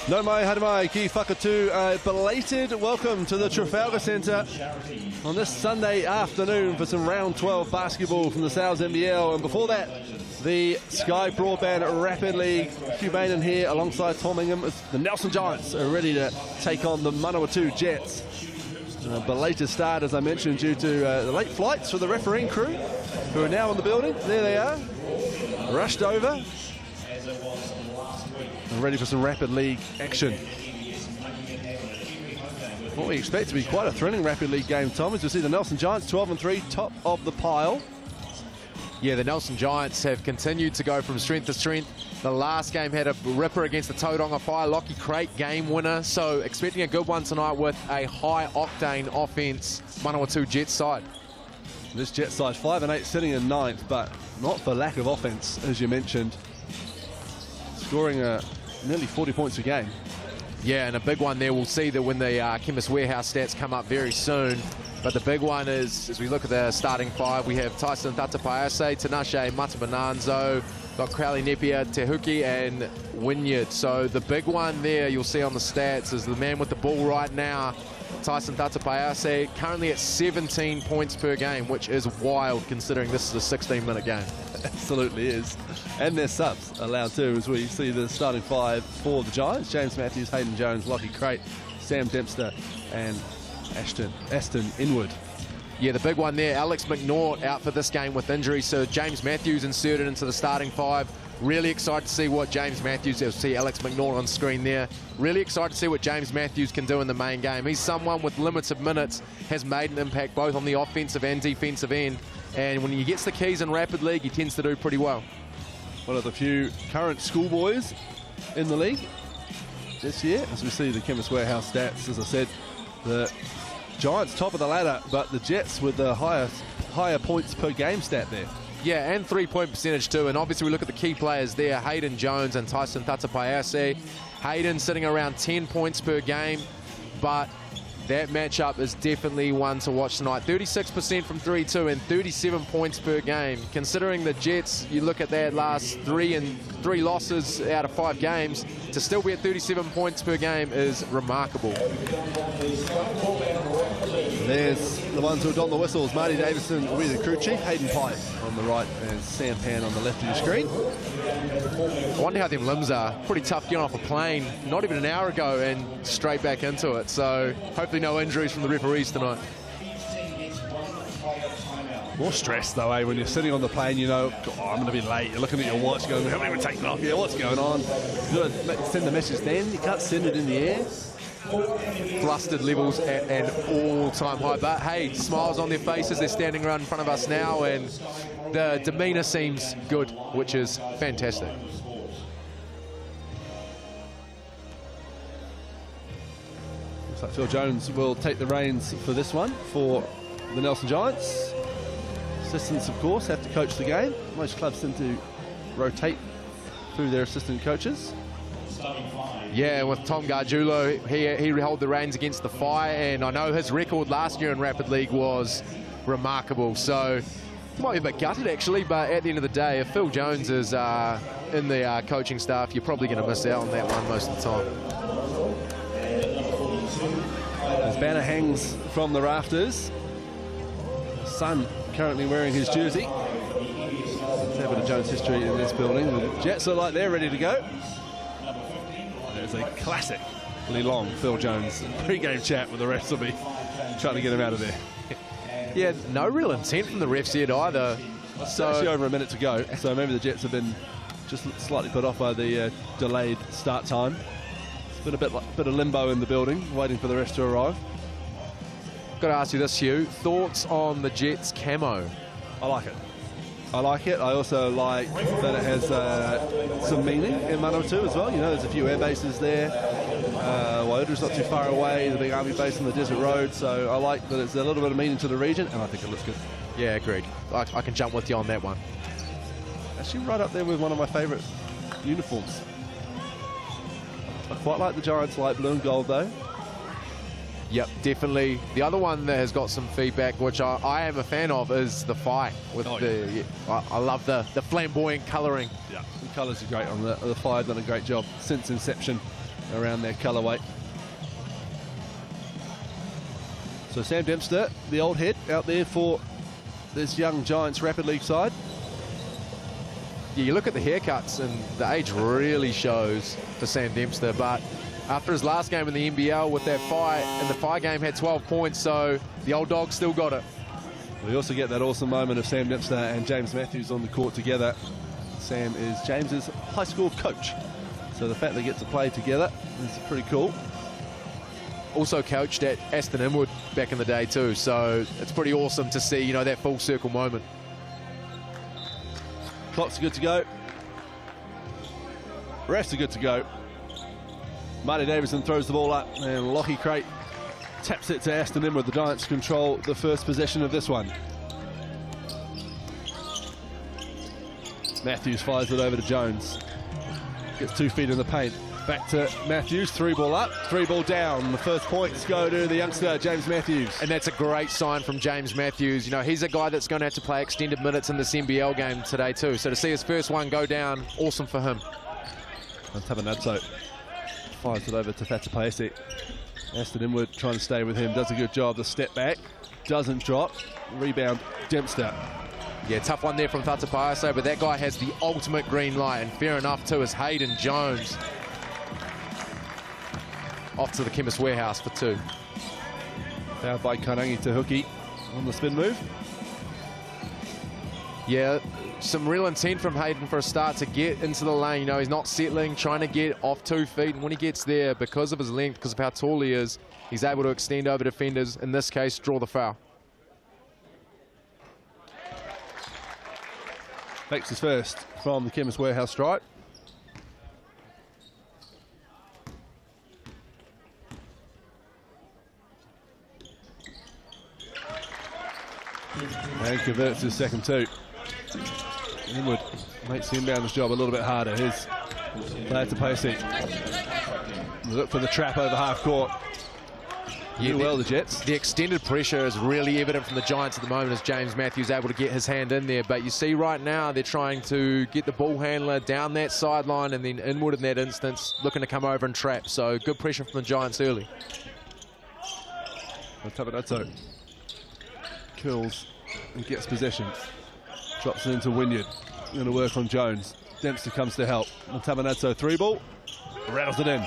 No mai, haere mai, ki whakatū. A belated welcome to the Trafalgar Centre on this Sunday afternoon for some round 12 basketball from the NZNBL. And before that, the Sky Broadband Rapid League. Hugh Bainin here alongside Tom Ingham. The Nelson Giants are ready to take on the Manawatū Jets. A belated start, as I mentioned, due to the late flights for the refereeing crew, who are now in the building. There they are, rushed over. And ready for some Rapid League action. What we expect to be quite a thrilling Rapid League game, Tom, as you see the Nelson Giants 12-3, top of the pile. Yeah, the Nelson Giants have continued to go from strength to strength. The last game had a ripper against the Tauranga Fire. Lockie Crate, game winner. So expecting a good one tonight with a high-octane offense Manawatū Jets side. This Jets side 5-8, sitting in 9th, but not for lack of offense, as you mentioned. Scoring nearly 40 points a game. Yeah, and a big one there. We'll see that when the Chemist Warehouse stats come up very soon. But the big one is, as we look at the starting five, we have Tyson Tatapaiase, Tinashe Matabananzo, got Crowley Nepia, Tehuki, and Wynyard. So the big one there you'll see on the stats is the man with the ball right now, Tyson Tatapaiase, currently at 17 points per game, which is wild considering this is a 16-minute game. Absolutely is. And their subs allowed too, as we see the starting five for the Giants. James Matthews, Hayden Jones, Lockie Crate, Sam Dempster, and Aston Inwood. Yeah, the big one there, Alex McNaught out for this game with injury, so James Matthews inserted into the starting five. Really excited to see what James Matthews, you'll see Alex McNaught on screen there. Really excited to see what James Matthews can do in the main game. He's someone with limited minutes, has made an impact both on the offensive and defensive end. And when he gets the keys in Rapid League, he tends to do pretty well. One of the few current schoolboys in the league this year. As we see the Chemist Warehouse stats, as I said, the Giants top of the ladder, but the Jets with the higher points per game stat there. Yeah, and three-point percentage too. And obviously we look at the key players there, Hayden Jones and Tyson Tatapaiase. Hayden sitting around 10 points per game, but that matchup is definitely one to watch tonight. 36% from 3-2 and 37 points per game. Considering the Jets, you look at that last three losses out of 5 games, to still be at 37 points per game is remarkable. There's the ones who have done the whistles. Marty Davison will be the crew chief. Hayden Pike on the right and Sam Pan on the left of your screen. I wonder how them limbs are. Pretty tough getting off a plane not even an hour ago and straight back into it. So hopefully no injuries from the referees tonight. More stress though, when you're sitting on the plane, you know, oh, I'm going to be late. You're looking at your watch going, haven't even taken off yet, what's going on? You've got to send the message then, you can't send it in the air. Flustered levels at an all-time high, but hey, smiles on their faces. They're standing right in front of us now, and the demeanor seems good, which is fantastic. Looks like Phil Jones will take the reins for this one for the Nelson Giants. Assistants, of course, have to coach the game. Most clubs tend to rotate through their assistant coaches. Yeah, with Tom Gargiulo, he held the reins against the Fire, and I know his record last year in Rapid League was remarkable. So he might be a bit gutted actually, but at the end of the day, if Phil Jones is in the coaching staff, you're probably going to miss out on that one most of the time. His banner hangs from the rafters. Son currently wearing his jersey. There's a bit of Jones history in this building. The Jets look like they're ready to go. There's a classically long Phil Jones pre-game chat with the refs will be trying to get him out of there. Yeah, no real intent from the refs yet either. So actually over a minute to go, so maybe the Jets have been just slightly put off by the delayed start time. It's been a bit of limbo in the building, waiting for the refs to arrive. Got to ask you this, Hugh. Thoughts on the Jets camo? I like it. I like it. I also like that it has some meaning in Manawatū as well. You know, there's a few air bases there. Waiuru's not too far away, the big army base on the desert road. So I like that it's a little bit of meaning to the region, and I think it looks good. Yeah, agreed. I can jump with you on that one. Actually right up there with one of my favourite uniforms. I quite like the Giants light blue and gold though. Yep, definitely. The other one that has got some feedback, which I am a fan of, is the Phi. I love the flamboyant colouring. Yeah, the colours are great on the Phi. Done a great job since inception around their colourway. So Sam Dempster, the old head, out there for this young Giants Rapid League side. Yeah, you look at the haircuts and the age really shows for Sam Dempster, but after his last game in the NBL with that Phi, and the Phi game had 12 points, so the old dog still got it. We also get that awesome moment of Sam Dempster and James Matthews on the court together. Sam is James's high school coach, so the fact they get to play together is pretty cool. Also coached at Aston Inwood back in the day too, so it's pretty awesome to see, you know, that full circle moment. Clocks are good to go. Refs are good to go. Marty Davidson throws the ball up, and Lockie Crate taps it to Aston Inwood. The Giants control the first possession of this one. Matthews fires it over to Jones. Gets 2 feet in the paint. Back to Matthews, 3-ball up, 3-ball down. The first points go to the youngster, James Matthews. And that's a great sign from James Matthews. You know, he's a guy that's going to have to play extended minutes in this NBL game today too. So to see his first one go down, awesome for him. And Tabanadso fires it over to Fatapaese. Aston Inwood trying to stay with him, does a good job. The step back, doesn't drop. Rebound, Dempster. Yeah, tough one there from Fatapaese, but that guy has the ultimate green light, and fair enough too is Hayden Jones. Off to the Chemist Warehouse for 2. Fouled by Karangi to Hookie on the spin move. Yeah, some real intent from Hayden for a start to get into the lane. You know, he's not settling, trying to get off 2 feet. And when he gets there, because of his length, because of how tall he is, he's able to extend over defenders. In this case, draw the foul. Makes his first from the Chemist Warehouse stripe. And converts his second 2. Inwood makes the inbounders job a little bit harder. Here's Fatapaese. Look for the trap over half court. Yeah, well, the Jets. The extended pressure is really evident from the Giants at the moment as James Matthews able to get his hand in there. But you see right now they're trying to get the ball handler down that sideline, and then Inwood in that instance looking to come over and trap. So good pressure from the Giants early. Tabanadso kills and gets possession. Drops it into Wynyard. Going to work on Jones. Dempster comes to help. And Tabanadso 3-ball. Rattles it in.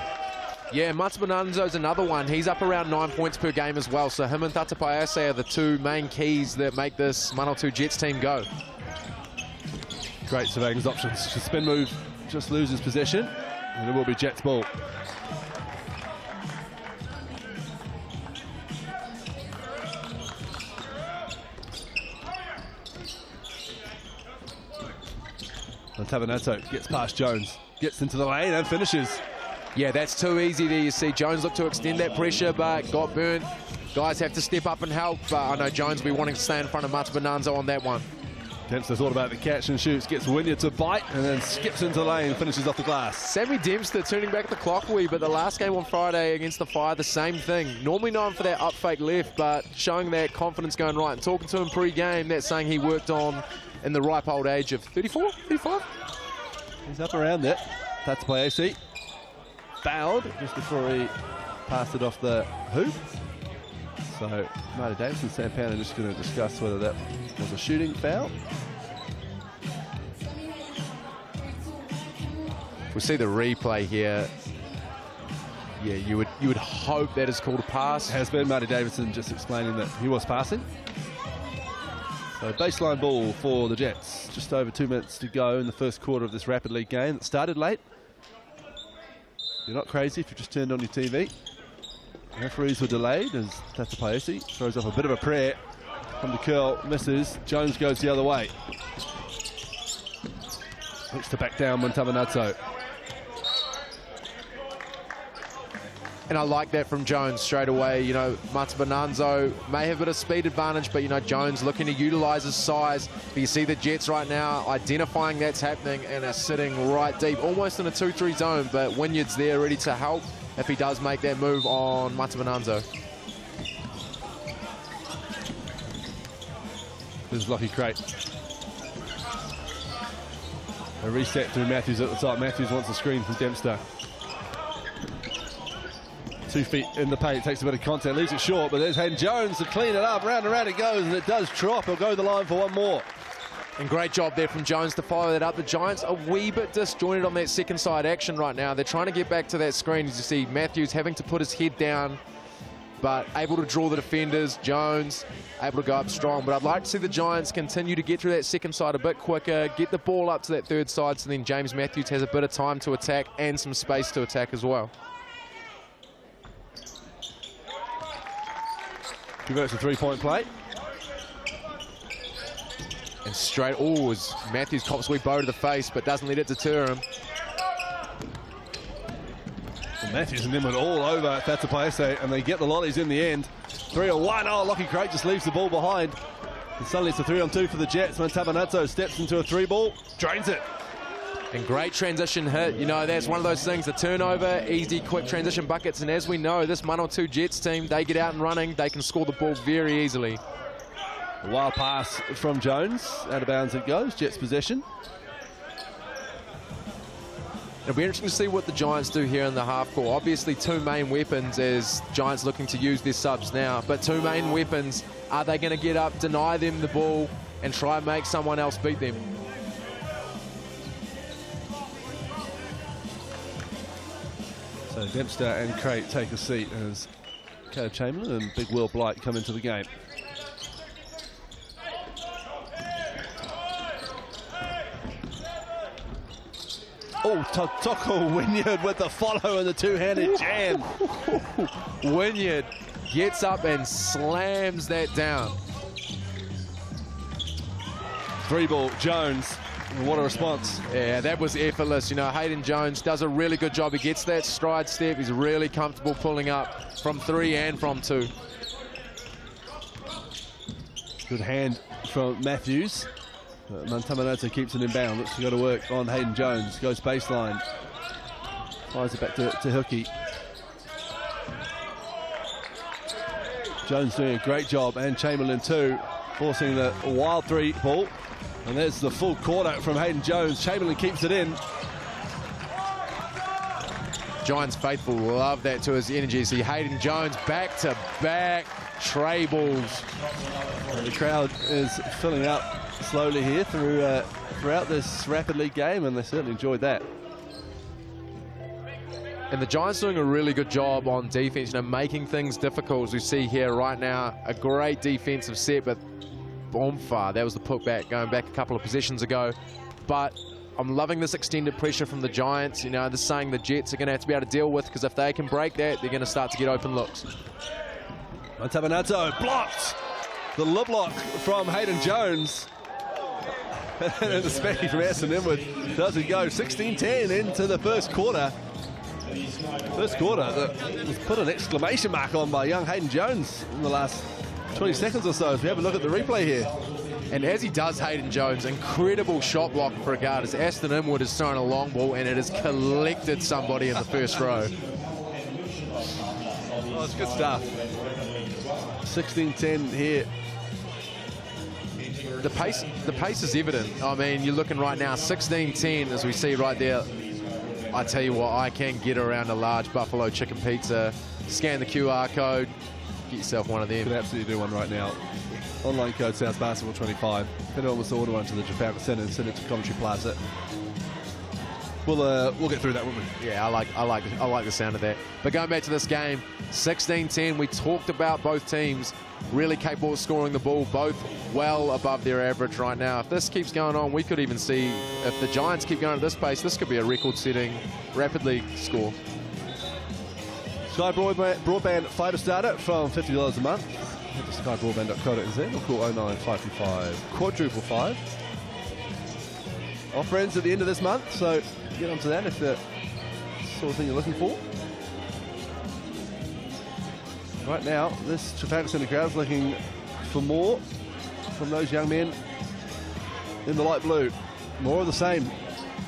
Yeah, Matsubananzo's another one. He's up around 9 points per game as well. So him and Tatapaese are the 2 main keys that make this Manawatū Jets team go. Great surveying options. Spin move, just loses possession. And it will be Jets ball. And Tabanadso gets past Jones, gets into the lane and finishes. Yeah, that's too easy there. You see Jones look to extend that pressure, but got burnt. Guys have to step up and help. But I know Jones will be wanting to stay in front of Matsubananzo on that one. Dempster thought about the catch and shoots, gets Wynyard to bite, and then skips into the lane, finishes off the glass. Sammy Dempster turning back the clock a wee, but the last game on Friday against the Fire, the same thing. Normally known for that up fake left, but showing that confidence going right. And talking to him pre-game, that's saying he worked on in the ripe old age of 34, 35. He's up around that. That's by AC. Fouled just before he passed it off the hoop. So Marty Davis and Sam Pan are just going to discuss whether that was a shooting foul. If we see the replay here, yeah, you would hope that is called a pass. Has been. Marty Davidson just explaining that he was passing. So baseline ball for the Jets. Just over 2 minutes to go in the first quarter of this Rapid League game. It started late. You're not crazy if you just turned on your TV. Referees were delayed as Tatapaese throws off a bit of a prayer. From the curl, misses. Jones goes the other way. Looks to back down Tabanadso. And I like that from Jones straight away. You know, Matsubananzo may have a bit of speed advantage, but, you know, Jones looking to utilise his size. But you see the Jets right now identifying that's happening and are sitting right deep, almost in a 2-3 zone. But Wynyard's there ready to help if he does make that move on Matsubananzo. This is Lockie Crate. A reset through Matthews at the top. Matthews wants a screen from Dempster. 2 feet in the paint, takes a bit of contact, leaves it short, but there's Hayden Jones to clean it up. Round and round it goes, and it does drop. He'll go to the line for one more. And great job there from Jones to follow that up. The Giants a wee bit disjointed on that second side action right now. They're trying to get back to that screen. As you see, Matthews having to put his head down, but able to draw the defenders. Jones able to go up strong. But I'd like to see the Giants continue to get through that second side a bit quicker, get the ball up to that third side, so then James Matthews has a bit of time to attack and some space to attack as well. Converts a three-point play. And straight, as Matthews cops sweep Bo to the face, but doesn't let it deter him. And Matthews and them went all over Fatapaese, and they get the lollies in the end. 3-on-1. Oh, Lockie Crate just leaves the ball behind. And suddenly it's a 3-on-2 for the Jets. Manawatū steps into a 3-ball, drains it. And great transition hit. You know, that's one of those things, the turnover, easy, quick transition buckets. And as we know, this Manawatū Jets team, they get out and running, they can score the ball very easily. A wild pass from Jones. Out of bounds it goes. Jets possession. It'll be interesting to see what the Giants do here in the half court. Obviously, 2 main weapons as Giants looking to use their subs now. But 2 main weapons, are they going to get up, deny them the ball, and try and make someone else beat them? So Dempster and Crate take a seat as Caleb Chamberlain and Big Will Blight come into the game. Oh, Toko Wynyard with the follow and the two-handed jam. Wynyard gets up and slams that down. 3-ball, Jones. What a response. Yeah, that was effortless. You know, Hayden Jones does a really good job. He gets that stride step. He's really comfortable pulling up from 3 and from 2. Good hand from Matthews. Manawatū keeps it inbound. Looks to go to work on Hayden Jones. Goes baseline. Fires it back to Hookie. Jones doing a great job, and Chamberlain too, forcing the wild 3-ball. And there's the full court out from Hayden Jones. Chamberlain keeps it in. Giants faithful love that to his energy. See Hayden Jones back-to-back tray balls. And the crowd is filling up slowly here throughout this rapid league game, and they certainly enjoyed that. And the Giants doing a really good job on defense, you know, making things difficult, as we see here right now. A great defensive set, but Bomfa, that was the putback going back a couple of possessions ago. But I'm loving this extended pressure from the Giants. You know, this is saying the Jets are going to have to be able to deal with, because if they can break that, they're going to start to get open looks. Manawatū blocked. The lip lock from Hayden Jones. And the specky from SNM doesn't go. 16-10 into the first quarter. First quarter that was put an exclamation mark on by young Hayden Jones in the last 20 seconds or so as we have a look at the replay here. And as he does, Hayden Jones, incredible shot block for a guard as Aston Inwood is throwing a long ball and it has collected somebody in the first row. Oh, it's good stuff. 16-10 here. The pace is evident. I mean, you're looking right now, 16-10 as we see right there. I tell you what, I can get around a large Buffalo chicken pizza, scan the QR code, get yourself one of them. You can absolutely do one right now. Online code sounds basketball25. If anyone wants to order one to the Trafalgar Centre and send it to Coventry Plaza, we'll get through that, won't we? Yeah, I like the sound of that. But going back to this game, 16-10. We talked about both teams really capable of scoring the ball, both well above their average right now. If this keeps going on, we could even see, if the Giants keep going at this pace, this could be a record-setting rapid league score. Sky Broadband Fibre Starter from $50 a month. Head to skybroadband.co.nz or call 09525 quadruple 5. Offer ends at the end of this month, so get onto that if that's the sort of thing you're looking for. Right now, this Trafalgar Centre crowd is looking for more from those young men in the light blue. More of the same.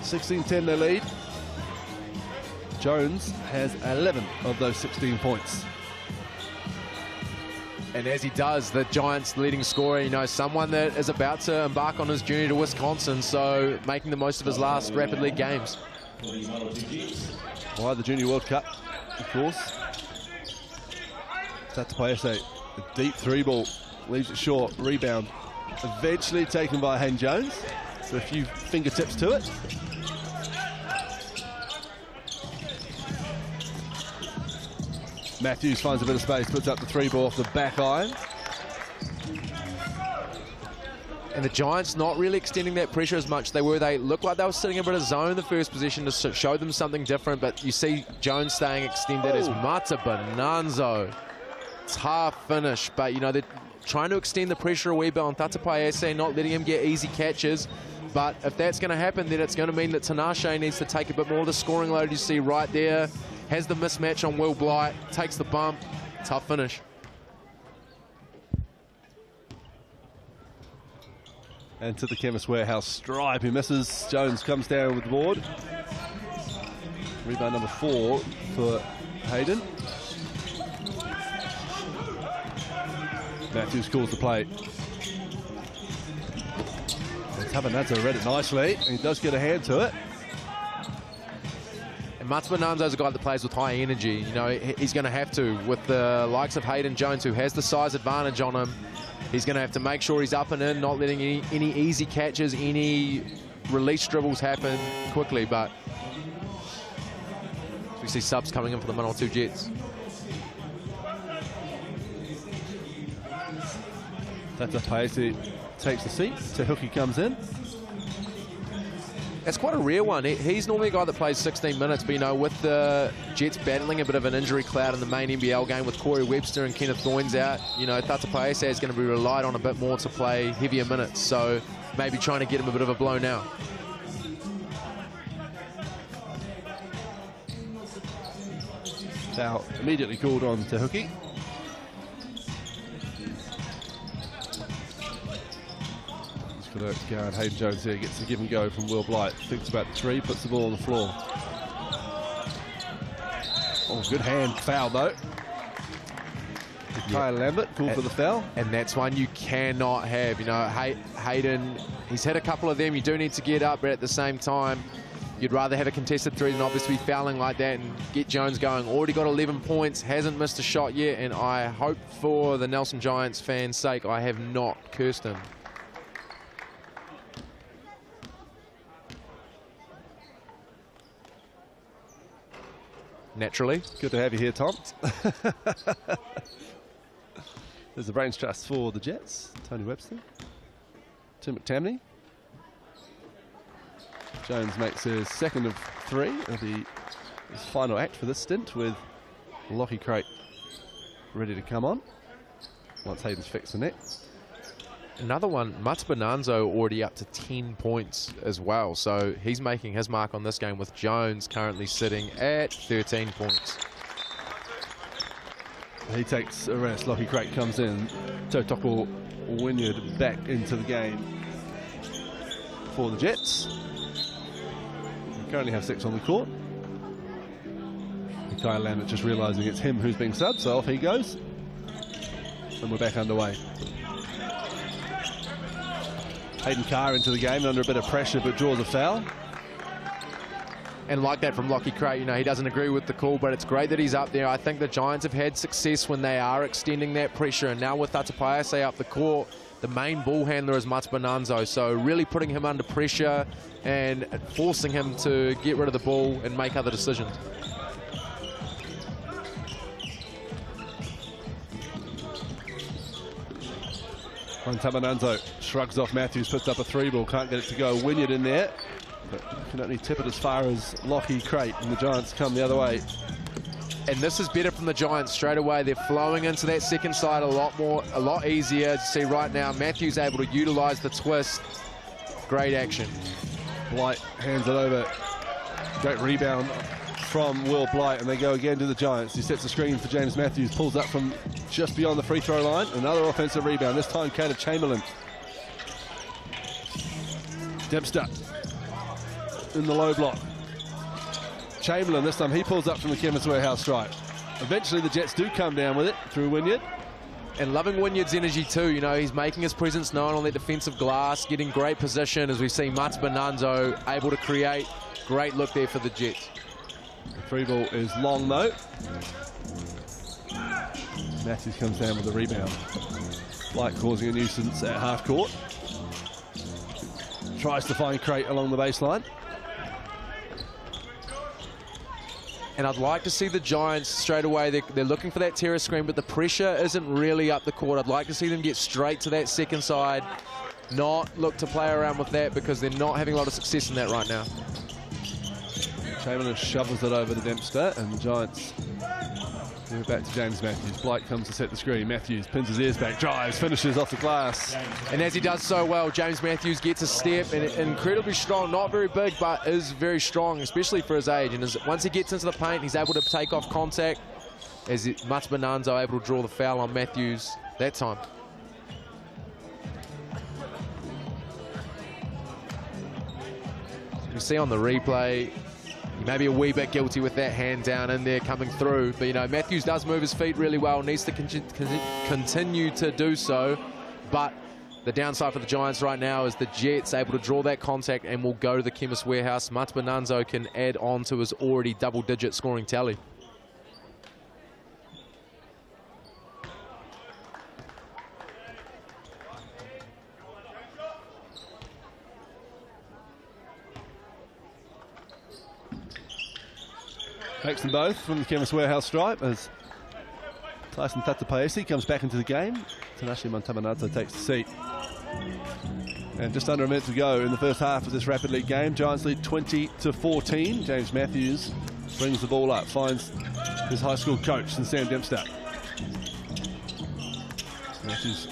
16-10 their lead. Jones has 11 of those 16 points. And as he does, the Giants' leading scorer, you know, someone that is about to embark on his journey to Wisconsin, so making the most of his last Rapid League games. Why the Junior World Cup, of course. That's a deep three ball, leaves it short, rebound. Eventually taken by Hayden Jones, so a few fingertips to it. Matthews finds a bit of space, puts up the three ball off the back iron. And the Giants not really extending that pressure as much. They looked like they were sitting a bit of zone the first possession to show them something different, but you see Jones staying extended as Matabananzo. Tough finish, but you know, they're trying to extend the pressure a wee bit on Tatapaiase, not letting him get easy catches. But if that's going to happen, then it's going to mean that Tinashe needs to take a bit more of the scoring load. You see right there, has the mismatch on Will Blight, takes the bump. Tough finish. And to the Chemist Warehouse stripe, he misses. Jones comes down with the board. Rebound number 4 for Hayden. Matthews calls the play. Tabananzo read it nicely, and he does get a hand to it. And Matabananzo's a guy that plays with high energy. You know, he's going to have to, with the likes of Hayden Jones, who has the size advantage on him. He's going to have to make sure he's up and in, not letting any easy catches, any release dribbles happen quickly. But we see subs coming in for the Manawatū Jets. That's a pace. He takes the seat. Tehuki comes in. That's quite a rare one. He's normally a guy that plays 16 minutes, but you know, with the Jets battling a bit of an injury cloud in the main NBL game with Corey Webster and Kenneth Thorns out, you know, Tatapaiase is going to be relied on a bit more to play heavier minutes, so maybe trying to get him a bit of a blow now. Foul immediately called on Tehuki. Guard Hayden Jones here gets the give and go from Will Blight. Thinks about the three, puts the ball on the floor. Oh, good hand foul though. Kyle Lambert called for the foul. And that's one you cannot have. You know, Hayden, he's had a couple of them. You do need to get up, but at the same time, you'd rather have a contested three than obviously fouling like that and get Jones going. Already got 11 points, hasn't missed a shot yet, and I hope for the Nelson Giants fans' sake, I have not cursed him. Naturally. Good to have you here, Tom. There's the brains trust for the Jets. Tony Webster. Tim McTamney. Jones makes his second of 3 of his final act for this stint, with Lockie Crate ready to come on once Hayden's fixed the net. Another one, Matabananzo already up to 10 points as well, so he's making his mark on this game, with Jones currently sitting at 13 points. He takes a rest. Lockie Crate comes in. Totoko Wynyard back into the game for the Jets. We currently have 6 on the court. And Kyle Lambert just realising it's him who's being subbed, so off he goes. And we're back underway. Hayden Carr into the game under a bit of pressure, but draws a foul. And like that from Lockie Crate, you know, he doesn't agree with the call, but it's great that he's up there. I think the Giants have had success when they are extending that pressure, and now with Tatapaiase up the court, the main ball handler is Matabananzo, so really putting him under pressure and forcing him to get rid of the ball and make other decisions. Tabananzo shrugs off Matthews, puts up a 3 ball, can't get it to go. Wynyard in there, but can only tip it as far as Lockie Crate, and the Giants come the other way. And this is better from the Giants straight away. They're flowing into that second side a lot easier. To see right now, Matthews able to utilise the twist. Great action. Blight hands it over. Great rebound from Will Blight, and they go again to the Giants. He sets the screen for James Matthews, pulls up from just beyond the free throw line. Another offensive rebound, this time Caleb Chamberlain. Dempster in the low block. Chamberlain, this time he pulls up from the Chemist Warehouse stripe. Eventually the Jets do come down with it through Wynyard. And loving Wynyard's energy too, you know, he's making his presence known on that defensive glass, getting great position as we see Manawatū able to create. Great look there for the Jets. The free ball is long though. Matthews comes down with the rebound. Blight causing a nuisance at half court. Tries to find Crate along the baseline. And I'd like to see the Giants straight away. They're looking for that terrace screen, but the pressure isn't really up the court. I'd like to see them get straight to that second side, not look to play around with that because they're not having a lot of success in that right now. Chamberlain shovels it over to Dempster, and the Giants give it back to James Matthews. Blight comes to set the screen. Matthews pins his ears back, drives, finishes off the glass. And as he does so well, James Matthews gets a step, and incredibly strong, not very big, but is very strong, especially for his age. And once he gets into the paint, he's able to take off contact, as Manawatū able to draw the foul on Matthews that time. You see on the replay, he may be a wee bit guilty with that hand down in there coming through, but you know, Matthews does move his feet really well, needs to continue to do so, but the downside for the Giants right now is the Jets able to draw that contact and will go to the Chemist Warehouse. Manawatū can add on to his already double-digit scoring tally. Takes them both from the Chemist Warehouse stripe as Tyson Tatapaesi comes back into the game. Tanashi Manawatū takes the seat. And just under a minute to go in the first half of this Rapid League game. Giants lead 20-14. James Matthews brings the ball up, finds his high school coach and Sam Dempster. Matthews,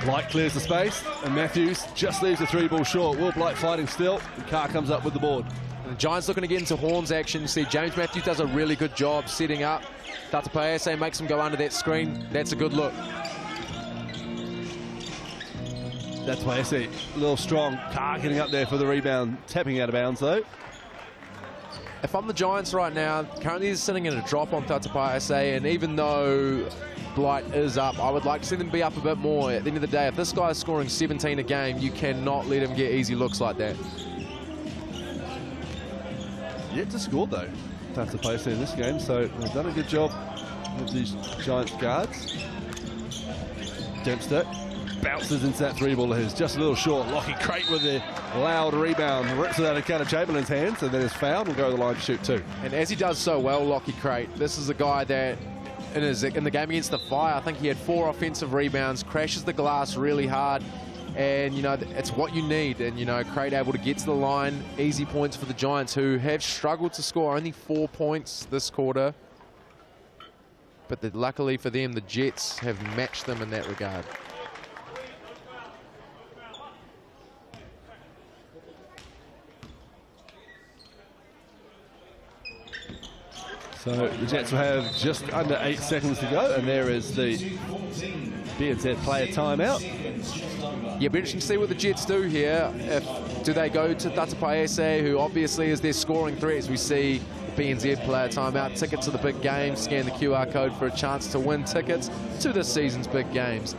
Blight clears the space, and Matthews just leaves the three ball short. Will Blight fighting still, and Carr comes up with the board. The Giants looking to get into Horns action. You see James Matthews does a really good job setting up. Tatapaese makes him go under that screen. That's a good look. Tatapaese, a little strong. Carr getting up there for the rebound, tapping out of bounds though. If I'm the Giants right now, currently they're sitting in a drop on Tatapaese, and even though Blight is up, I would like to see them be up a bit more. At the end of the day, if this guy's scoring 17 a game, you cannot let him get easy looks like that. Yet to score though, Tatapaese in this game, so they've done a good job with these Giants guards. Dempster bounces into that three ball of his, just a little short. Lockie Crate with a loud rebound, rips it out of Cannon Chamberlain's hands, and then is fouled and go to the line to shoot two. And as he does so well, Lockie Crate, this is a guy that in the game against the Fire, I think he had 4 offensive rebounds, crashes the glass really hard. And, you know, it's what you need. And, you know, Crate able to get to the line. Easy points for the Giants, who have struggled to score only 4 points this quarter. But luckily for them, the Jets have matched them in that regard. So the Jets will have just under 8 seconds to go, and there is the BNZ player timeout. Yeah, be interesting to see what the Jets do here. Do they go to Tatapaese, who obviously is their scoring threat, as we see the BNZ player timeout, ticket to the big game, scan the QR code for a chance to win tickets to this season's big games.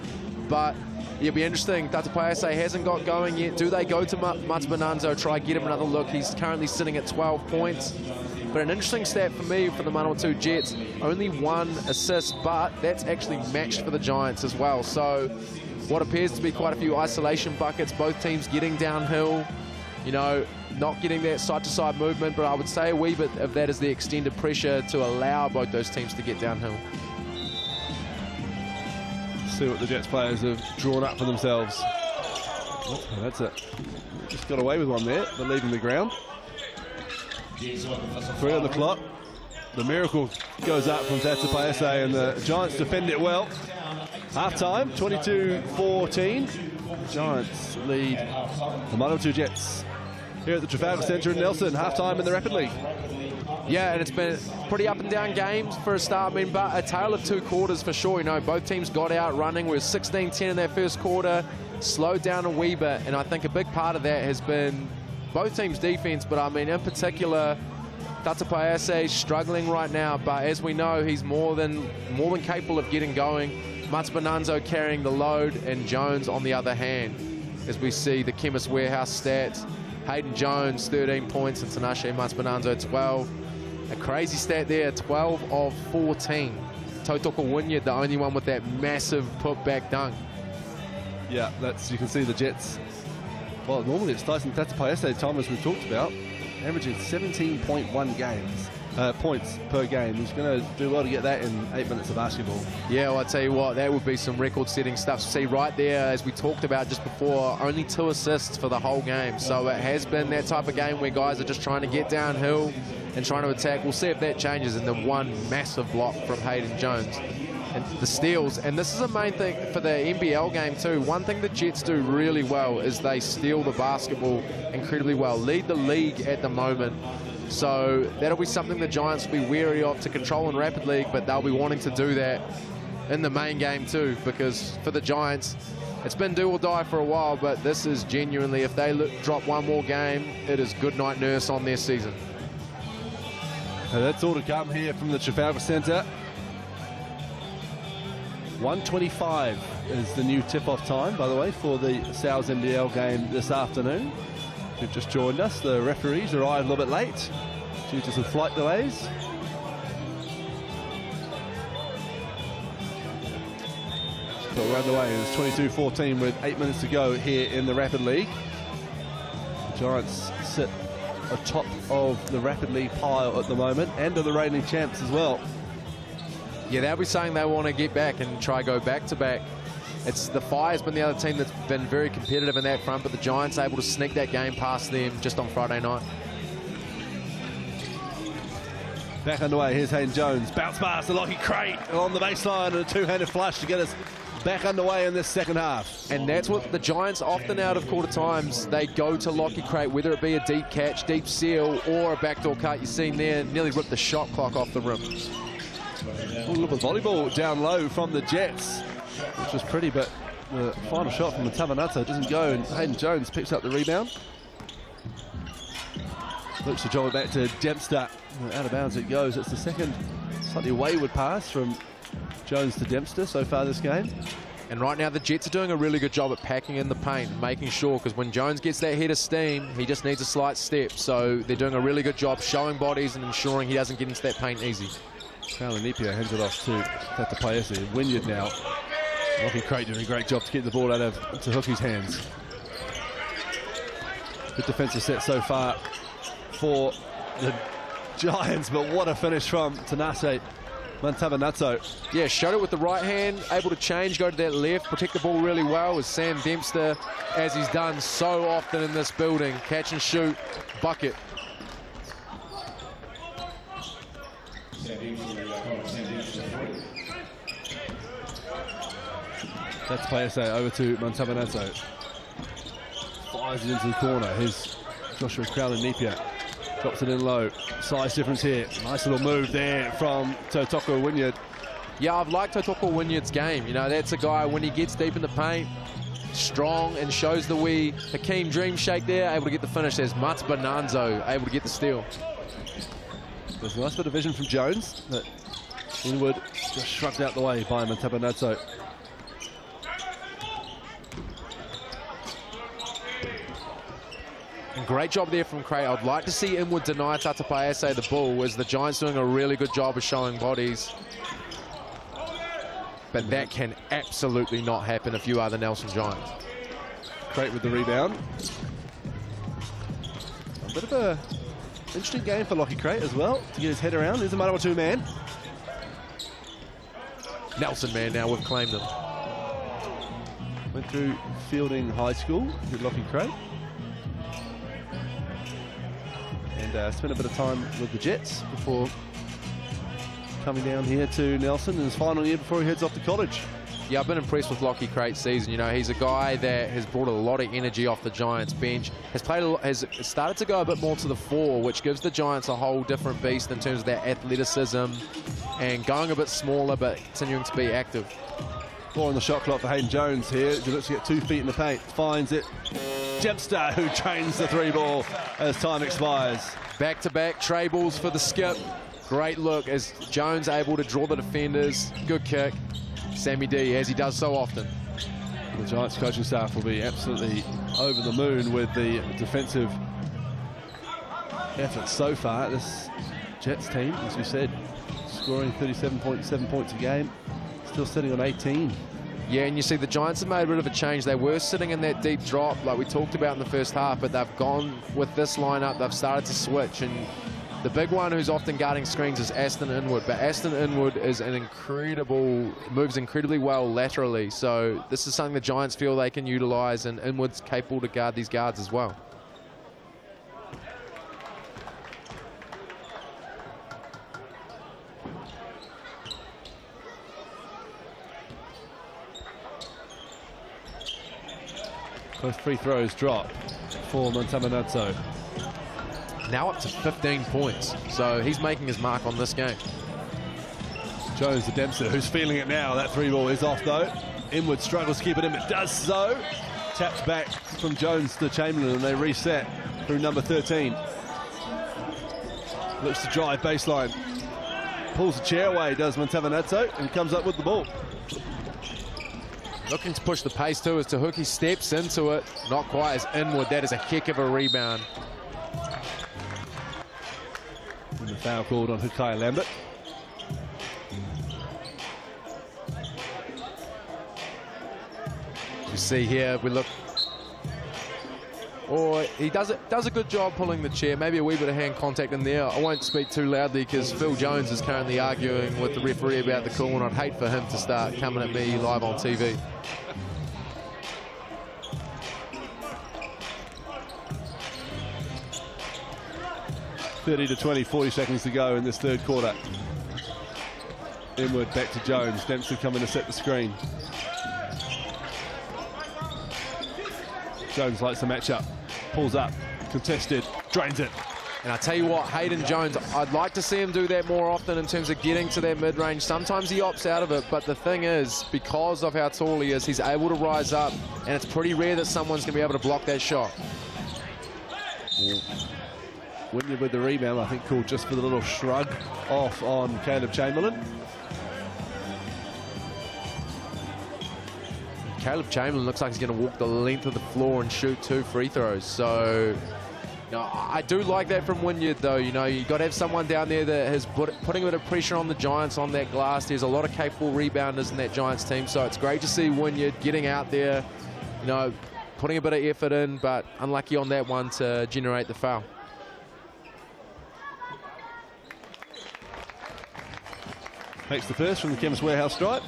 But it'll be interesting. Tatapaese hasn't got going yet. Do they go to Manawatū, try get him another look? He's currently sitting at 12 points. But an interesting stat for me for the Manawatū Jets, only 1 assist, but that's actually matched for the Giants as well. So what appears to be quite a few isolation buckets, both teams getting downhill, you know, not getting that side-to-side movement, but I would say a wee bit of that is the extended pressure to allow both those teams to get downhill. See what the Jets players have drawn up for themselves. Oh, that's it. Just got away with one there, but leaving the ground. 3 on the clock. The miracle goes up from Tatapaese, and the Giants defend it well. Half-time, 22-14. Giants lead the Manawatū Jets here at the Trafalgar Centre in Nelson. Half-time in the Rapid League. Yeah, and it's been pretty up and down games for a start. I mean, but a tale of 2 quarters for sure. You know, both teams got out running. We were 16-10 in their first quarter, slowed down a wee bit, and I think a big part of that has been both teams' defense, but I mean, in particular, Tatapaese struggling right now, but as we know, he's more than capable of getting going. Matsubananzo carrying the load, and Jones on the other hand. As we see the Chemist Warehouse stats, Hayden Jones 13 points and Tinashe Matsubananzo 12. A crazy stat there, 12 of 14. Tautoko Wynyard, the only one with that massive put-back dunk. Yeah, you can see the Jets. Well, normally it's Tyson Tatapaese time, as we talked about, averaging 17.1 points per game. He's going to do well to get that in 8 minutes of basketball. Yeah, well, I tell you what, that would be some record-setting stuff. See, right there, as we talked about just before, only 2 assists for the whole game. So it has been that type of game where guys are just trying to get downhill and trying to attack. We'll see if that changes in the one massive block from Hayden Jones. And the steals, and this is a main thing for the NBL game too. One thing the Jets do really well is they steal the basketball incredibly well. Lead the league at the moment. So that'll be something the Giants will be wary of to control in Rapid League, but they'll be wanting to do that in the main game too, because for the Giants, it's been do or die for a while, but this is genuinely, if they drop one more game, it is good night nurse on their season. That's all to come here from the Trafalgar Centre. 1:25 is the new tip-off time, by the way, for the NZNBL game this afternoon. If you've just joined us, the referees arrived a little bit late due to some flight delays. But we're underway. It's 22-14 with 8 minutes to go here in the Rapid League. The Giants sit atop of the Rapid League pile at the moment, and are the reigning champs as well. Yeah, they'll be saying they want to get back and try go back-to-back. It's the Fire's been the other team that's been very competitive in that front, but the Giants able to sneak that game past them just on Friday night. Back underway, here's Hayden Jones. Bounce pass to Lockie Crate along the baseline, and a two-handed flush to get us back underway in this second half. And that's what the Giants often out of quarter times, they go to Lockie Crate, whether it be a deep catch, deep seal, or a backdoor cut. You've seen there, nearly ripped the shot clock off the rim. Oh, look at volleyball down low from the Jets, which was pretty, but the final shot from the Tavanata doesn't go, and Hayden Jones picks up the rebound. Looks to drop it back to Dempster. Out of bounds it goes. It's the second slightly wayward pass from Jones to Dempster so far this game. And right now the Jets are doing a really good job at packing in the paint, making sure, because when Jones gets that head of steam, he just needs a slight step. So they're doing a really good job showing bodies and ensuring he doesn't get into that paint easy. Crowley Napier hands it off to Tatapaese. Wynyard now. Lockie Crate doing a great job to get the ball out of Tahuki's hands. Good defensive set so far for the Giants, but what a finish from Tinashe Matsubananzo. Yeah, showed it with the right hand, able to change, go to that left, protect the ball really well as Sam Dempster, as he's done so often in this building. Catch and shoot, bucket. That's Paese over to Matsubananzo. Fires it into the corner. Here's Joshua Crowley Napier. Drops it in low. Size difference here. Nice little move there from Tautoko Wynyard. Yeah, I've liked Tautoko Wynyard's game. You know, that's a guy when he gets deep in the paint, strong and shows the wee Hakeem Dream shake there, able to get the finish. There's Matsubananzo able to get the steal. There's a nice bit of vision from Jones, but Inwood just shrugged out the way by Matsubananzo. And great job there from Crate. I'd like to see Inwood deny Tatapaese the ball, as the Giants doing a really good job of showing bodies. But that can absolutely not happen if you are the Nelson Giants. Crate with the rebound. A bit of a interesting game for Lockie Crate as well, to get his head around. There's a Manawatū man. Nelson man now, we've claimed him. Went through Fielding High School with Lockie Crate. And spent a bit of time with the Jets before coming down here to Nelson in his final year before he heads off to college. Yeah, I've been impressed with Lockie Crate's season. You know, he's a guy that has brought a lot of energy off the Giants bench. Has started to go a bit more to the fore, which gives the Giants a whole different beast in terms of their athleticism and going a bit smaller but continuing to be active. Ball on the shot clock for Hayden Jones here. He looks to get 2 feet in the paint. Finds it. Dempster, who trains the 3-ball as time expires. Back-to-back tray balls for the skip. Great look as Jones able to draw the defenders. Good kick. Sammy D, as he does so often. The Giants coaching staff will be absolutely over the moon with the defensive effort so far. This Jets team, as we said, scoring 37.7 points a game, still sitting on 18. Yeah, and you see the Giants have made a bit of a change. They were sitting in that deep drop like we talked about in the first half, but they've gone with this lineup. They've started to switch, and the big one who's often guarding screens is Aston Inwood, but Aston Inwood is moves incredibly well laterally, so this is something the Giants feel they can utilize, and Inwood's capable to guard these guards as well. Both free throws drop for Manawatū. Now up to 15 points, so he's making his mark on this game. Jones, the Dempster, who's feeling it now. That three ball is off though. Inwood struggles to keep it in, but does so. Tapped back from Jones to Chamberlain, and they reset through number 13. Looks to drive baseline. Pulls the chair away, does Manawatū, and comes up with the ball. Looking to push the pace too as Tahuki steps into it. Not quite as Inwood. That is a heck of a rebound. And the foul called on Hukai Lambert. You see here, we look. Or he does a good job pulling the chair. Maybe a wee bit of hand contact in there. I won't speak too loudly because Phil Jones is currently arguing with the referee about the call, and I'd hate for him to start coming at me live on TV. .30 to 20, 40 seconds to go in this third quarter. Inwood back to Jones. Dempsey coming to set the screen. Jones likes the matchup. Pulls up, contested, drains it. And I tell you what, Hayden Jones, I'd like to see him do that more often in terms of getting to that mid-range. Sometimes he opts out of it, but the thing is, because of how tall he is, he's able to rise up, and it's pretty rare that someone's going to be able to block that shot. Wynyard with the rebound, I think called just for the little shrug off on Caleb Chamberlain. Caleb Chamberlain looks like he's going to walk the length of the floor and shoot 2 free throws. So, you know, I do like that from Wynyard, though. You know, you've got to have someone down there that is putting a bit of pressure on the Giants on that glass. There's a lot of capable rebounders in that Giants team, so it's great to see Wynyard getting out there, you know, putting a bit of effort in, but unlucky on that one to generate the foul. Makes the first from the Chemist Warehouse stripe.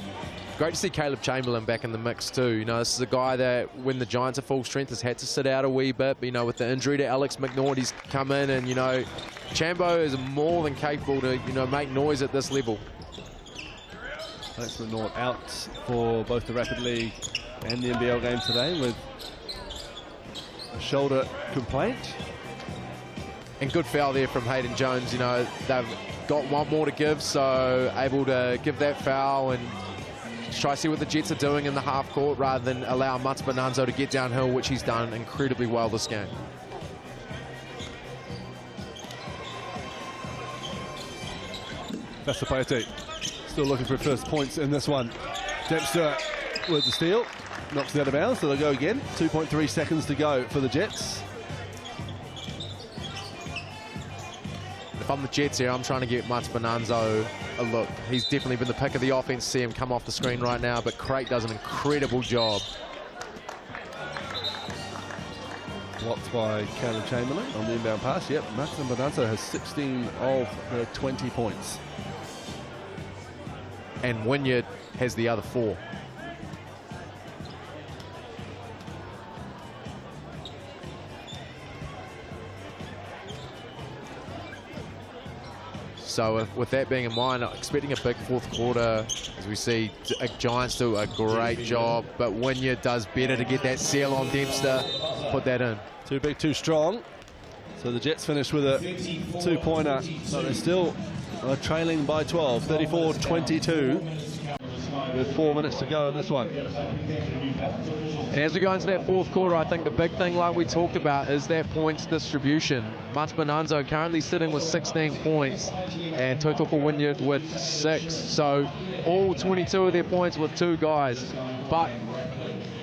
Great to see Caleb Chamberlain back in the mix too. You know, this is a guy that when the Giants are full strength has had to sit out a wee bit. But, you know, with the injury to Alex McNaught, he's come in, and, you know, Chambo is more than capable to, you know, make noise at this level. Alex McNaught out for both the Rapid League and the NBL game today with a shoulder complaint. And good foul there from Hayden Jones. You know, they've got one more to give, so able to give that foul and try to see what the Jets are doing in the half court rather than allow Manawatū to get downhill, which he's done incredibly well this game. Basquetebol still looking for first points in this one. Dempster with the steal, knocks it out of bounds, so they'll go again. 2.3 seconds to go for the Jets. If I'm the Jets here, I'm trying to get Manawatū a look. He's definitely been the pick of the offense. See him come off the screen right now, but Craig does an incredible job. Blocked by Caleb Chamberlain on the inbound pass. Yep, Manawatū has 16 of the 20 points. And Wynyard has the other 4. So with that being in mind, expecting a big fourth quarter as we see Giants do a great job, but Wynyard does better to get that seal on Dempster, put that in. Too big, too strong. So the Jets finish with a 2-pointer, but they're still trailing by 12, 34-22. with 4 minutes to go in this one. As we go into that fourth quarter, I think the big thing, like we talked about, is that points distribution. Manawatū currently sitting with 16 points and Tautoko Wynyard with 6. So all 22 of their points with 2 guys. But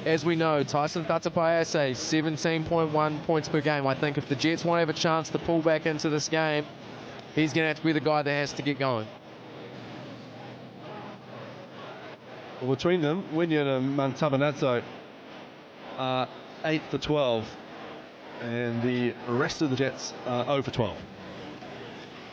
as we know, Tyson Tatapaiase, 17.1 points per game. I think if the Jets want to have a chance to pull back into this game, he's going to have to be the guy that has to get going. Well, between them, Wynyard and Manawatū are 8 for 12, and the rest of the Jets are 0 for 12.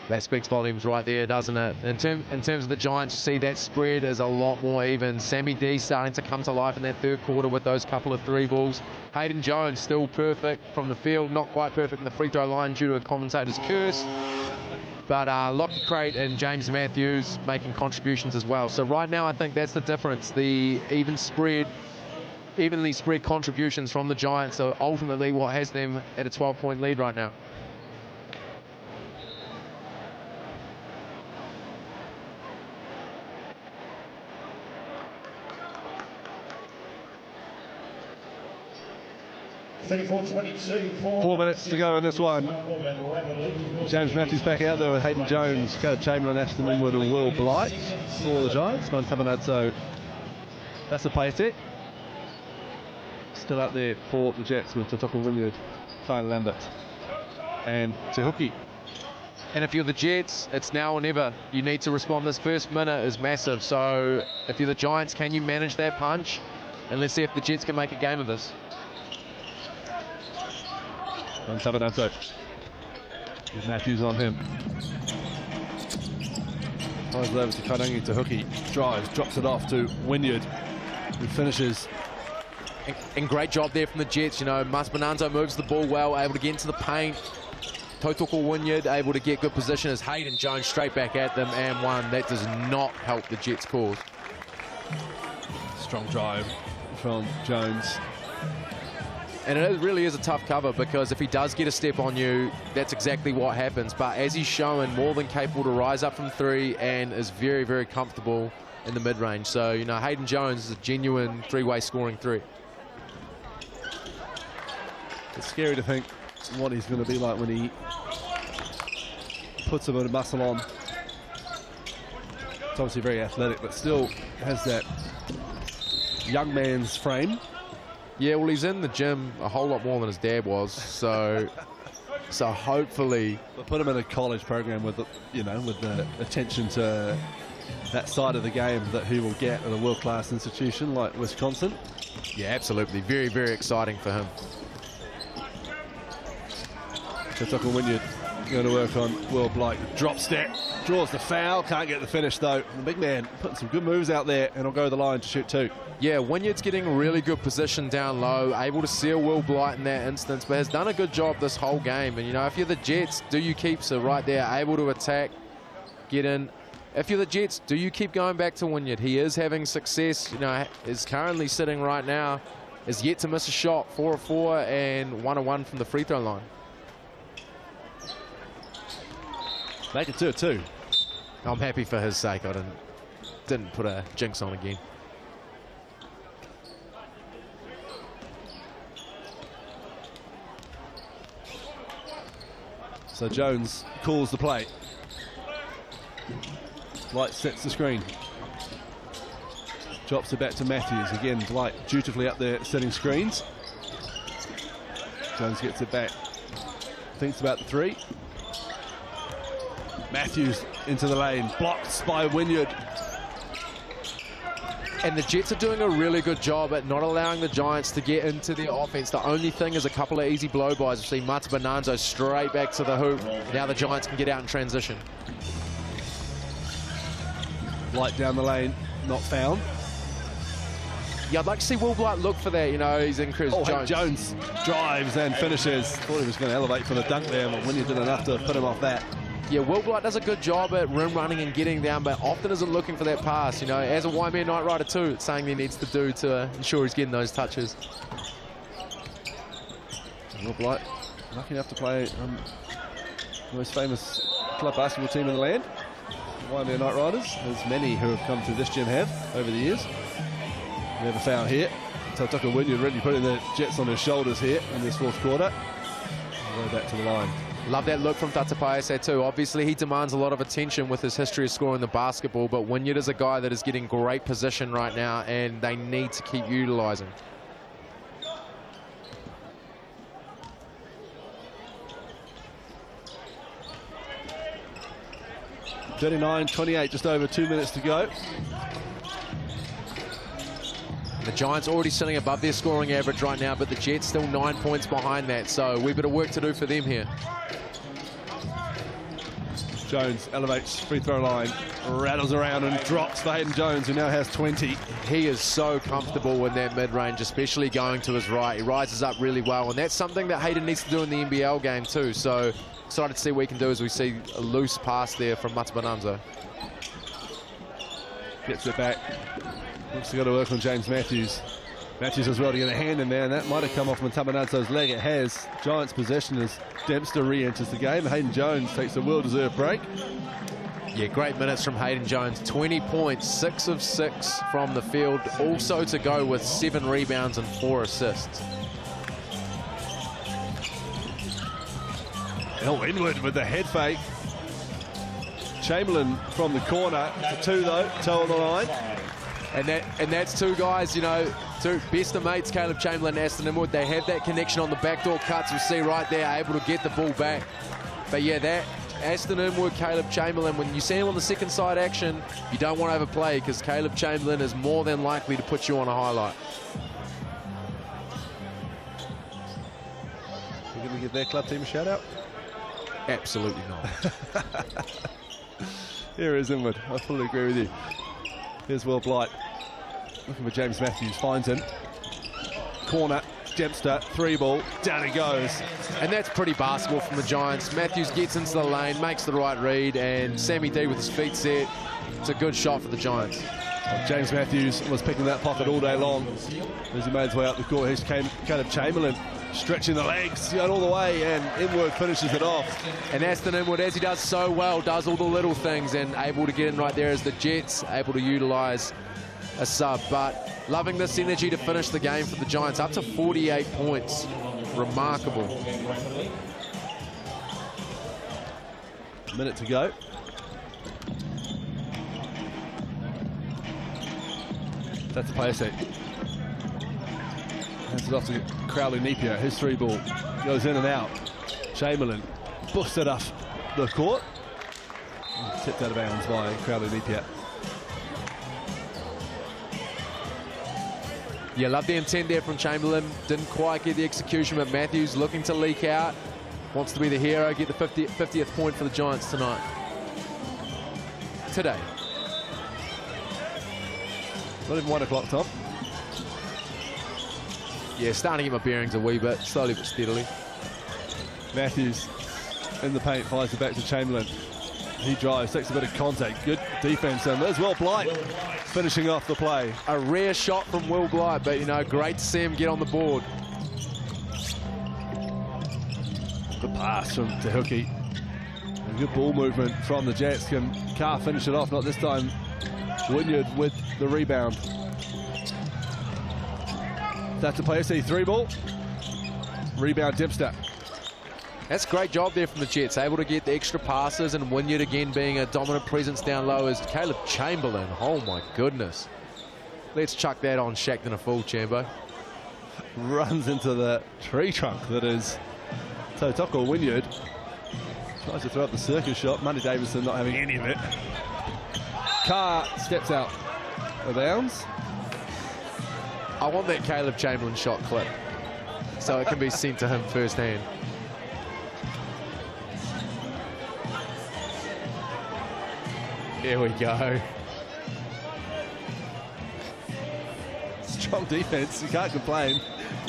That speaks volumes right there, doesn't it? In terms of the Giants, you see that spread is a lot more even. Sammy D starting to come to life in that third quarter with those couple of 3 balls. Hayden Jones still perfect from the field, not quite perfect in the free throw line due to a commentator's curse. But Lockie Crate and James Matthews making contributions as well. So right now I think that's the difference. The evenly spread contributions from the Giants are ultimately what has them at a 12-point lead right now. Four minutes to go in this one. James Matthews back out there with Hayden Jones, Caleb Chamberlain, Aston Inwood and Will Blight for the Giants. Manawatū, that's a paite. Still out there for the Jets with Tautoko Wynyard, Tyler Lambert and Te Huki. And if you're the Jets, it's now or never. You need to respond. This first minute is massive. So if you're the Giants, can you manage that punch? And let's see if the Jets can make a game of this. Manawatū. With Matthews on him. Fires over to Karangi Te Huki. Drives, drops it off to Wynyard, who finishes. And great job there from the Jets. You know, Manawatū moves the ball well, able to get into the paint. Tautoko Wynyard able to get good position as Hayden Jones straight back at them and one. That does not help the Jets' cause. Strong drive from Jones. And it really is a tough cover because if he does get a step on you, that's exactly what happens. But as he's shown, more than capable to rise up from 3 and is very, very comfortable in the mid-range. So, you know, Hayden Jones is a genuine 3-way scoring threat. It's scary to think what he's going to be like when he puts a bit of muscle on. It's obviously very athletic, but still has that young man's frame. Yeah, well, he's in the gym a whole lot more than his dad was, so hopefully. But put him in a college program with, with the attention to that side of the game that he will get at a world-class institution like Wisconsin. Yeah, absolutely. Very, very exciting for him. Tautoko Wynyard going to work on Will Blight. Drop step, draws the foul, can't get the finish though. The big man putting some good moves out there and he'll go to the line to shoot 2. Yeah, Wynyard's getting a really good position down low, able to seal Will Blight in that instance, but has done a good job this whole game. And, you know, if you're the Jets, do you keep so right there, able to attack, get in? If you're the Jets, do you keep going back to Wynyard? He is having success, you know, is currently sitting right now, is yet to miss a shot, 4 of 4 and 1 of 1 from the free throw line. Make it 2 of 2. I'm happy for his sake. I didn't put a jinx on again. So Jones calls the play. Blight sets the screen. Drops it back to Matthews. Again, Blight dutifully up there setting screens. Jones gets it back. Thinks about the 3. Matthews into the lane. Blocked by Wynyard. And the Jets are doing a really good job at not allowing the Giants to get into their offense. The only thing is a couple of easy blow-bys. We see Manawatū straight back to the hoop. Now the Giants can get out in transition. Blight down the lane, not found. Yeah, I'd like to see Will Blight look for that. You know, he's increased. Jones drives and finishes. Thought he was going to elevate for the dunk there, but Wynyard did enough to put him off that. Yeah, Will Blight does a good job at rim running and getting down, but often isn't looking for that pass. You know, as a Y-Man Knight Rider too, it's something he needs to do to ensure he's getting those touches. Will Blight, lucky enough to play the most famous club basketball team in the land. Waimea Knight Riders, as many who have come to this gym have over the years. Never foul here. Tautoko Wynyard really putting the Jets on his shoulders here in this fourth quarter. Go back to the line. Love that look from Tatapaese too. Obviously, he demands a lot of attention with his history of scoring the basketball, but Wynyard is a guy that is getting great position right now, and they need to keep utilising. 39-28, just over 2 minutes to go. The Giants already sitting above their scoring average right now, but the Jets still 9 points behind that, so we've got work to do for them here. Jones elevates free throw line, rattles around and drops for Hayden Jones, who now has 20. He is so comfortable in that mid-range, especially going to his right. He rises up really well, and that's something that Hayden needs to do in the NBL game too. So excited to see what he can do as we see a loose pass there from Matamananzo. Gets it back. Looks to go to work on James Matthews. Matthews as well to get a hand in there, and that might have come off Matamananzo's leg. It has. Giants possession as Dempster re-enters the game. Hayden Jones takes a well-deserved break. Yeah, great minutes from Hayden Jones. 20 points, 6 of 6 from the field. Also to go with 7 rebounds and 4 assists. Inward with the head fake. Chamberlain from the corner. It's a 2 though, toe on the line. And that's two guys, you know, two best of mates, Caleb Chamberlain and Aston Inwood. They have that connection on the backdoor cuts. We see right there, able to get the ball back. But yeah, that Aston Inwood, Caleb Chamberlain, when you see him on the second side action, you don't want to overplay, because Caleb Chamberlain is more than likely to put you on a highlight. You're going to give their club team a shout out? Absolutely not. Here is Inwood. I fully agree with you. Here's Will Blight. Looking for James Matthews. Finds him. Corner. Dempster. 3-ball. Down he goes. And that's pretty basketball from the Giants. Matthews gets into the lane, makes the right read, and Sammy D with his feet set. It's a good shot for the Giants. Well, James Matthews was picking that pocket all day long as he made his way up the court. Here's Caleb Chamberlain stretching the legs, going all the way, and Inwood finishes it off. And Aston Inwood, as he does so well, does all the little things and able to get in right there as the Jets able to utilise a sub. But loving this energy to finish the game for the Giants, up to 48 points. Remarkable. A minute to go. That's the play set. Hands it off to Crowley Napier. His 3-ball goes in and out. Chamberlain busts it off the court. Tipped out of bounds by Crowley Napier. Yeah, love the intent there from Chamberlain. Didn't quite get the execution, but Matthews looking to leak out. Wants to be the hero, get the 50th point for the Giants tonight. Today. Not even 1 o'clock, Tom. Yeah, starting to get my bearings a wee bit, slowly but steadily. Matthews in the paint, fires it back to Chamberlain. He drives, takes a bit of contact. Good defense, and there's Will Blight finishing off the play. A rare shot from Will Blight, but, you know, great to see him get on the board. Good pass from Tehuki. Good ball movement from the Jets. Can Carr finish it off? Not this time. Wynyard with the rebound. That's a play. 3-ball. Rebound Dempster. That's a great job there from the Jets, able to get the extra passes, and Wynyard again being a dominant presence down low as Caleb Chamberlain. Oh my goodness. Let's chuck that on Shackton a full, Chambo. Runs into the tree trunk that is Tautoko Wynyard. Tries to throw up the circus shot. Monty Davison not having any of it. Carr steps out of bounds. I want that Caleb Chamberlain shot clip so it can be sent to him firsthand. Here we go. Strong defense, you can't complain.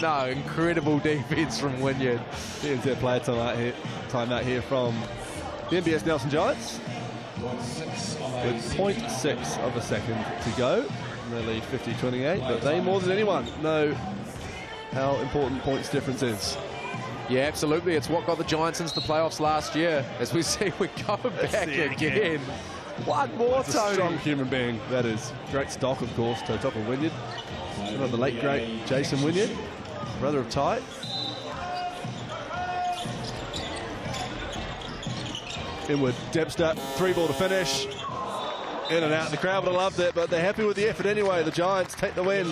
No, incredible defense from Wynyard. NZ player timeout here from the NBS Nelson Giants. With 0.6 of a second to go. They lead 50-28, but they more than anyone know how important points difference is. Yeah, absolutely. It's what got the Giants into the playoffs last year. As we see, we're going back again. One more, He's a Tony. strong human being, that is. Great stock, of course, Tautoko Wynyard. One of the late, great Jason Wynyard, brother of Ty. Inward, Debster, 3-ball to finish. In and out. The crowd would have loved it, but they're happy with the effort anyway. The Giants take the win,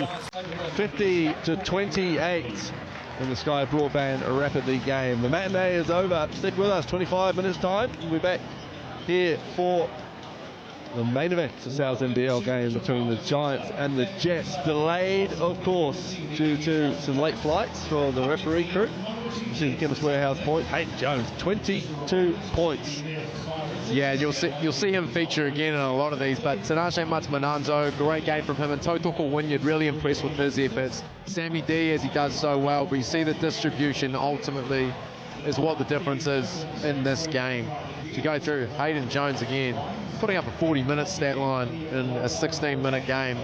50-28 in the Sky Broadband Rapidly game. The matinee is over. Stick with us, 25 minutes time. We'll be back here for the main event, the NZNBL game between the Giants and the Jets. Delayed, of course, due to some late flights for the referee crew. You see the Chemist Warehouse point. Hayden Jones, 22 points. Yeah, you'll see him feature again in a lot of these, but Tinashe Matamananzo, great game from him, and Tautoko Wynyard, really impressed with his efforts. Sammy D, as he does so well, but you see the distribution ultimately is what the difference is in this game. To go through, Hayden Jones again, putting up a 40-minute stat line in a 16-minute game,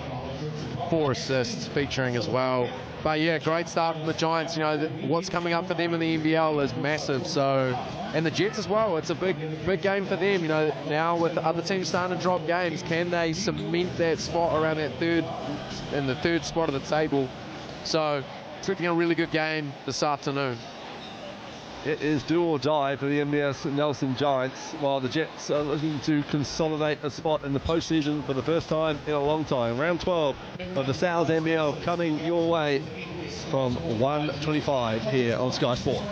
4 assists featuring as well. But yeah, great start from the Giants. You know, what's coming up for them in the NBL is massive. So, and the Jets as well. It's a big game for them. You know, now with the other teams starting to drop games, can they cement that spot around that third spot of the table? So, expecting a really good game this afternoon. It is do or die for the MDS Nelson Giants, while the Jets are looking to consolidate a spot in the postseason for the first time in a long time. Round 12 of the NZNBL coming your way from 1:25 here on Sky Sport.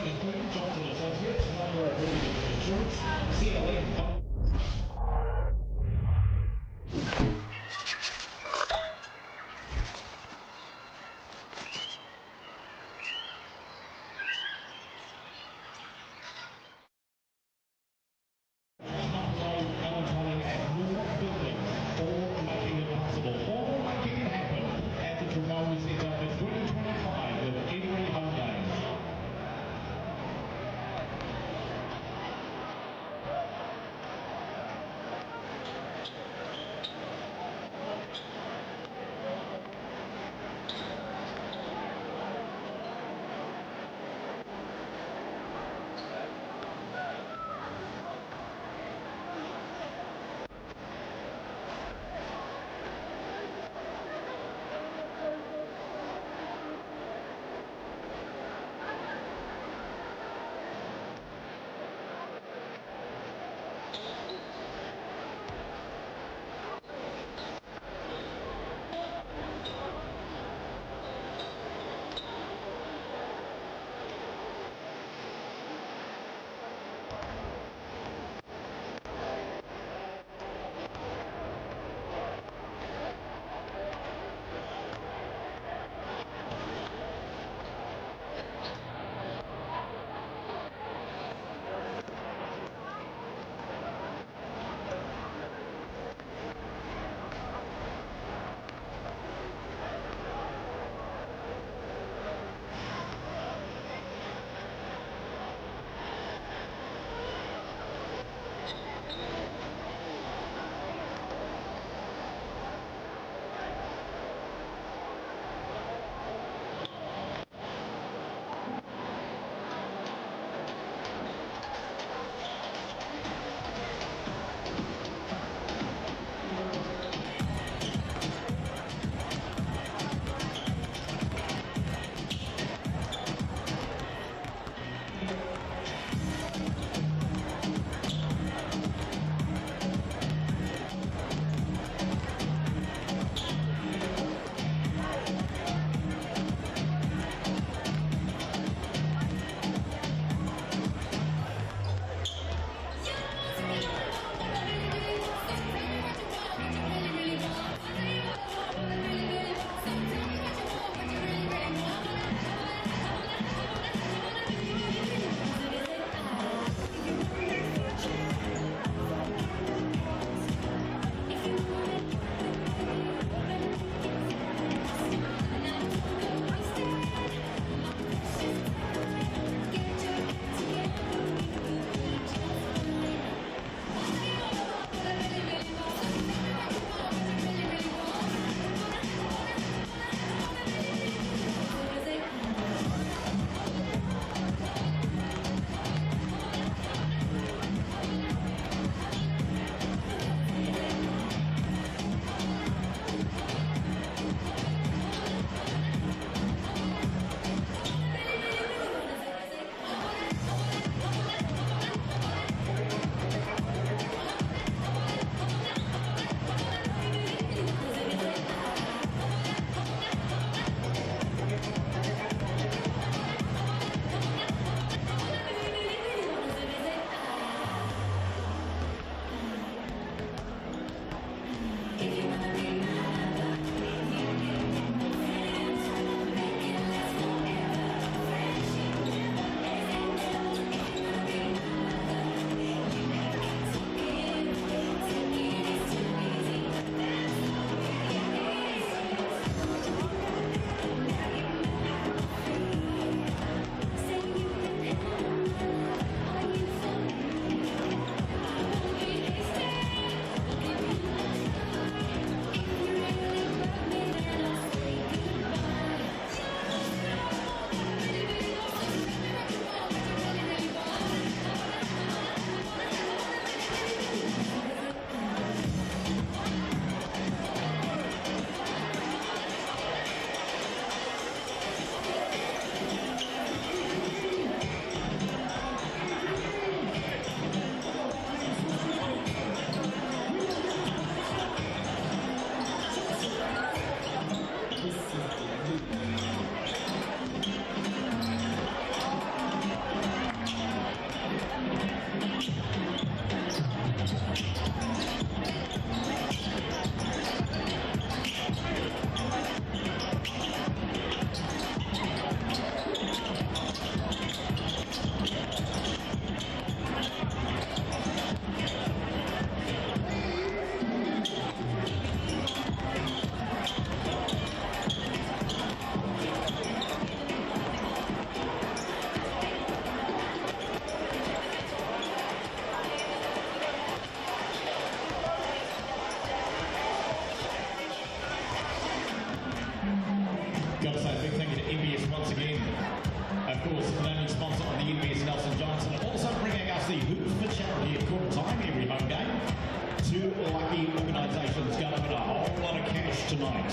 two lucky organisations going to win a whole lot of cash tonight.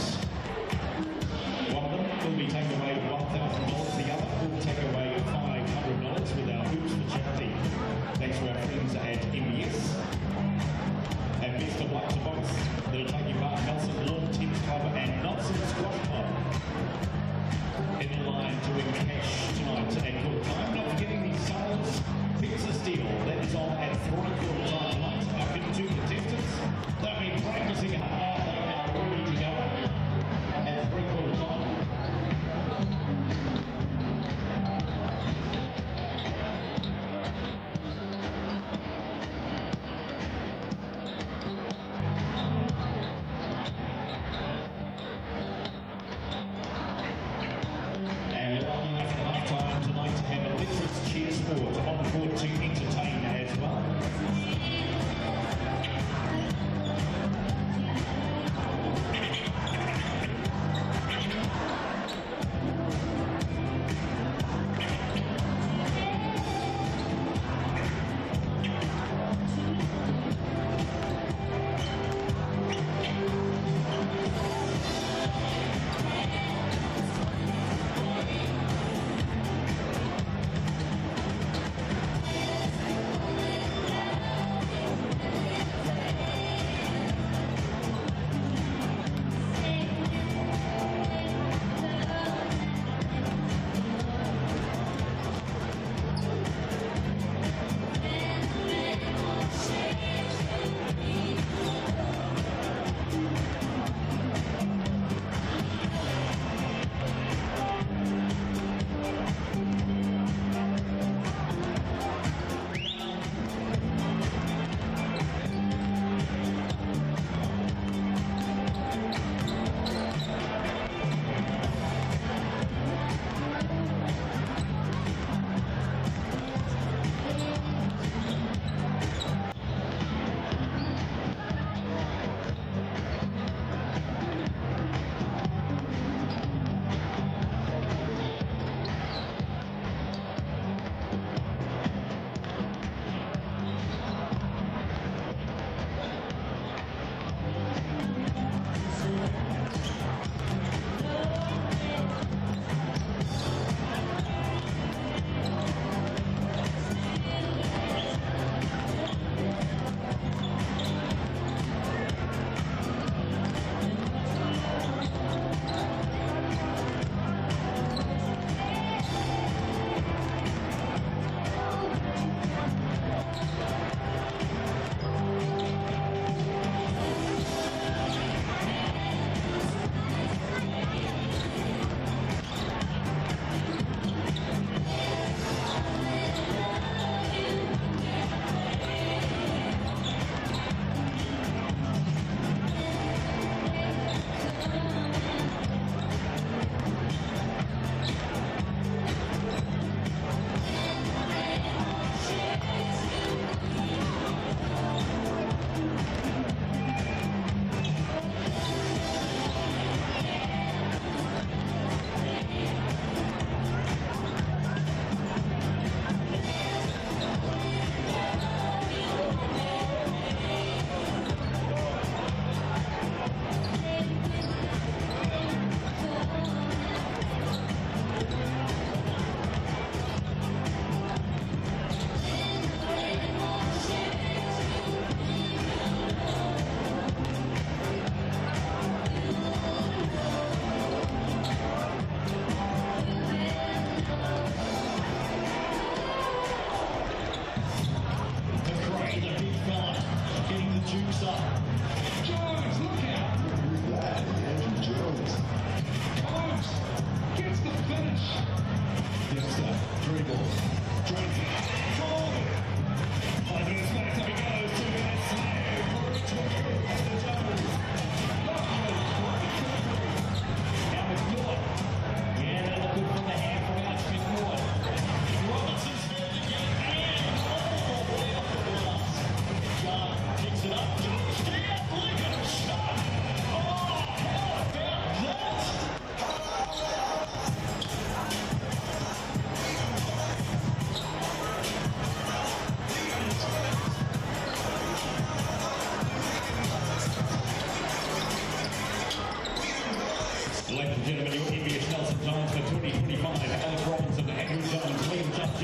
One of them will be taking away $1,000. The other will take away $500 with our Hoops for Charity. Thanks to our friends at MBS. And best of luck to both that are taking part: Nelson Lawn Tennis Club and Nelson Squash Club. In the line to win cash tonight at quarter time. Not forgetting the Summers Pizza Steal. That is on at 3 quarter time tonight. Our 52 contestants, they've been practicing hard. They are ready to go.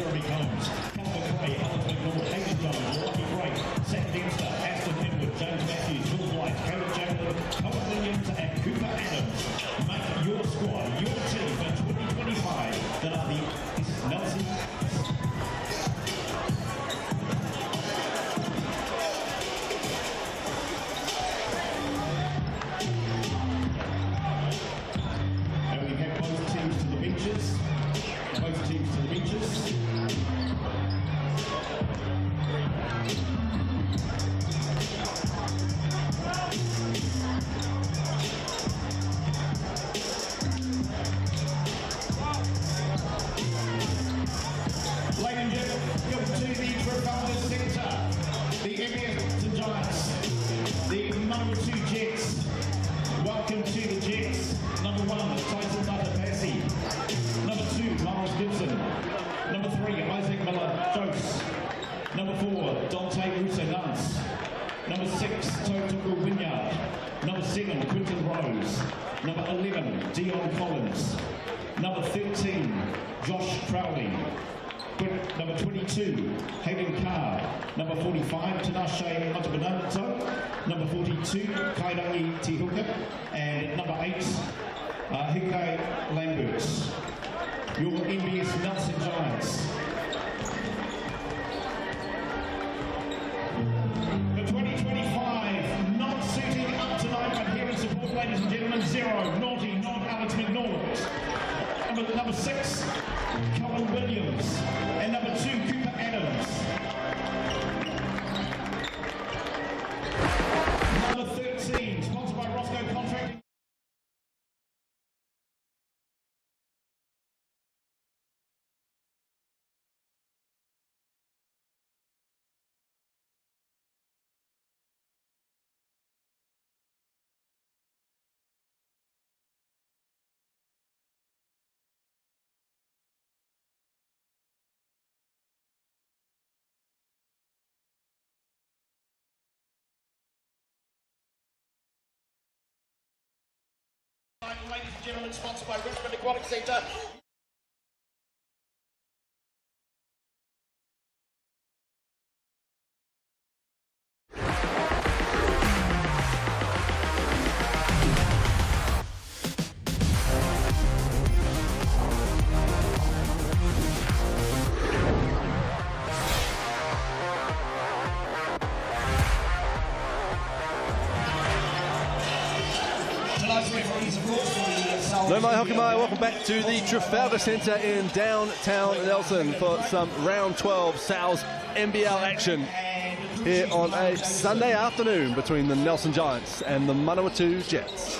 Jeremy Combs, Calvin Gray, Alex McNaught, Hayden Jones, Lucky Gray, Zach Dempster, Aston Edward, James Matthews, Will White, Caleb Chamberlain, Colin Williams, and Cooper Adams. Make your squad, your team for 2025 that are the Nelson. Ladies and gentlemen, welcome to the Trafalgar Centre, the NZNBL, the Manawatū Jets. Welcome to the Jets. Number 1, Tyson Data-Passi. Number 2, Miles Gibson. Number 3, Isaac Miller-Jose. Number 4, Dante Russo-Nunce. Number 6, Totuku Wynyard. Number 7, Quinton Rose. Number 11, Dion Collins. Number 13, Josh Crowley. Number 22, Hayden Carr. Number 45, Tinashe Matabananto. Number 42, Kairangi Tihuka. And number 8, Hike Lamberts. Your NBS Nelson Giants. The 2025 not suiting up tonight, but here in support, ladies and gentlemen, 0, naughty, not Alex McNaught. Number 6, Colin Williams. And number 2, Cooper Adams. Number 13, sponsored by Roscoe Contracting. Ladies and gentlemen, sponsored by Richmond Aquatic Centre. No mai hoki mai, welcome back to the Trafalgar Centre in downtown Nelson for some round 12 Sal's NBL action here on a Sunday afternoon between the Nelson Giants and the Manawatū Jets.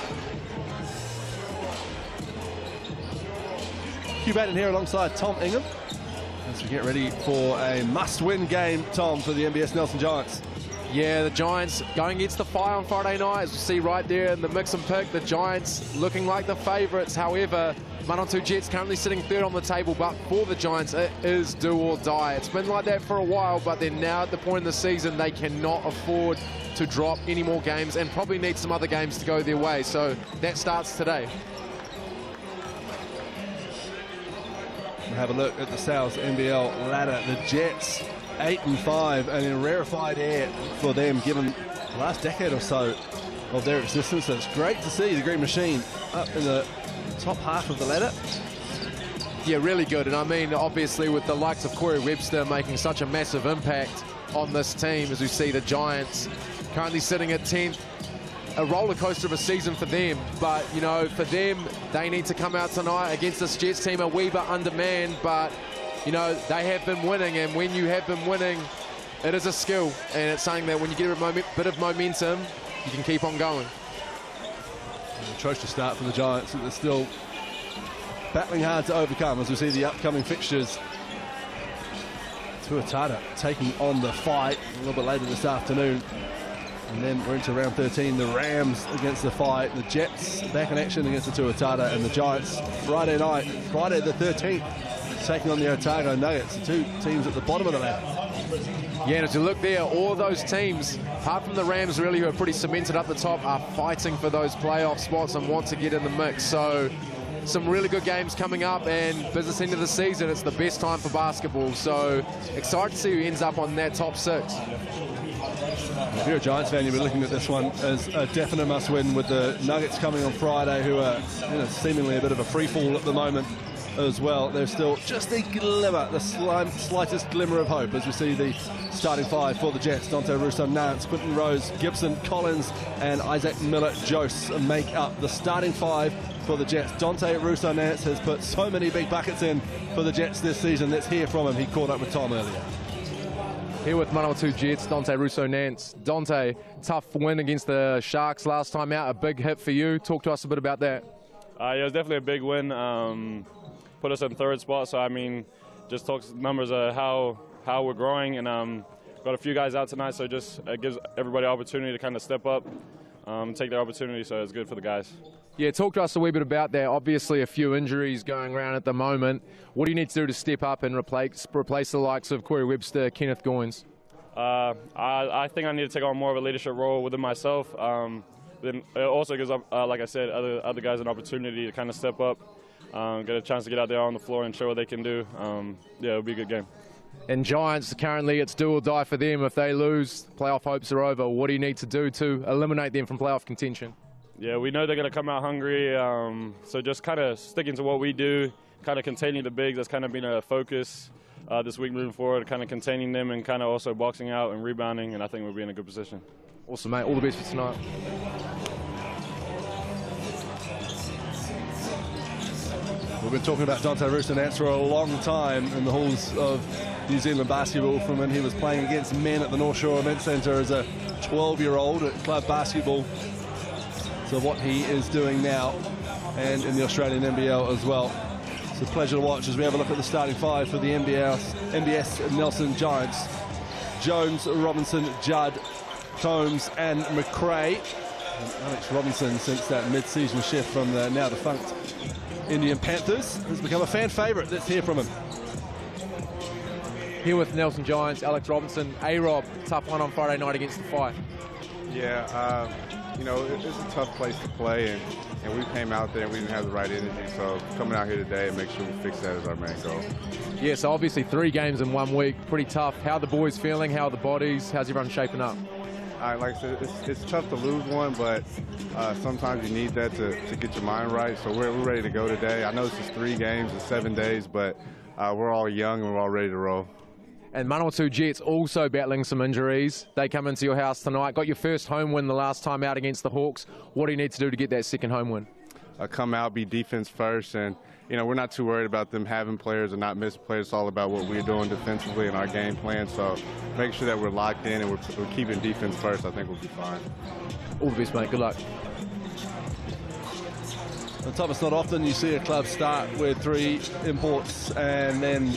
Hugh Batten here alongside Tom Ingham as we get ready for a must-win game, Tom, for the NBS Nelson Giants. Yeah, the Giants going against the Fire on Friday night. As you see right there in the mix and pick, the Giants looking like the favourites. However, Manawatū Jets currently sitting third on the table, but for the Giants, it is do or die. It's been like that for a while, but they're now at the point in the season they cannot afford to drop any more games and probably need some other games to go their way. So that starts today. We'll have a look at the Sal's NBL ladder. The Jets 8-5, and in rarefied air for them, given the last decade or so of their existence. So it's great to see the Green Machine up in the top half of the ladder. Yeah, really good. And I mean, obviously, with the likes of Corey Webster making such a massive impact on this team, as we see the Giants currently sitting at 10th. A roller coaster of a season for them, but you know, for them, they need to come out tonight against this Jets team, a wee bit undermanned, but you know, they have been winning, and when you have been winning, it is a skill, and it's something that when you get a bit of momentum, you can keep on going. An atrocious start for the Giants, and they're still battling hard to overcome as we see the upcoming fixtures. Tuatara taking on the Fight a little bit later this afternoon. And then we're into round 13, the Rams against the Fight, the Jets back in action against the Tuatara, and the Giants Friday night, Friday the 13th, taking on the Otago Nuggets, the two teams at the bottom of the ladder. Yeah, and as you look there, all those teams, apart from the Rams really, who are pretty cemented up the top, are fighting for those playoff spots and want to get in the mix. So some really good games coming up, and business end of the season, it's the best time for basketball. So excited to see who ends up on that top 6. If you're a Giants fan, you'll be looking at this one as a definite must-win, with the Nuggets coming on Friday, who are seemingly a bit of a free-fall at the moment as well. There's still just a glimmer, the slightest glimmer of hope, as we see the starting 5 for the Jets. Dante Russo, Nance, Quentin Rose, Gibson, Collins and Isaac Miller-Jose make up the starting 5 for the Jets. Dante Russo Nance has put so many big buckets in for the Jets this season. Let's hear from him. He caught up with Tom earlier. Here with Manawatū Jets, Dante Russo Nance. Dante, tough win against the Sharks last time out, a big hit for you. Talk to us a bit about that. Yeah, it was definitely a big win. Put us in 3rd spot, so I mean, just talks numbers of how we're growing, and got a few guys out tonight, so just it gives everybody an opportunity to kind of step up, take their opportunity, so it's good for the guys. Yeah, talk to us a wee bit about that. Obviously a few injuries going around at the moment. What do you need to do to step up and replace the likes of Corey Webster, Kenneth Goins? I think I need to take on more of a leadership role within myself. Then it also gives, like I said, other guys an opportunity to kind of step up, get a chance to get out there on the floor and show what they can do. Yeah, it'll be a good game. And Giants, currently it's do or die for them. If they lose, playoff hopes are over. What do you need to do to eliminate them from playoff contention? Yeah, we know they're going to come out hungry, so just kind of sticking to what we do, kind of containing the bigs. That's kind of been a focus this week moving forward, kind of containing them and kind of also boxing out and rebounding, and I think we'll be in a good position. Awesome, mate. All the best for tonight. We've been talking about Dante Russo Nance for a long time in the halls of New Zealand basketball, from when he was playing against men at the North Shore Event Centre as a 12-year-old at club basketball, to what he is doing now and in the Australian NBL as well. It's a pleasure to watch as we have a look at the starting 5 for the NBS Nelson Giants. Jones, Robinson, Judd, Combs and McRae. And Alex Robinson, since that mid-season shift from the now defunct Indian Panthers, has become a fan favourite. Let's hear from him. Here with Nelson Giants, Alex Robinson. A-Rob, tough one on Friday night against the Five. Yeah, you know, it's a tough place to play, and we came out there and we didn't have the right energy, so coming out here today and make sure we fix that is our main goal. Yeah, so obviously 3 games in 1 week, pretty tough. How are the boys feeling? How are the bodies? How's everyone shaping up? Like I said, it's tough to lose one, but sometimes you need that to get your mind right, so we're ready to go today. I know this is 3 games in 7 days, but we're all young and we're all ready to roll. And Manawatū Jets also battling some injuries. They come into your house tonight. Got your first home win the last time out against the Hawks. What do you need to do to get that second home win? Come out, be defense first, and we're not too worried about them having players or not missing players. It's all about what we're doing defensively in our game plan. So make sure that we're locked in and we're keeping defense first. I think we'll be fine. All the best, mate. Good luck. On top, it's not often you see a club start with 3 imports and then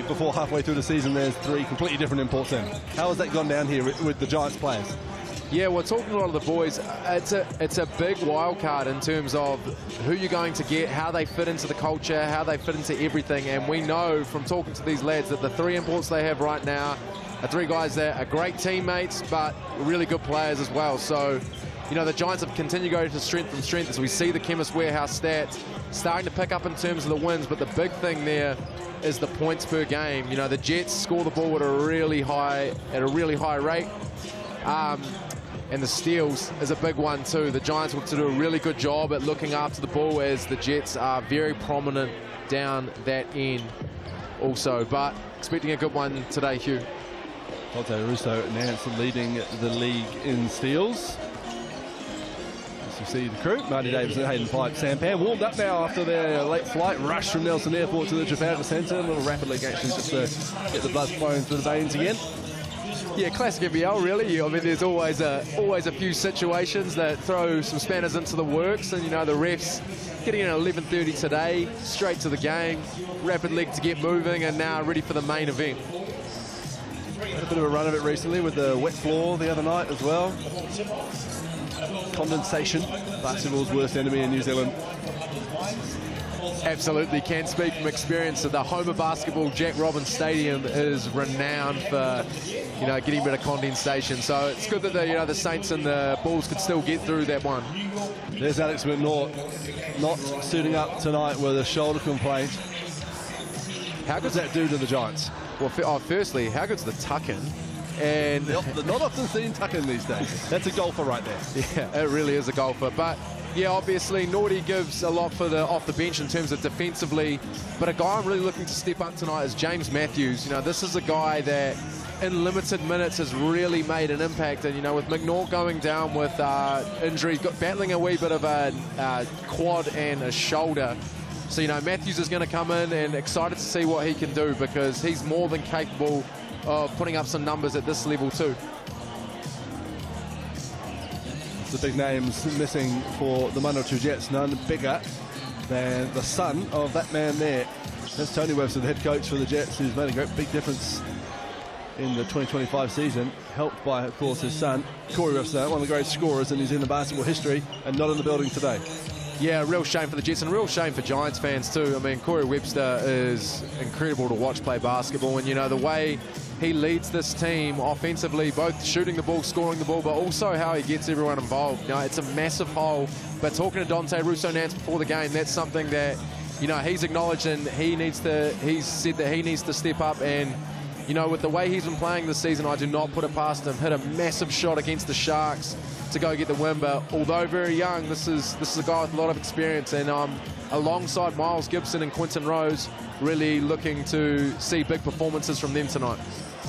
before halfway through the season there's 3 completely different imports in. How has that gone down here with the Giants players? Yeah, we're talking to a lot of the boys. It's a big wild card in terms of who you're going to get, how they fit into the culture, how they fit into everything. And we know from talking to these lads that the 3 imports they have right now are 3 guys that are great teammates, but really good players as well. So, the Giants have continued to go to strength from strength as we see the Chemist Warehouse stats starting to pick up in terms of the wins. But the big thing there is the points per game. The Jets score the ball at a really high rate. And the steals is a big one too. The Giants want to do a really good job at looking after the ball, as the Jets are very prominent down that end also. But expecting a good one today, Hugh. Dante Russo Nance leading the league in steals. As you see the crew, Marty Davidson, Hayden Pipe, Sampan, warmed up now after their late flight rush from Nelson Airport to the Trafalgar Centre. A little rapid league action just to get the blood flowing through the veins again. Yeah, classic NBL really. I mean, there's always a few situations that throw some spanners into the works, and the refs getting in at 11:30 today, straight to the game, rapid leg to get moving, and now ready for the main event. Had a bit of a run of it recently with the wet floor the other night as well. Condensation, basketball's worst enemy in New Zealand. Absolutely can speak from experience. So the home of basketball, Jack Robins Stadium, is renowned for, getting rid of condensation. So it's good that the Saints and the Bulls could still get through that one. There's Alex McNaught not suiting up tonight with a shoulder complaint. How does that do to the Giants? Well, firstly, how good's the tuck-in? And not often seen tuck-in these days. That's a golfer right there. Yeah, it really is a golfer. But yeah, obviously Naughty gives a lot for off the bench in terms of defensively. But a guy I'm really looking to step up tonight is James Matthews. This is a guy that in limited minutes has really made an impact. And with McNaught going down with injury, battling a wee bit of a quad and a shoulder. So Matthews is going to come in, and excited to see what he can do, because he's more than capable of putting up some numbers at this level too. The big names missing for the Manawatū Jets, none bigger than the son of that man there. That's Tony Webster, the head coach for the Jets, who's made a great big difference in the 2025 season, helped by, of course, his son, Corey Webster, one of the great scorers in New Zealand basketball history, and not in the building today. Yeah, real shame for the Jets, and real shame for Giants fans too. I mean, Corey Webster is incredible to watch play basketball, and the way he leads this team offensively, both shooting the ball, scoring the ball, but also how he gets everyone involved. It's a massive hole. But talking to Dante Russo-Nance before the game, that's something that he's acknowledged, and he's said that he needs to step up. And with the way he's been playing this season, I do not put it past him. Hit a massive shot against the Sharks to go get the win, but although very young, this is a guy with a lot of experience, and alongside Miles Gibson and Quinton Rose, really looking to see big performances from them tonight.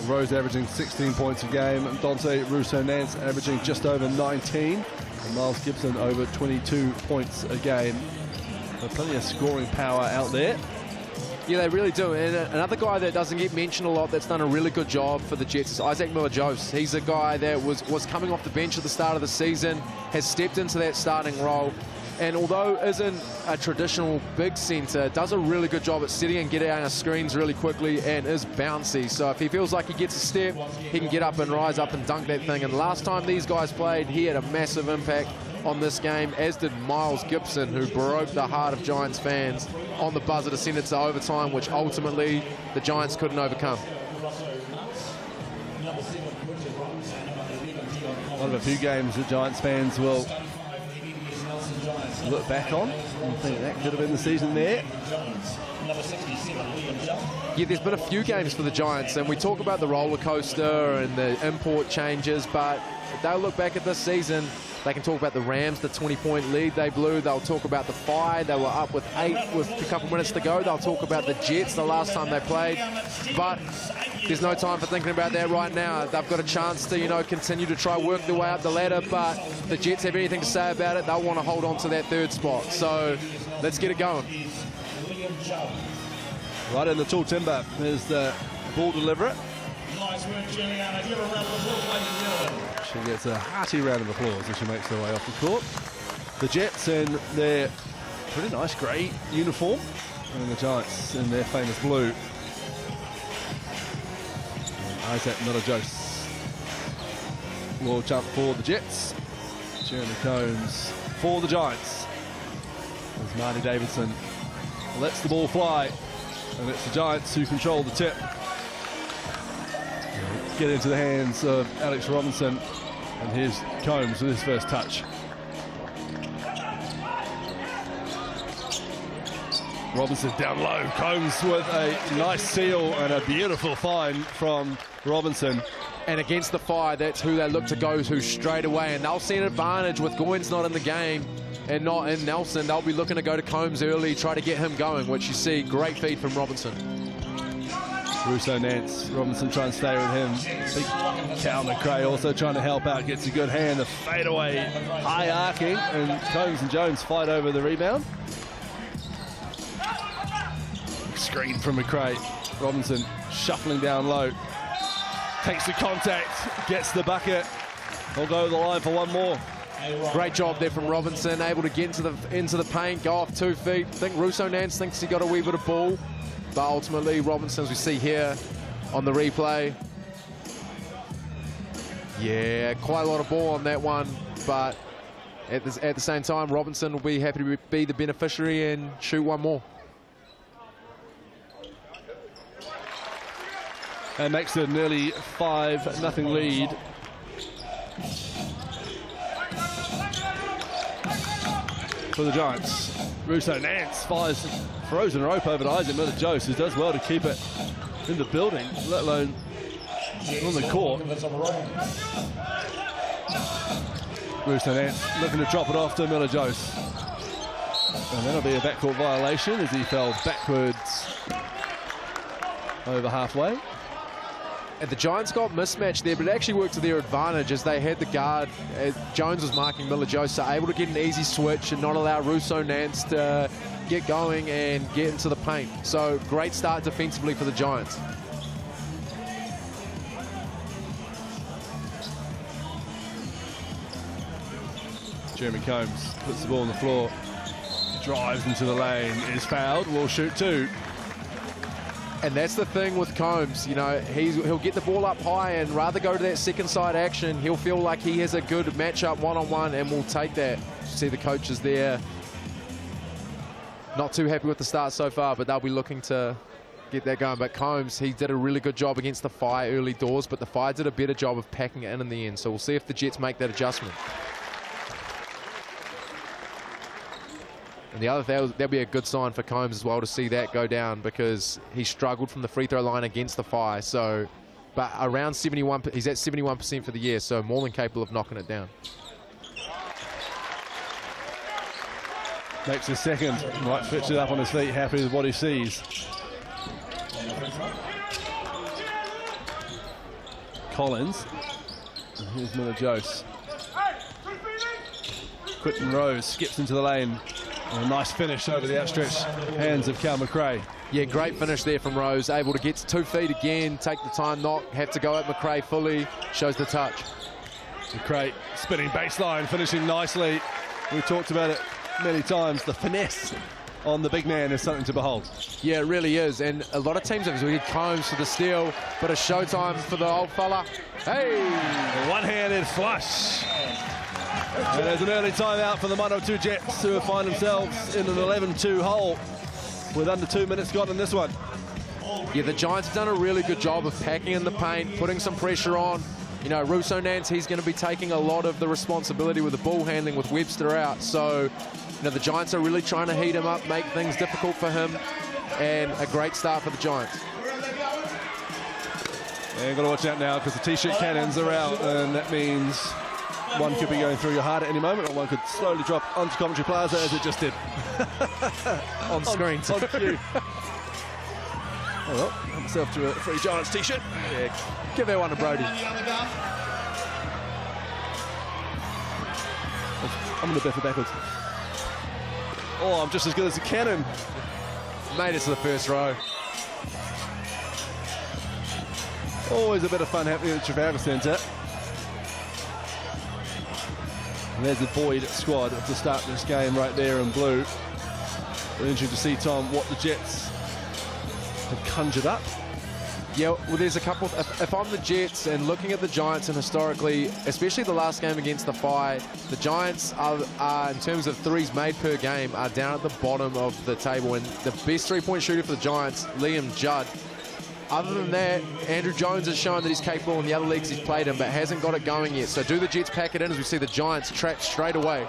Rose averaging 16 points a game, and Dante Russo-Nance averaging just over 19, and Miles Gibson over 22 points a game. So plenty of scoring power out there. Yeah, they really do. And another guy that doesn't get mentioned a lot, that's done a really good job for the Jets, is Isaac Miller-Jose. He's a guy that was coming off the bench at the start of the season, has stepped into that starting role, and although isn't a traditional big centre, does a really good job at setting and getting out of screens really quickly, and is bouncy. So if he feels like he gets a step, he can get up and rise up and dunk that thing. And last time these guys played, he had a massive impact on this game, as did Miles Gibson, who broke the heart of Giants fans on the buzzer to send it to overtime, which ultimately the Giants couldn't overcome. One of a few games that Giants fans will look back on and think that could have been the season there. Yeah, there's been a few games for the Giants, and we talk about the roller coaster and the import changes, but they'll look back at this season. They can talk about the Rams, the 20-point lead they blew. They'll talk about the Fire. They were up with 8 with a couple minutes to go. They'll talk about the Jets, the last time they played. But there's no time for thinking about that right now. They've got a chance to, continue to try work their way up the ladder. But if the Jets have anything to say about it, they'll want to hold on to that third spot. So let's get it going. Right in the tall timber is the ball deliverer. Nice work, Juliana. Give a round of applause, ladies and gentlemen. She gets a hearty round of applause as she makes her way off the court. The Jets in their pretty nice grey uniform, and the Giants in their famous blue. And Isaac Miller-Jose will jump for the Jets. Jeremy Combs for the Giants. As Marty Davidson lets the ball fly, and it's the Giants who control the tip. Get into the hands of Alex Robinson, and here's Combs with his first touch. Robinson down low, Combs with a nice seal and a beautiful find from Robinson. And against the Fire, that's who they look to go to straight away, and they'll see an advantage with Goins not in the game and not in Nelson. They'll be looking to go to Combs early, try to get him going, which you see, great feed from Robinson. Russo-Nance, Robinson trying to stay with him. Big Cal McRae also trying to help out, gets a good hand, the fadeaway high arcing, and Combs and Jones fight over the rebound. Screen from McRae. Robinson shuffling down low. Takes the contact, gets the bucket. He'll go to the line for one more. Great job there from Robinson, able to get into the paint, go off 2 feet. I think Russo-Nance thinks he got a wee bit of ball, but ultimately Robinson, as we see here on the replay, yeah, quite a lot of ball on that one, but at the same time, Robinson will be happy to be the beneficiary and shoot one more. And makes it nearly 5-0 lead. For the Giants. Russo Nance fires frozen rope over to Isaac Miller-Jose, who does well to keep it in the building, let alone on the court. Russo Nance looking to drop it off to Miller-Jose. And that'll be a backcourt violation as he fell backwards over halfway. And the Giants got mismatched there, but it actually worked to their advantage as they had the guard. Jones was marking Miller-Jose, so able to get an easy switch and not allow Russo Nance to get going and get into the paint. So great start defensively for the Giants. Jeremy Combs puts the ball on the floor, drives into the lane, is fouled, will shoot two. And that's the thing with Combs, you know, he'll get the ball up high and rather go to that second side action. He'll feel like he has a good matchup one-on-one and will take that. See the coaches there. Not too happy with the start so far, but they'll be looking to get that going. But Combs, he did a really good job against the Fire early doors, but the Fire did a better job of packing it in the end. So we'll see if the Jets make that adjustment. And the other thing, that'll be a good sign for Combs as well to see that go down, because he struggled from the free throw line against the Fire. So, but around 71, he's at 71% for the year, so more than capable of knocking it down. Makes his second. Right, switches up on his feet, happy with what he sees. Collins. And here's Miller-Jose. Quinton Rose skips into the lane. And a nice finish over the outstretched hands of Cal McRae. Yeah, great finish there from Rose. Able to get to 2 feet again, take the time knock, have to go at McRae fully, shows the touch. McRae spinning baseline, finishing nicely. We've talked about it many times. The finesse on the big man is something to behold. Yeah, it really is. And a lot of teams have, we had Combs for the steal, but a showtime for the old fella. Hey! One-handed flush. And there's an early timeout for the Manawatū Jets, who find themselves in an 11-2 hole with under 2 minutes gone in this one. Yeah, the Giants have done a really good job of packing in the paint, putting some pressure on. You know, Russo Nance, he's going to be taking a lot of the responsibility with the ball handling with Webster out. So, you know, the Giants are really trying to heat him up, make things difficult for him, and a great start for the Giants. And got to watch out now because the T-shirt cannons are out, and that means one could be going through your heart at any moment, or one could slowly drop onto Commentary Plaza as it just did. on screen. On cue. Oh well, got myself to a free Giants T-shirt. Yeah, give that one to Brody. I'm going to bet for backwards. Oh, I'm just as good as a cannon. Made it to the first row. Always a bit of fun happening at the Trafalgar Centre. And there's the Boyd squad to start this game right there in blue. Very interesting to see, Tom, what the Jets have conjured up. Yeah, well, there's a couple. If I'm the Jets and looking at the Giants, and historically, especially the last game against the Fire, the Giants are in terms of threes made per game, are down at the bottom of the table. And the best three-point shooter for the Giants, Liam Judd. Other than that, Andrew Jones has shown that he's capable in the other leagues he's played in, but hasn't got it going yet. So do the Jets pack it in as we see the Giants track straight away?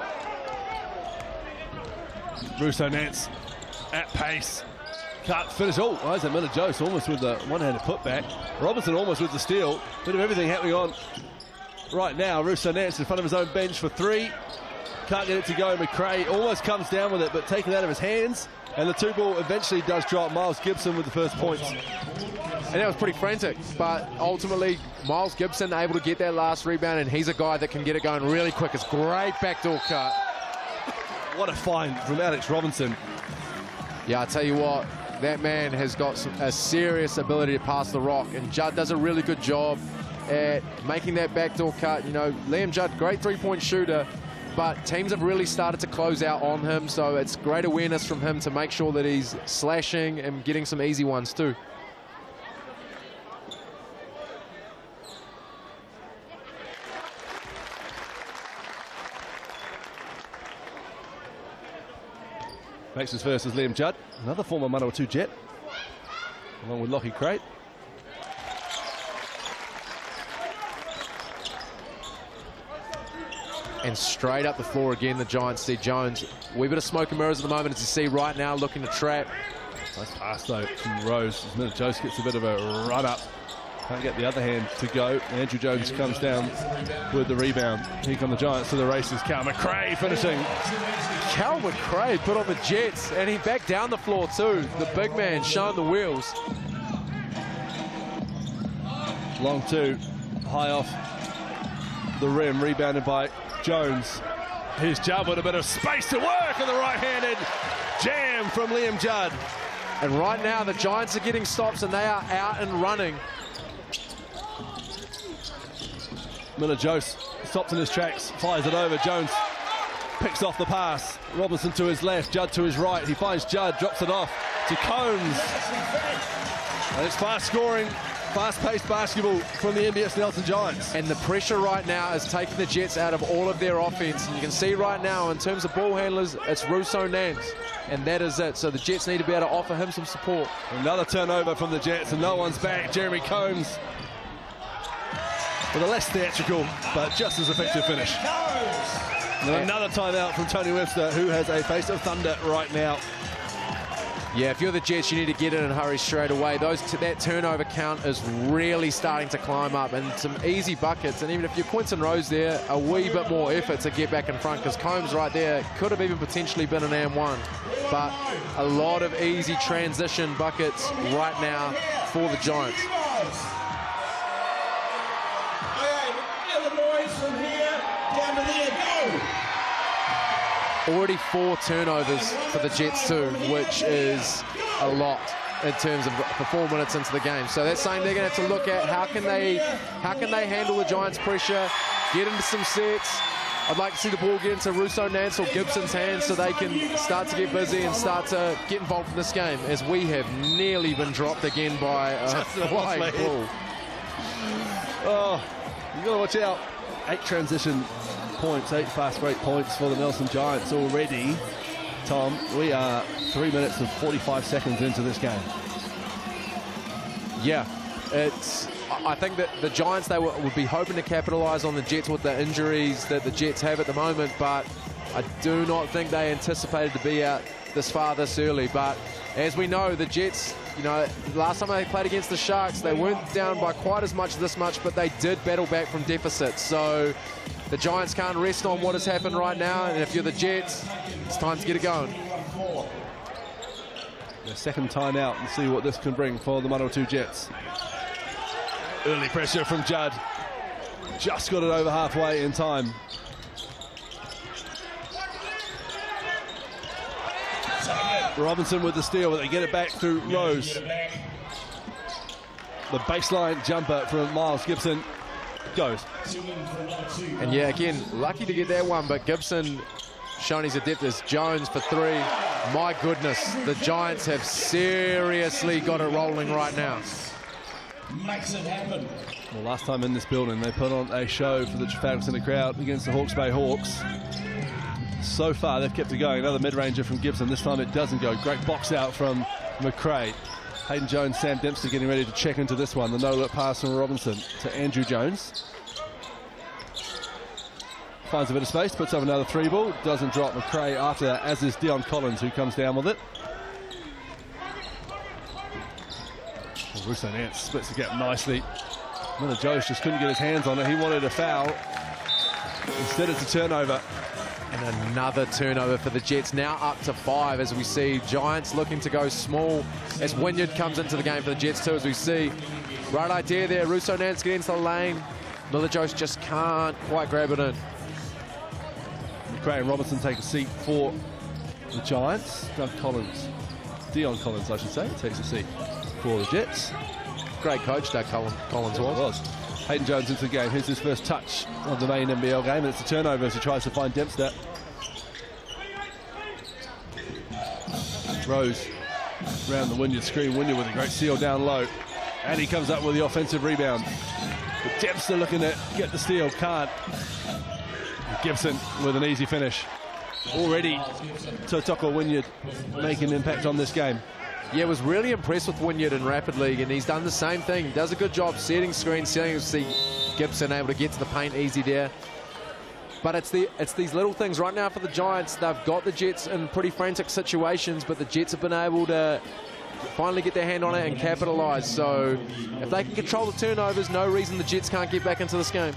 Russo Nance at pace. Can't finish. Oh, Isaac Miller-Jose almost with the one-handed putback. Robinson almost with the steal. Bit of everything happening on right now. Russo Nance in front of his own bench for three. Can't get it to go. McRae almost comes down with it, but taken out of his hands. And the two ball eventually does drop. Miles Gibson with the first points. And that was pretty frantic, but ultimately Miles Gibson able to get that last rebound, and he's a guy that can get it going really quick. It's great backdoor cut. What a find from Alex Robinson. Yeah, I tell you what, that man has got a serious ability to pass the rock, and Judd does a really good job at making that backdoor cut. You know, Liam Judd, great three-point shooter, but teams have really started to close out on him, so it's great awareness from him to make sure that he's slashing and getting some easy ones too. Makes his first as Liam Judd, another former Manawatū Jet, along with Lockie Crate. And straight up the floor again, the Giants see Jones. Wee bit of smoke and mirrors at the moment, as you see right now, looking to trap. Nice pass though from Rose. As Manawatū gets a bit of a run up. Can't get the other hand to go. Andrew Jones comes down with the rebound. Here come the Giants to the races. Cal McRae finishing. Cal McRae put on the Jets, and he backed down the floor too. The big man showing the wheels. Long two, high off the rim, rebounded by Jones. Here's Judd with a bit of space to work, and the right-handed jam from Liam Judd. And right now the Giants are getting stops, and they are out and running. Manawatū stops in his tracks, fires it over. Jones picks off the pass. Robinson to his left, Judd to his right. He finds Judd, drops it off to Combs. And it's fast-scoring, fast-paced basketball from the NBS Nelson Giants. And the pressure right now is taking the Jets out of all of their offense. And you can see right now, in terms of ball handlers, it's Russo Nance. And that is it. So the Jets need to be able to offer him some support. Another turnover from the Jets, and no one's back. Jeremy Combs with a less theatrical, but just as effective finish. And another timeout from Tony Webster, who has a face of thunder right now. Yeah, if you're the Jets, you need to get in and hurry straight away. That turnover count is really starting to climb up, and some easy buckets. And even if you're Quinton Rose there, a wee bit more effort to get back in front, because Combs right there could have even potentially been an and one. But a lot of easy transition buckets right now for the Giants. Already 4 turnovers for the Jets too, which is a lot in terms of for 4 minutes into the game. So that's something they're going to have to look at. How can they handle the Giants' pressure, get into some sets? I'd like to see the ball get into Russo Nance or Gibson's hands so they can start to get busy and start to get involved in this game, as we have nearly been dropped again by a flying ball. Oh, you got to watch out. 8 transition points, 8 fast break points for the Nelson Giants already. Tom, we are 3 minutes and 45 seconds into this game. Yeah, I think that the Giants, they would be hoping to capitalise on the Jets with the injuries that the Jets have at the moment, but I do not think they anticipated to be out this far this early. But as we know, the Jets, you know, last time they played against the Sharks, they weren't down by quite as much this much, but they did battle back from deficits. So the Giants can't rest on what has happened right now, and if you're the Jets, it's time to get it going. The second time out, and see what this can bring for the Manawatū Jets. Early pressure from Judd. Just got it over halfway in time. Robinson with the steal, but they get it back through Rose. The baseline jumper from Miles Gibson goes. And yeah, again, lucky to get that one, but Gibson showing his adept as Jones for 3. My goodness, the Giants have seriously got it rolling right now. Makes it happen. Well, last time in this building, they put on a show for the Trafalgar Centre crowd against the Hawke's Bay Hawks. So far, they've kept it going. Another mid-ranger from Gibson. This time it doesn't go. Great box out from McRae. Hayden Jones, Sam Dempster getting ready to check into this one. The no-look pass from Robinson to Andrew Jones. Finds a bit of space, puts up another 3-ball. Doesn't drop McRae after that, as is Dion Collins, who comes down with it. Russo Nance splits the gap nicely. Manawatū just couldn't get his hands on it. He wanted a foul. Instead, it's a turnover. And another turnover for the Jets, now up to 5, as we see Giants looking to go small as Wynyard comes into the game for the Jets too, as we see. Right idea there, Russo Nance getting into the lane. Manawatū just can't quite grab it in. McRae and Robinson take a seat for the Giants. Dion Collins, I should say, takes a seat for the Jets. Great coach, Doug Collins was. Hayden Jones into the game. Here's his first touch of the main NBL game, and it's a turnover as he tries to find Dempster. Rose around the Wynyard screen. Wynyard with a great steal down low, and he comes up with the offensive rebound. But Dempster looking to get the steal, can't. Gibson with an easy finish. already Totoko Wynyard making an impact on this game. Yeah, was really impressed with Wynyard in Rapid League, and he's done the same thing. He does a good job setting screens, see Gibson able to get to the paint easy there. But it's these little things right now for the Giants. They've got the Jets in pretty frantic situations, but the Jets have been able to finally get their hand on it and capitalise. So if they can control the turnovers, no reason the Jets can't get back into this game.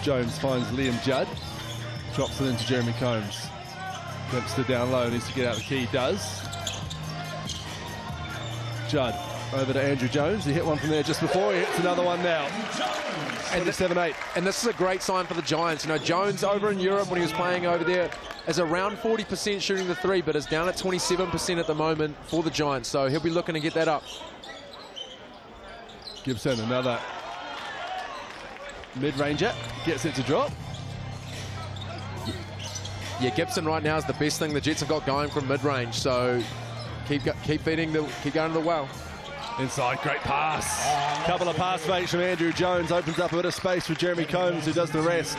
Jones finds Liam Judd, drops it into Jeremy Combs. Dempster down low, needs to get out the key, does. Judd over to Andrew Jones. He hit one from there just before. He hits another one now. And 7-8. And this is a great sign for the Giants. You know, Jones over in Europe when he was playing over there is around 40% shooting the three, but is down at 27% at the moment for the Giants. So he'll be looking to get that up. Gibson, another mid-ranger, gets it to drop. Yeah, Gibson right now is the best thing the Jets have got going from mid-range. So keep going to the well. Inside, great pass. Couple of pass fakes from Andrew Jones. Opens up a bit of space for Jeremy Combs, who does the rest.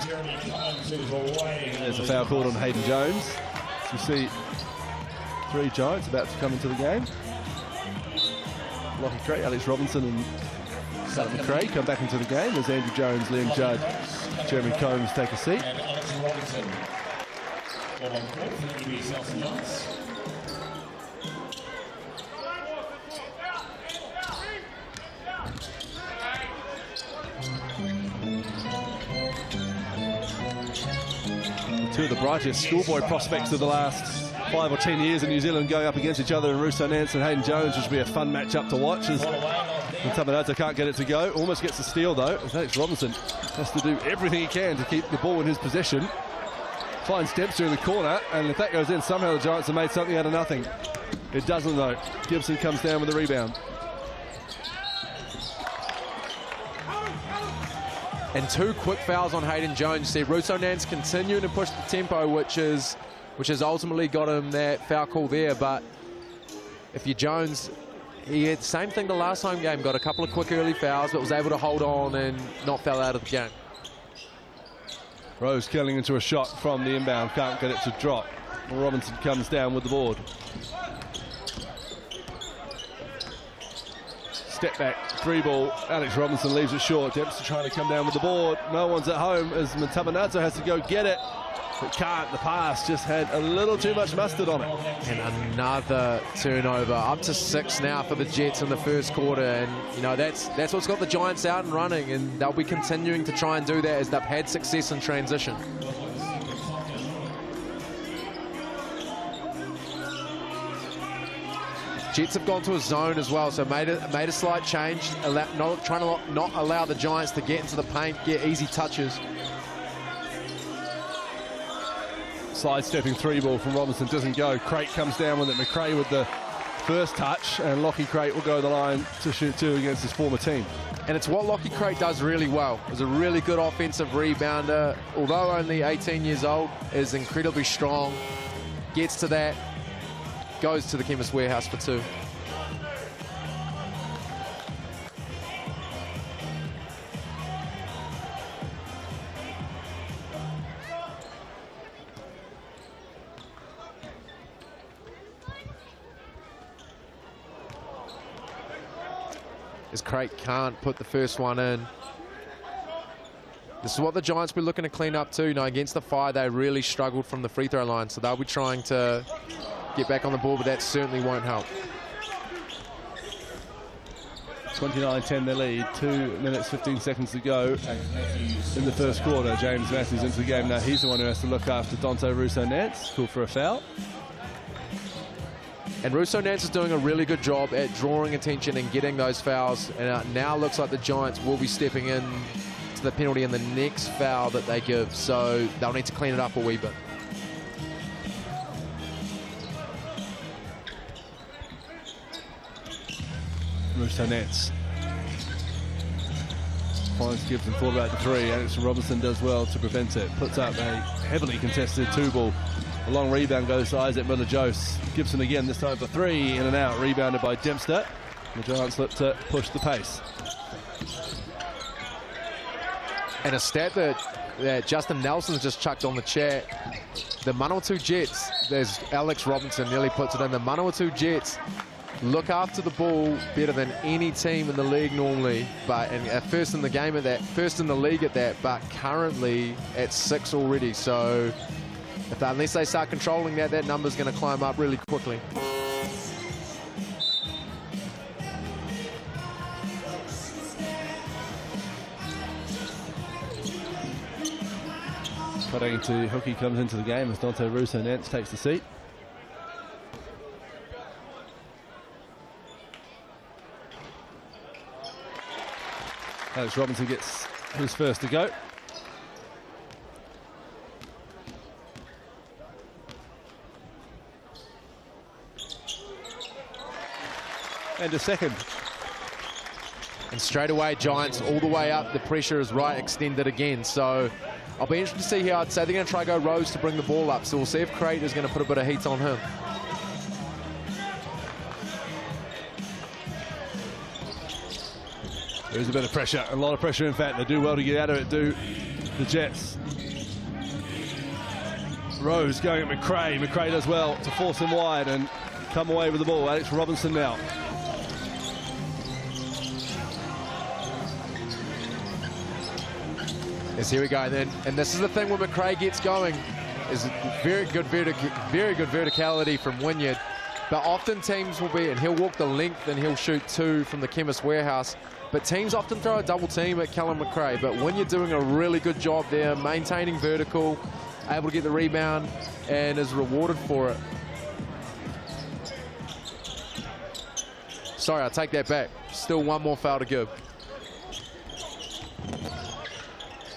There's a foul called on Hayden Jones. So you see 3 Giants about to come into the game. Lockie Cray, Alex Robinson and Sutton McRae come back into the game as Andrew Jones, Liam Judd, Jeremy Combs take a seat. Two of the brightest schoolboy prospects of the last 5 or 10 years in New Zealand going up against each other in Russo Nance and Hayden Jones, which will be a fun matchup to watch as Manawatū can't get it to go. Almost gets the steal though, as Alex Robinson has to do everything he can to keep the ball in his possession. Finds Dempster in the corner, and if that goes in, somehow the Giants have made something out of nothing. It doesn't though. Gibson comes down with the rebound. And 2 quick fouls on Hayden Jones. See, Russo Nance continuing to push the tempo, which has ultimately got him that foul call there. But if you're Jones, he had the same thing the last home game. Got a couple of quick early fouls, but was able to hold on and not fell out of the game. Rose killing into a shot from the inbound. Can't get it to drop. Robinson comes down with the board. Step back, 3-ball. Alex Robinson leaves it short. Dempster trying to come down with the board. No one's at home as Manawatū has to go get it. But can't. The pass just had a little too much mustard on it. And another turnover. Up to 6 now for the Jets in the first quarter. And, you know, that's what's got the Giants out and running. And they'll be continuing to try and do that as they've had success in transition. Jets have gone to a zone as well, so made a slight change, trying to not allow the Giants to get into the paint, get easy touches. Sidestepping 3-ball from Robinson doesn't go. Crate comes down with it. McRae with the first touch, and Lockie Crate will go to the line to shoot 2 against his former team. And it's what Lockie Crate does really well. He's a really good offensive rebounder. Although only 18 years old, is incredibly strong. Gets to that. Goes to the Chemist Warehouse for 2. As Crate can't put the first one in. This is what the Giants will be looking to clean up too. You know, against the Fire, they really struggled from the free throw line, so they'll be trying to get back on the ball, but that certainly won't help. 29-10 their lead, 2 minutes 15 seconds to go in the first quarter. James Matthews into the game now. He's the one who has to look after Dante Russo Nance, called for a foul. And Russo Nance is doing a really good job at drawing attention and getting those fouls, and now looks like the Giants will be stepping in to the penalty in the next foul that they give, so they'll need to clean it up a wee bit. Russo Nance finds Gibson, thought about the 3. Anderson Robinson does well to prevent it. Puts up a heavily contested 2-ball. A long rebound goes to Isaac Miller-Jose. Gibson again, this time for 3, in and out, rebounded by Dempster. The Giants look to push the pace. And a stat that Justin Nelson's just chucked on the chat, the Manawatū Jets, there's Alex Robinson nearly puts it in, the Manawatū Jets look after the ball better than any team in the league normally, but first in the game at that, first in the league at that, but currently at 6 already. So unless they start controlling that, that number's going to climb up really quickly. Cutting to Hookie comes into the game as Dante Russo-Nance takes the seat. Alex Robinson gets his first to go. And a second. And straight away, Giants all the way up. The pressure is right extended again. So I'll be interested to see here. I'd say they're going to try to go Rose to bring the ball up. So we'll see if Crate is going to put a bit of heat on him. There's a bit of pressure, a lot of pressure in fact. They do well to get out of it, do the Jets. Rose going at McRae. McRae does well to force him wide and come away with the ball. Alex Robinson now. Yes, here we go then. And this is the thing when McRae gets going, is very good verticality from Wynyard. But often teams will be, and he'll walk the length and he'll shoot 2 from the Chemist Warehouse. But teams often throw a double team at Callum McRae. But when you're doing a really good job there, maintaining vertical, able to get the rebound, and is rewarded for it. Sorry, I'll take that back. Still one more foul to give.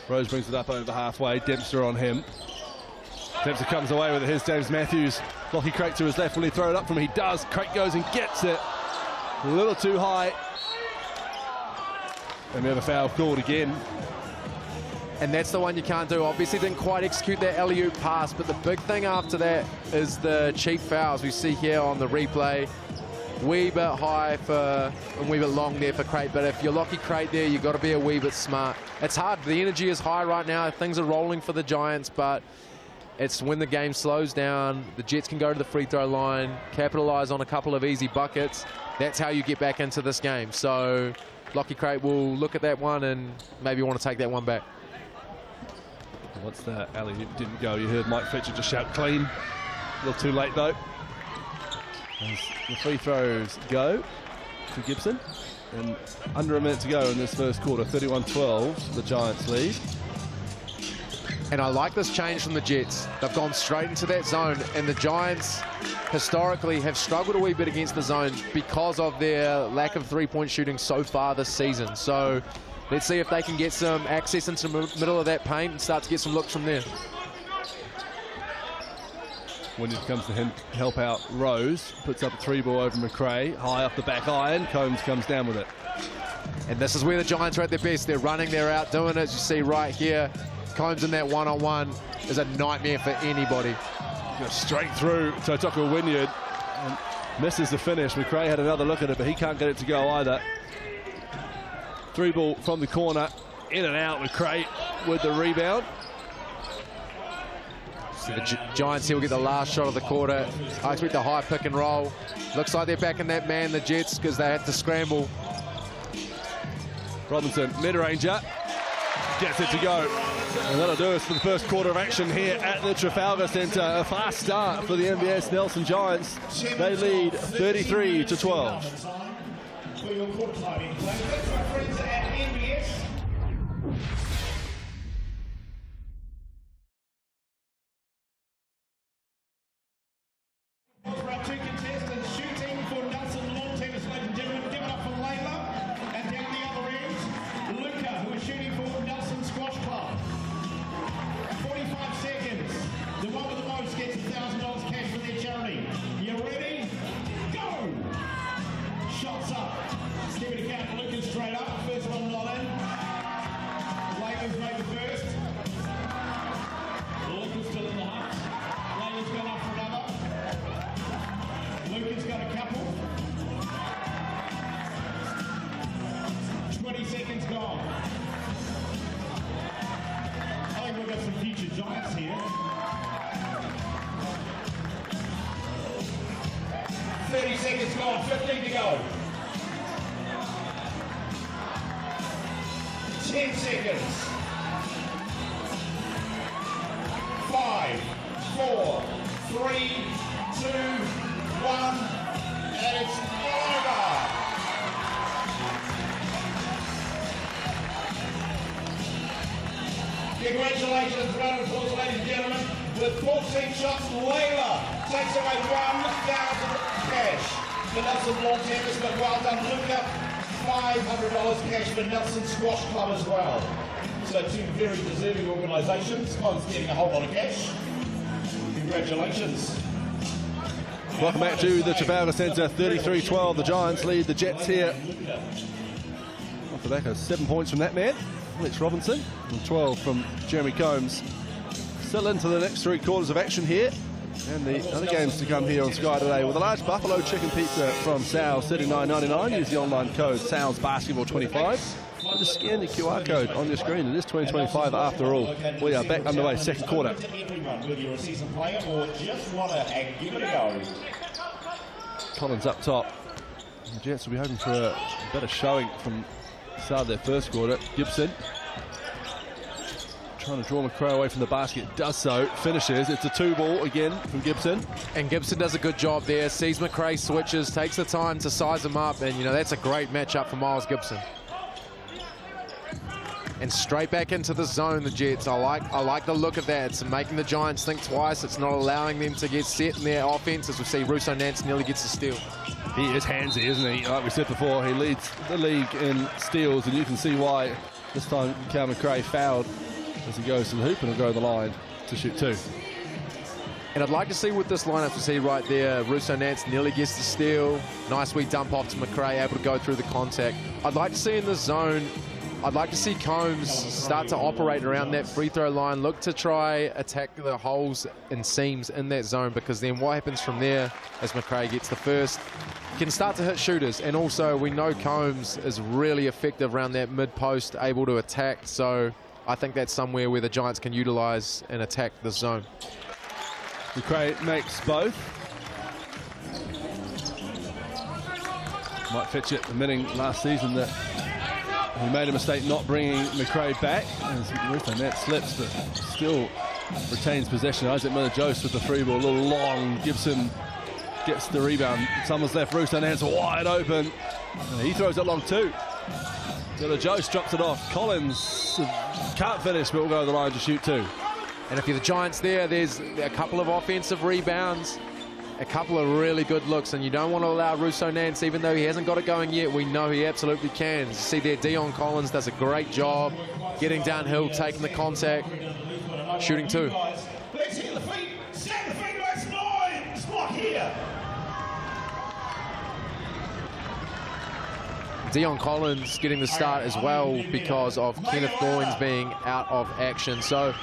Rose brings it up over halfway. Dempster on him. Dempster comes away with it. Here's James Matthews. Lockie Craik to his left. Will he throw it up from him? He does. Craik goes and gets it. A little too high. And we have a foul called again. And that's the one you can't do. Obviously didn't quite execute that alley-oop pass, but the big thing after that is the cheap fouls we see here on the replay. Wee bit high for, and wee bit long there for Craik, but if you're Lockie Craik there, you've got to be a wee bit smart. It's hard. The energy is high right now. Things are rolling for the Giants, but it's when the game slows down, the Jets can go to the free throw line, capitalize on a couple of easy buckets. That's how you get back into this game. So Lockie Craik will look at that one and maybe want to take that one back. Once the alley didn't go, you heard Mike Fletcher just shout clean. A little too late though. As the free throws go to Gibson. And under a minute to go in this first quarter, 31-12, the Giants lead. And I like this change from the Jets. They've gone straight into that zone, and the Giants historically have struggled a wee bit against the zone because of their lack of three-point shooting so far this season. So let's see if they can get some access into the middle of that paint and start to get some looks from there. Wynyard comes to him, help out Rose, puts up a 3-ball over McRae, high off the back iron, Combs comes down with it. And this is where the Giants are at their best. They're running, they're out doing it, as you see right here. Combs in that one-on-one is a nightmare for anybody. Goes straight through Tautoko Wynyard and misses the finish. McRae had another look at it, but he can't get it to go either. 3-ball from the corner, in and out. McRae with the rebound. So the Giants here will get the last shot of the quarter. I expect the high pick and roll. Looks like they're back in that man, the Jets, because they had to scramble. Robinson, mid-ranger, gets it to go. And that'll do us for the first quarter of action here at the Trafalgar Centre. A fast start for the MBS Nelson Giants. They lead 33-12. For your court timing, that's my friends at NBS. For our two contestants shooting for Nelson Lawn Tennis, ladies and gentlemen, give it up for Layla. And down the other end, Luca, who is shooting for Nelson Squash Club. 45 seconds. The one with the most gets $1,000 cash for their charity. You ready? Go! Shots up. Step it account. Lucas straight up. First one not in. Layla's made the first. Lucas still in the hunt. Layla's gone up for another. Lucas got a couple. 20 seconds gone. Giants here. 30 seconds gone, 15 to go. 10 seconds. 5, 4, 3, 2, 1, and it's over. Congratulations, round of applause, ladies and gentlemen. With 14 shots, Layla takes away 1,000 cash for Nelson Lawn Tennis, but well done, Luca. $500 cash for Nelson Squash Club as well. So two very deserving organisations, both getting a whole lot of cash. Congratulations. Welcome back to the Trafalgar Centre, 33-12. The Giants lead the Jets here. Off the back of 7 points from that man, Lex Robinson, and 12 from Jeremy Combs. Still into the next 3 quarters of action here. And the other games to come here on Sky today with a large buffalo chicken pizza from Sal's, $39.99. Use the online code Sal's Basketball 25. Just scan the QR code on your screen. It is 2025 after all. We are back underway, second quarter. Whether you're a season player or just want to give it a go. Collins up top. The Jets will be hoping for a better showing from the start of their first quarter. Gibson trying to draw McRae away from the basket, does so, finishes. It's a 2-ball again from Gibson. And Gibson does a good job there, sees McRae, switches, takes the time to size him up, and you know, that's a great matchup for Miles Gibson. And straight back into the zone, the Jets. I like the look of that. It's making the Giants think twice. It's not allowing them to get set in their offense. As we see, Russo Nance nearly gets a steal. He is handsy, isn't he? Like we said before, he leads the league in steals, and you can see why this time Cal McRae fouled as he goes to the hoop and will go to the line to shoot 2. And I'd like to see with this lineup, to see right there, Russo Nance nearly gets the steal. Nice wee dump off to McRae, able to go through the contact. I'd like to see in the zone, I'd like to see Combs start to operate around that free throw line, look to try attack the holes and seams in that zone, because then what happens from there as McRae gets the first, can start to hit shooters. And also we know Combs is really effective around that mid post, able to attack. So I think that's somewhere where the Giants can utilize and attack the zone. McRae makes both. Mike Fitchett admitting last season that he made a mistake not bringing McRae back. And that slips, but still retains possession. Isaac Miller-Jose with the 3-ball, a little long. Gibson gets the rebound. Someone's left Russo Nance wide open. And he throws it long too. Miller-Jose drops it off. Collins can't finish, but will go to the line to shoot 2. And if you're the Giants there's a couple of offensive rebounds, a couple of really good looks, and you don't want to allow Russo Nance, even though he hasn't got it going yet, we know he absolutely can. You see there, Dion Collins does a great job getting downhill, taking the contact, shooting 2. Let's hit the feet, stand the feet, let's 9, spot here. Dion Collins getting the start as well because of Kenneth Goins being out of action. So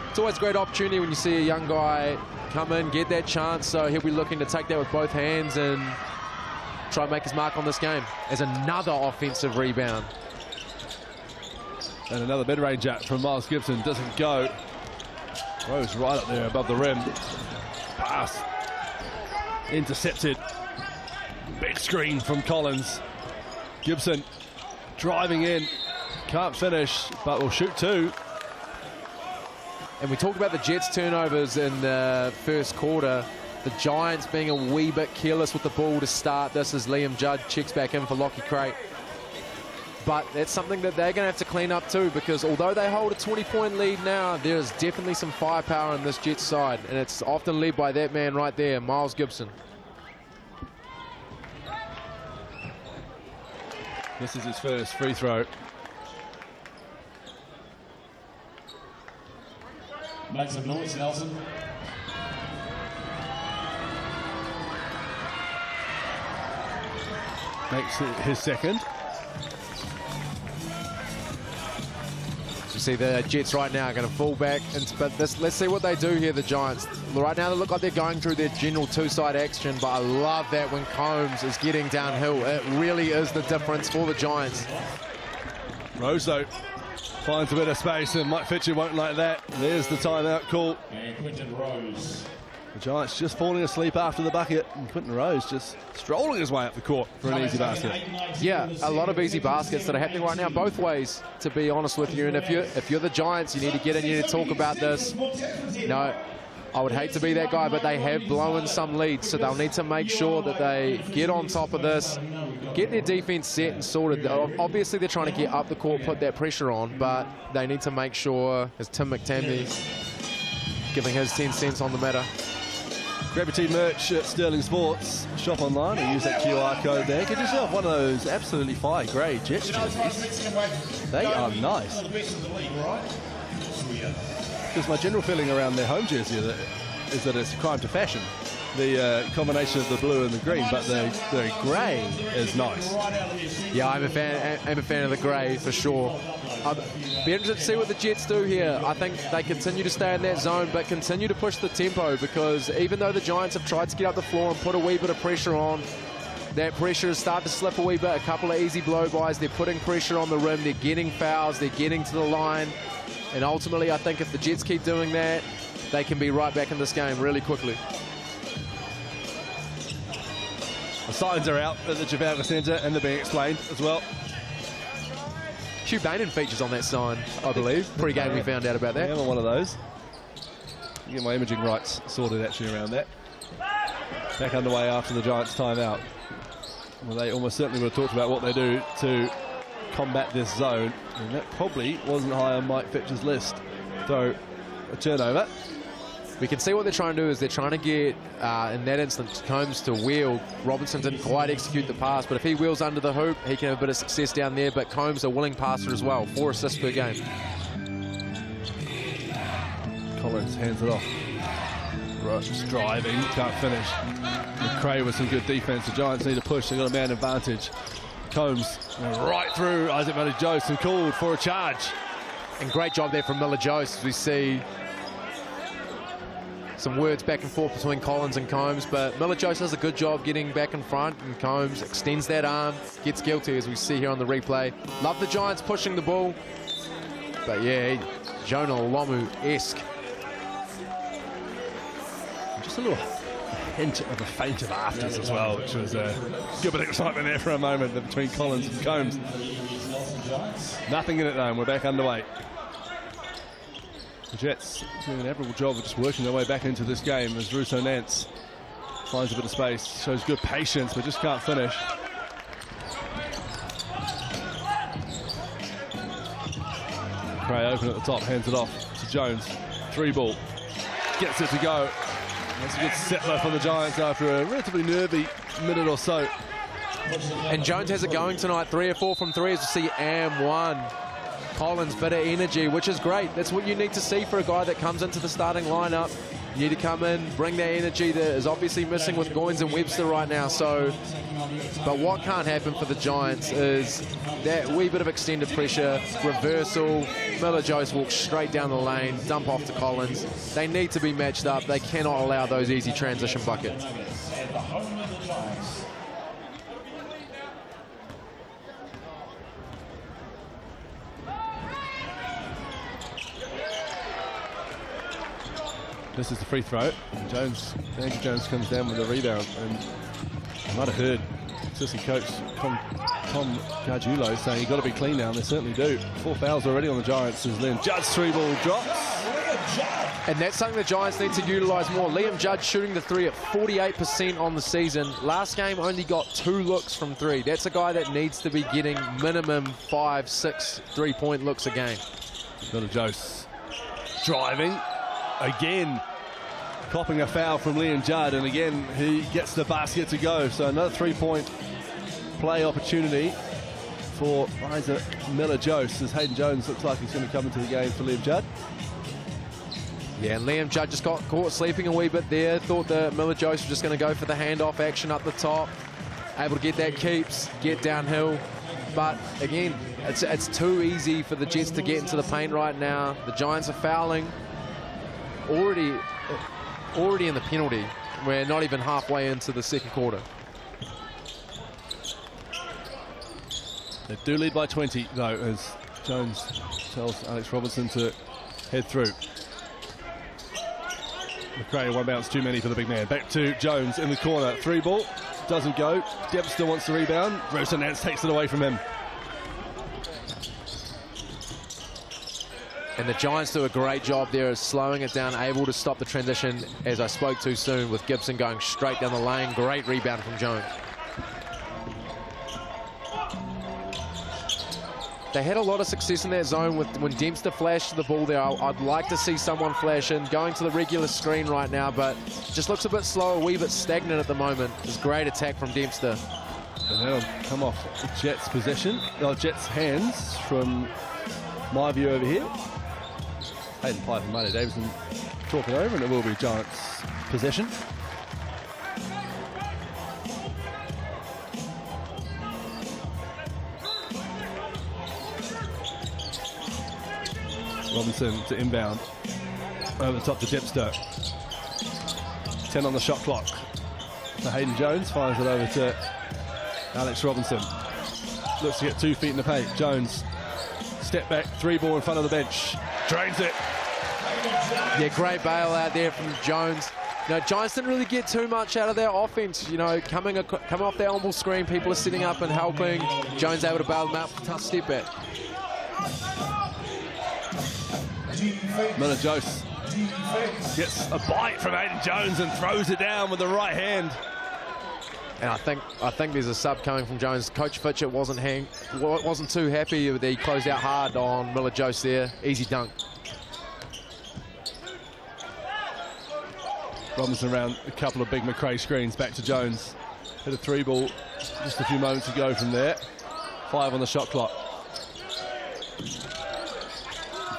it's always a great opportunity when you see a young guy come in, get that chance. So he'll be looking to take that with both hands and try and make his mark on this game. As another offensive rebound. And another mid-ranger from Miles Gibson, doesn't go. Rose right up there above the rim. Pass intercepted. Big screen from Collins. Gibson driving in, can't finish, but will shoot 2. And we talked about the Jets turnovers in the first quarter. The Giants being a wee bit careless with the ball to start this as Liam Judd checks back in for Lockie Crate. But that's something that they're going to have to clean up too, because although they hold a 20-point lead now, there's definitely some firepower on this Jets side, and it's often led by that man right there, Miles Gibson. This is his first free throw. Make some noise, Nelson. Makes it his second. You see the Jets right now are going to fall back, but let's see what they do here, the Giants. Right now they look like they're going through their general two-side action, but I love that when Combs is getting downhill. It really is the difference for the Giants. Rose, though, Finds a bit of space, and Mike Fitcher won't like that. There's the timeout call. And Quinton Rose. The Giants just falling asleep after the bucket, and Quinton Rose just strolling his way up the court for an easy basket. Yeah, a lot of easy baskets that are happening right now, both ways, to be honest with you. And if you're the Giants, you need to get in here to talk about this. No, I would hate to be that guy, but they have blown some leads, so they'll need to make sure that they get on top of this, get their defense set and sorted. Obviously, they're trying to get up the court, put that pressure on, but they need to make sure, as Tim McTamby's giving his 10 cents on the matter. Grab your team merch at Sterling Sports. Shop online and use that QR code there. Get yourself one of those absolutely fire grey Jets jerseys. They are nice. Because my general feeling around their home jersey is that it's a crime to fashion. The combination of the blue and the green, but the grey is nice. Yeah, I'm a fan of the grey for sure. I'd be interested to see what the Jets do here. I think they continue to stay in that zone, but continue to push the tempo, because even though the Giants have tried to get up the floor and put a wee bit of pressure on, that pressure has started to slip a wee bit. A couple of easy blow-bys. They're putting pressure on the rim. They're getting fouls. They're getting to the line. And ultimately, I think if the Jets keep doing that, they can be right back in this game really quickly. The signs are out at the Trafalgar Centre, and they're being explained as well. Hugh Bainan features on that sign, I believe. Pre-game we found out about that. Yeah, I'm one of those. Get my imaging rights sorted actually around that. Back underway after the Giants' timeout. Well, they almost certainly would have talked about what they do to combat this zone, and that probably wasn't high on Mike Fitcher's list. So, a turnover. We can see what they're trying to do is they're trying to get, in that instance, Combs to wheel. Robinson didn't quite execute the pass, but if he wheels under the hoop, he can have a bit of success down there. But Combs a willing passer as well. 4 assists per game. Collins hands it off. Just driving, can't finish. McRae with some good defense. The Giants need to push. They've got a man advantage. Combs right through Isaac Miller-Jose and called for a charge. And great job there from Miller-Jose. We see some words back and forth between Collins and Combs, but Miller-Jose does a good job getting back in front, and Combs extends that arm, gets guilty, as we see here on the replay. Love the Giants pushing the ball, but yeah, Jonah Lomu-esque. Just a little hint of a feint of afters as well, which was a good bit of excitement there for a moment between Collins and Combs. Nothing in it though, and we're back underway. The Jets doing an admirable job of just working their way back into this game as Russo Nance finds a bit of space, shows good patience, but just can't finish. Cray open at the top, hands it off to Jones. 3 ball, gets it to go. That's a good settler for the Giants after a relatively nervy minute or so. And Jones has it going tonight, 3 or 4 from 3, as we see one. Collins, bit of energy, which is great. That's what you need to see for a guy that comes into the starting lineup. You need to come in, bring that energy that is obviously missing with Goins and Webster right now. So, but what can't happen for the Giants is that wee bit of extended pressure, reversal, Miller-Jose walks straight down the lane, dump off to Collins. They need to be matched up. They cannot allow those easy transition buckets. This is the free throw. Jones, Andrew Jones comes down with a rebound, and you might have heard assistant coach Tom Gargiulo saying you've got to be clean now, and they certainly do. 4 fouls already on the Giants as Liam Judd's 3 ball drops. And that's something the Giants need to utilise more. Liam Judd shooting the 3 at 48% on the season. Last game only got 2 looks from 3. That's a guy that needs to be getting minimum 5, 6 3-point looks a game. Miller-Jose driving. Again, copping a foul from Liam Judd, and again he gets the basket to go. So another 3-point play opportunity for Isaac Miller-Jose as Hayden Jones looks like he's going to come into the game for Liam Judd. Yeah, and Liam Judd just got caught sleeping a wee bit there. Thought that Miller-Jose was just going to go for the handoff action up the top. Able to get that keeps, get downhill. But again, it's too easy for the Jets to get into the paint right now. The Giants are fouling. Already in the penalty. We're not even halfway into the second quarter. They do lead by 20 though, as Jones tells Alex Robinson to head through. McRae, one bounce too many for the big man. Back to Jones in the corner. 3 ball, doesn't go. Dempster wants the rebound. Rosa Nance takes it away from him. And the Giants do a great job there of slowing it down, able to stop the transition, as I spoke too soon, with Gibson going straight down the lane. Great rebound from Jones. They had a lot of success in that zone when Dempster flashed the ball there. I'd like to see someone flash in, going to the regular screen right now, but just looks a bit slow, a wee bit stagnant at the moment. It's great attack from Dempster. And that'll come off the Jets' possession. Jets' hands from my view over here. Hayden Pipe and Marty Davison talking over, and it will be Giants' possession. Robinson to inbound. Over the top to Dempster. 10 on the shot clock. To Hayden Jones, fires it over to Alex Robinson. Looks to get 2 feet in the paint. Jones, step back, 3 ball in front of the bench. Drains it. Yeah, great bailout there from Jones. You know, Giants didn't really get too much out of their offense. You know, coming off their on-ball screen, people are sitting up and helping. Jones able to bail them out. Tough step back. Manawatū gets a bite from Hayden Jones and throws it down with the right hand. And I think there's a sub coming from Jones. Coach Fitchett wasn't too happy with he closed out hard on Manawatū there. Easy dunk. Robinson around a couple of big McRae screens. Back to Jones. Hit a 3 ball just a few moments ago from there. 5 on the shot clock.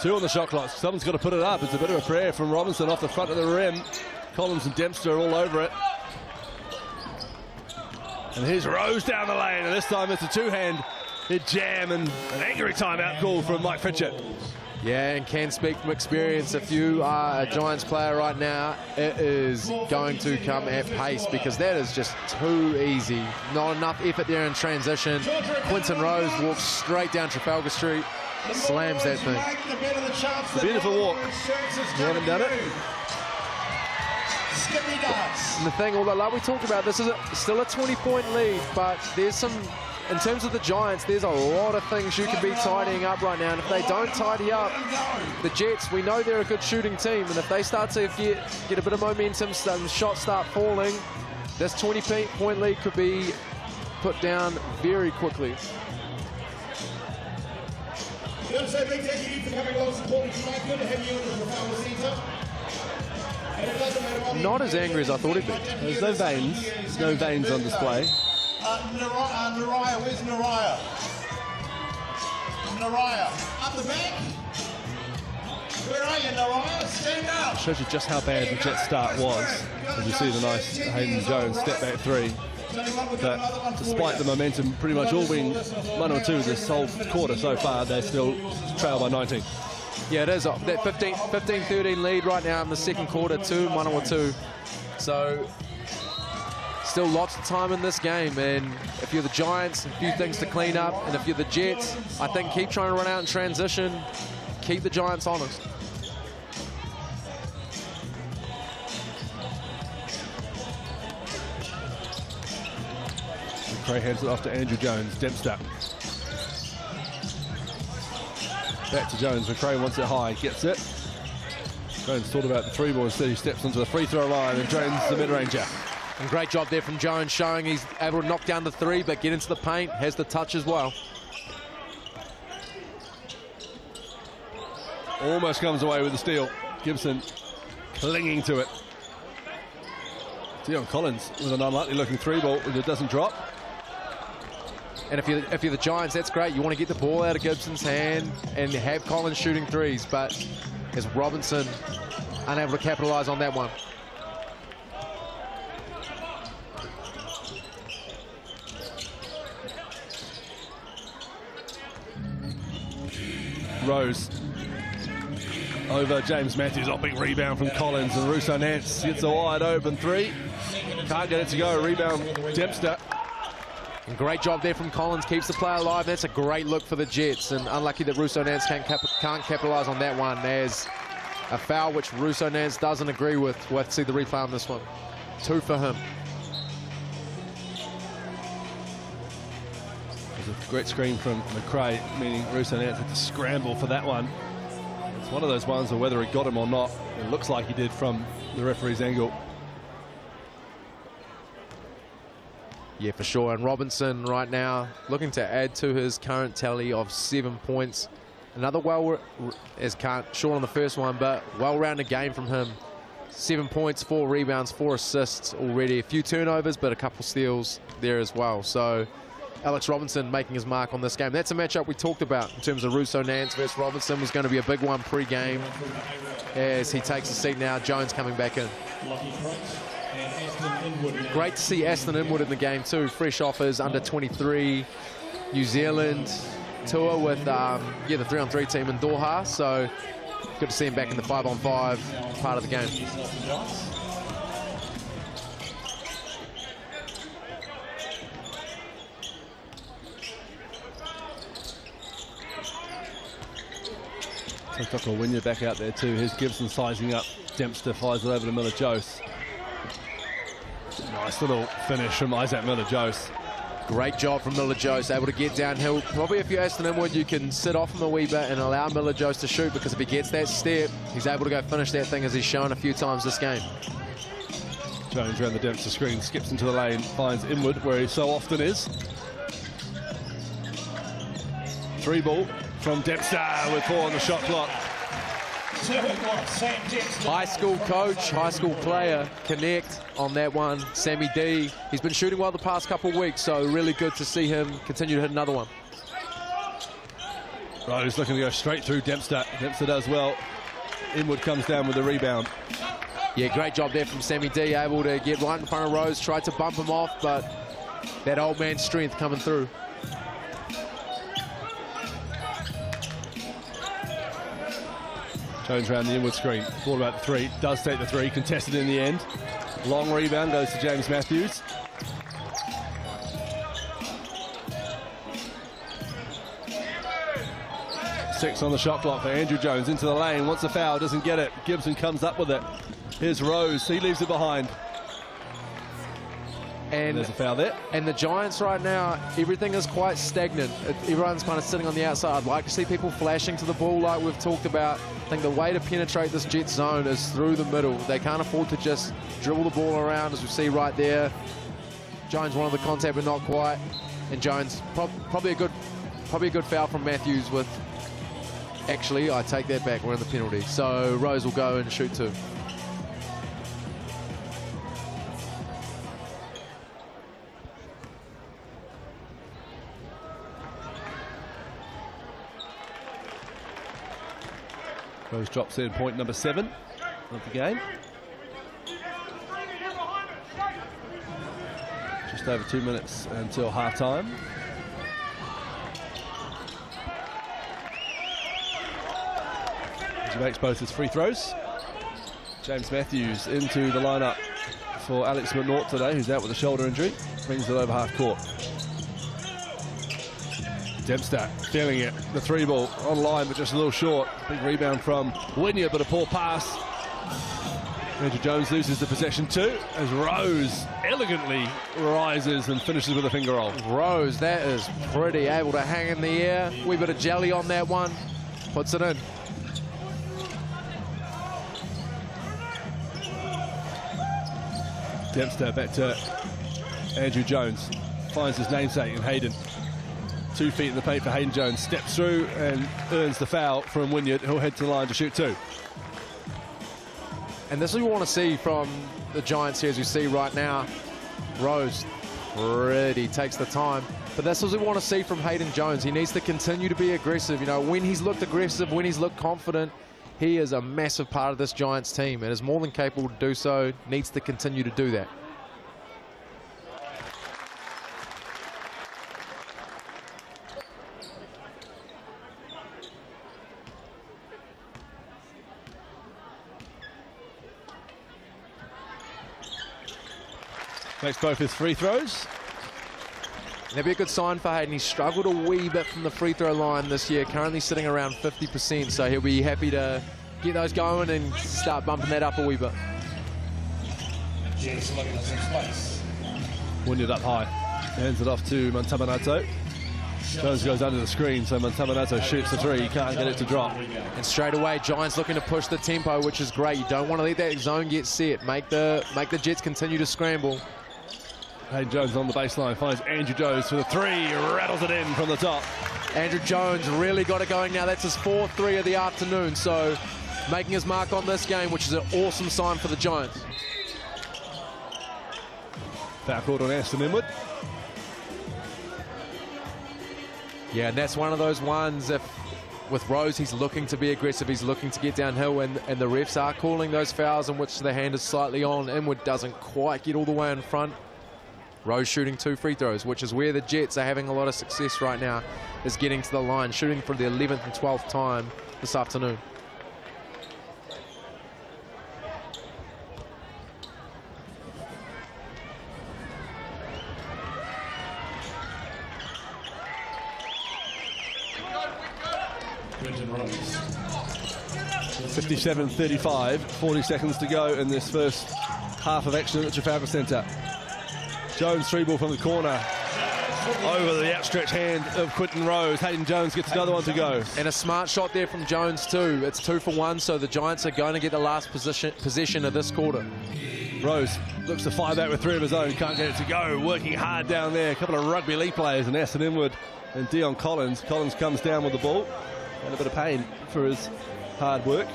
2 on the shot clock. Someone's got to put it up. It's a bit of a prayer from Robinson off the front of the rim. Collins and Dempster are all over it. And here's Rose down the lane, and this time it's a 2-hand hit jam, and an angry timeout call from Mike Fitchett. Yeah, and can speak from experience. If you are a Giants player right now, it is going to come at pace, because that is just too easy. Not enough effort there in transition. Quinton Rose walks straight down Trafalgar Street, slams that thing. It's a beautiful walk. You haven't done it? And the thing, although like we talked about, this is still a 20-point lead, but there's some, in terms of the Giants, there's a lot of things you can be tidying up right now. And if they don't tidy up, the Jets, we know they're a good shooting team, and if they start to get a bit of momentum, shots start falling, this 20-point lead could be put down very quickly. Not as angry as I thought he'd be. There's no veins. There's no veins on display. Naraya, where's Naraya? Naraya, up the back. Where are you, Naraya? Stand up. Shows you just how bad the Jets start was. As you see the nice Hayden Jones step back 3. But despite the momentum pretty much all being Manawatū this whole quarter so far, they still trail by 19. Yeah, it is. That 15-13 lead right now in the second quarter to Manawatū. So still lots of time in this game, and if you're the Giants, a few things to clean up, and if you're the Jets, I think keep trying to run out in transition, keep the Giants honest. McRae hands it off to Andrew Jones. Dempster. Back to Jones. McRae wants it high. Gets it. Jones thought about the 3 ball instead. He steps onto the free throw line and drains the mid-ranger. And great job there from Jones, showing he's able to knock down the 3, but get into the paint. Has the touch as well. Almost comes away with the steal. Gibson clinging to it. Dion Collins with an unlikely looking 3 ball, but it doesn't drop. And if you're the Giants, that's great. You want to get the ball out of Gibson's hand and have Collins shooting 3s, but as Robinson unable to capitalize on that one. Rose over James Matthews. Oh, big rebound from Collins, and Russo Nance gets a wide open 3. Can't get it to go. Rebound Dempster. And great job there from Collins, keeps the play alive. That's a great look for the Jets, and unlucky that Russo Nance can't capitalise on that one. There's a foul which Russo Nance doesn't agree with. We'll have to see the replay on this one. 2 for him. There's a great screen from McRae, meaning Russo Nance had to scramble for that one. It's one of those ones where whether he got him or not, it looks like he did from the referee's angle. Yeah, for sure. And Robinson right now looking to add to his current tally of 7 points. Another short on the first one, but well-rounded game from him. 7 points, 4 rebounds, 4 assists already. A few turnovers, but a couple steals there as well. So Alex Robinson making his mark on this game. That's a matchup we talked about in terms of Russo Nance versus Robinson. Was going to be a big one pre-game as he takes a seat now. Jones coming back in. Great to see Aston Inwood in the game too, fresh off his under-23 New Zealand tour with the 3-on-3 team in Doha. So good to see him back in the 5-on-5 part of the game. So Wynyard back out there too. Here's Gibson sizing up. Dempster fires it over to Miller-Jose. Nice little finish from Isaac Miller-Jose. Great job from Miller-Jose, able to get downhill. Probably if you're Aston Inwood, you can sit off him a wee bit and allow Miller-Jose to shoot, because if he gets that step, he's able to go finish that thing, as he's shown a few times this game. Jones around the Dempster screen, skips into the lane, finds Inwood where he so often is. 3 ball from Dempster with 4 on the shot clock. High school coach, high school player, connect on that one. Sammy D, he's been shooting well the past couple of weeks, so really good to see him continue to hit another one. Rose looking to go straight through Dempster. Dempster does well. Inwood comes down with the rebound. Yeah, great job there from Sammy D, able to get right in front of Rose, tried to bump him off, but that old man's strength coming through. Jones around the Inwood screen, ball about the 3, does take the 3, contested in the end. Long rebound goes to James Matthews. Six on the shot clock for Andrew Jones, into the lane, wants a foul, doesn't get it. Gibson comes up with it. Here's Rose, he leaves it behind. And there's a foul there. And the Giants right now, everything is quite stagnant. Everyone's kind of sitting on the outside. I'd like to see people flashing to the ball like we've talked about. I think the way to penetrate this Jet zone is through the middle. They can't afford to just dribble the ball around, as we see right there. Jones wanted the contact, but not quite. And Jones, probably a good foul from Matthews with... Actually, I take that back. We're in the penalty. So Rose will go and shoot 2. Rose drops in point number 7 of the game. Just over 2 minutes until half-time. He makes both his free throws. James Matthews into the lineup for Alex McNaught today, who's out with a shoulder injury. Brings it over half court. Dempster feeling it. The 3 ball online, but just a little short. Big rebound from Wynyard, but a poor pass. Andrew Jones loses the possession too, as Rose elegantly rises and finishes with a finger roll. Rose, that is pretty, able to hang in the air. Wee bit of jelly on that one. Puts it in. Dempster back to Andrew Jones. Finds his namesake in Hayden. 2 feet in the paint for Hayden Jones. Steps through and earns the foul from Wynyard, who'll head to the line to shoot 2. And this is what we want to see from the Giants here, as you see right now. Rose pretty takes the time. But that's what we want to see from Hayden Jones. He needs to continue to be aggressive. You know, when he's looked aggressive, when he's looked confident, he is a massive part of this Giants team and is more than capable to do so. Needs to continue to do that. Makes both his free throws. That'd be a good sign for Hayden. He's struggled a wee bit from the free throw line this year, currently sitting around 50%, so he'll be happy to get those going and start bumping that up a wee bit. Win it up high. Hands it off to Manawatū. Jones goes under the screen, so Manawatū shoots the three. He can't get it to drop. And straight away, Giants looking to push the tempo, which is great. You don't want to let that zone get set. Make the Jets continue to scramble. Hayden Jones on the baseline, finds Andrew Jones for the three, rattles it in from the top. Andrew Jones really got it going now. That's his 4th three of the afternoon, so making his mark on this game, which is an awesome sign for the Giants. Foul called on Aston Inwood. Yeah, and that's one of those ones, if with Rose, he's looking to be aggressive, he's looking to get downhill, and the refs are calling those fouls in which the hand is slightly on. Inwood doesn't quite get all the way in front. Rose shooting 2 free throws, which is where the Jets are having a lot of success right now, is getting to the line, shooting for the 11th and 12th time this afternoon. Rose. 57-35, 40 seconds to go in this first half of action at the Trafalgar Centre. Jones three ball from the corner. Over the outstretched hand of Quinton Rose. Hayden Jones gets another one to go. And a smart shot there from Jones too. It's 2 for 1, so the Giants are going to get the last possession of this quarter. Rose looks to fire that with 3 of his own. Can't get it to go. Working hard down there. A couple of rugby league players, and Aston Inwood and Dion Collins. Collins comes down with the ball. And a bit of pain for his hard work.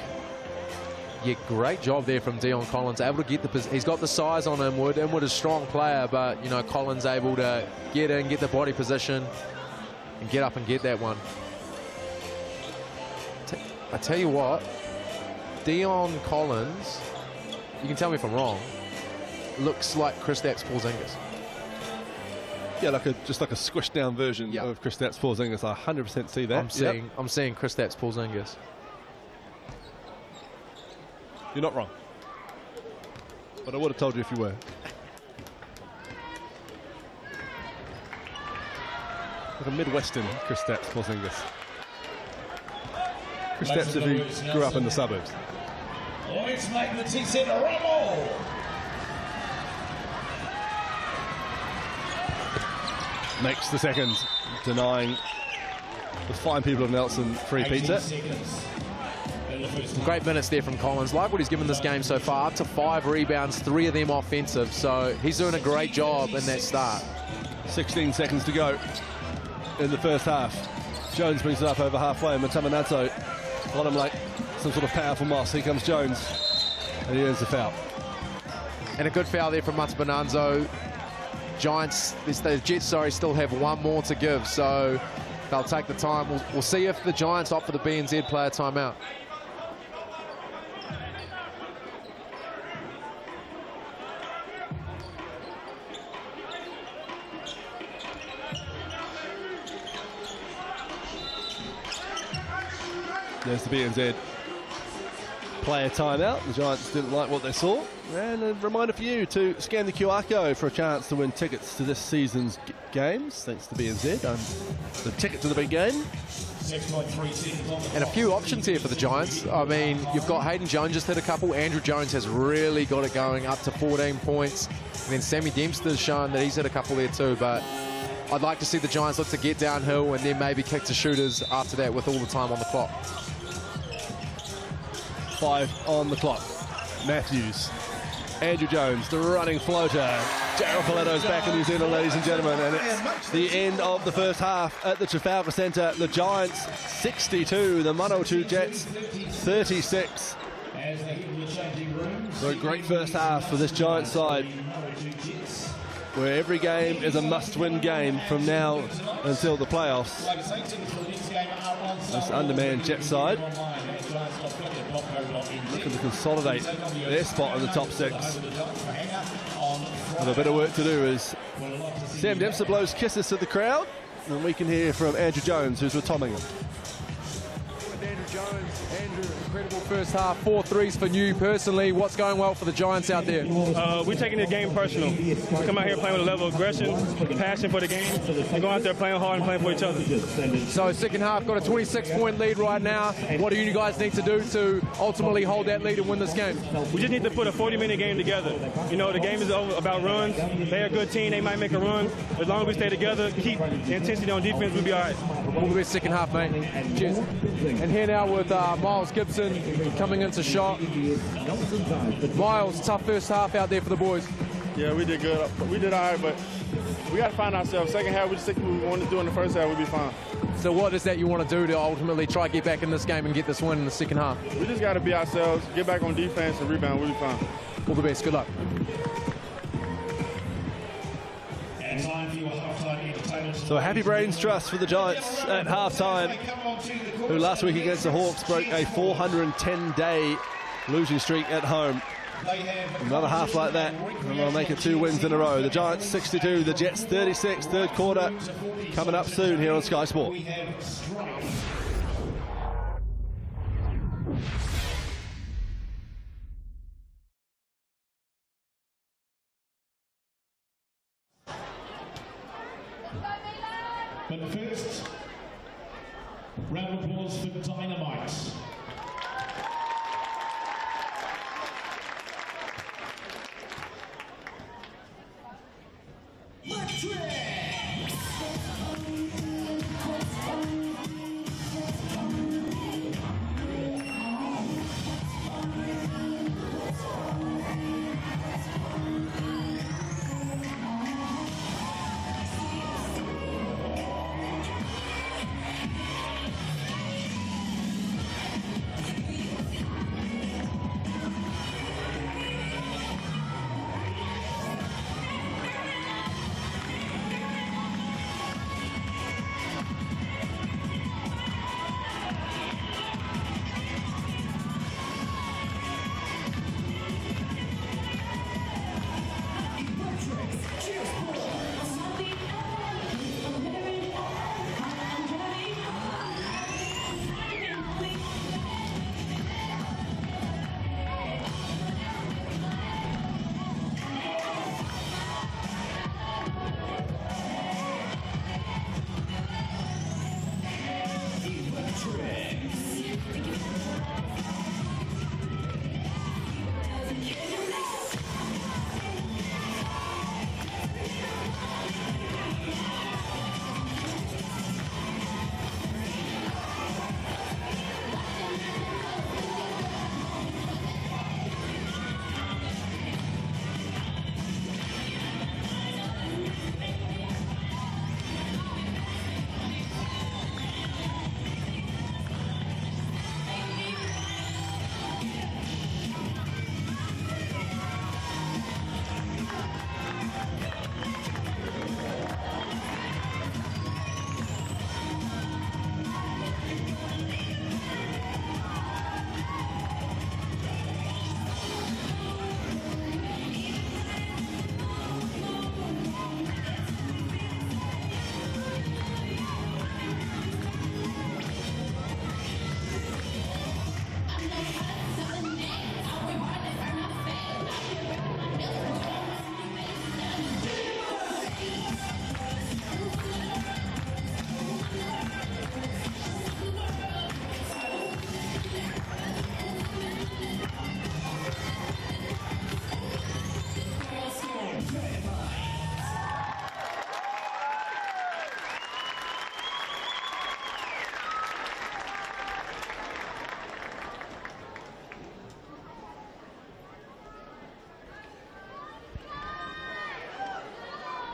Yeah, great job there from Dion Collins. Able to get he's got the size on Inwood. Inwood is a strong player, but you know, Collins able to get in, get the body position, and get up and get that one. I tell you what, Dion Collins, you can tell me if I'm wrong, looks like Kristaps Porzingis. Yeah, just like a squished down version of Kristaps Porzingis. I 100% see that. I'm seeing Kristaps Porzingis. You're not wrong. But I would have told you if you were. Like a Midwestern Kristaps Porzingis. Kristaps if he grew up in the suburbs. Let's make the T-Centre rumble. Makes the second, denying the fine people of Nelson free pizza. Some great minutes there from Collins. Like what he's given this game so far, up to 5 rebounds, 3 of them offensive. So he's doing a great job in that start. 16 seconds to go in the first half. Jones brings it up over halfway. Manawatū on him like some sort of powerful moss. Here comes Jones, and he earns the foul. And a good foul there from Manawatū. The Jets, still have 1 more to give, so they'll take the time. We'll see if the Giants opt for the BNZ player timeout. There's the BNZ player timeout. The Giants didn't like what they saw. And a reminder for you to scan the QR code for a chance to win tickets to this season's games. Thanks to BNZ. The ticket to the big game. And a few options here for the Giants. I mean, you've got Hayden Jones just hit a couple. Andrew Jones has really got it going, up to 14 points. And then Sammy Dempster's shown that he's hit a couple there too. But I'd like to see the Giants look to get downhill and then maybe kick to shooters after that with all the time on the clock. 5 on the clock. Matthews. Andrew Jones, the running floater. Gerald Paletto's back in New Zealand, ladies and gentlemen, and it's the end of the first half at the Trafalgar Centre. The Giants 62, the Manawatū Jets 36. So a great first half for this Giants side, where every game is a must-win game from now until the playoffs. This undermanned Jet side looking to consolidate their spot in the top 6. With a bit of work to do as Sam Dempster blows kisses to the crowd, and we can hear from Andrew Jones, who's with Tommingham. Andrew Jones Andrew, incredible first half, 4 threes for you personally. What's going well for the Giants out there? We're taking the game personal. We come out here playing with a level of aggression, passion for the game, and going out there playing hard and playing for each other. So second half, got a 26-point lead right now. What do you guys need to do to ultimately hold that lead and win this game? We just need to put a 40-minute game together. You know, the game is about runs. They're a good team. They might make a run. As long as we stay together, keep the intensity on defense, we'll be all right. All the best second half, mate. Cheers. And here now with Miles Gibson coming into shot. Miles, tough first half out there for the boys. Yeah, we did good. We did all right, but we got to find ourselves. Second half, we just think we wanted to do in the first half, we'll be fine. So what is that you want to do to ultimately try to get back in this game and get this win in the second half? We just got to be ourselves, get back on defense and rebound, we'll be fine. All the best. Good luck. So a happy brains trust for the Giants at halftime, who last week against the Hawks broke a 410-day losing streak at home. Another half like that, and they'll make it 2 wins in a row. The Giants 62, the Jets 36, third quarter coming up soon here on Sky Sport. But first, round of applause for Dynamite.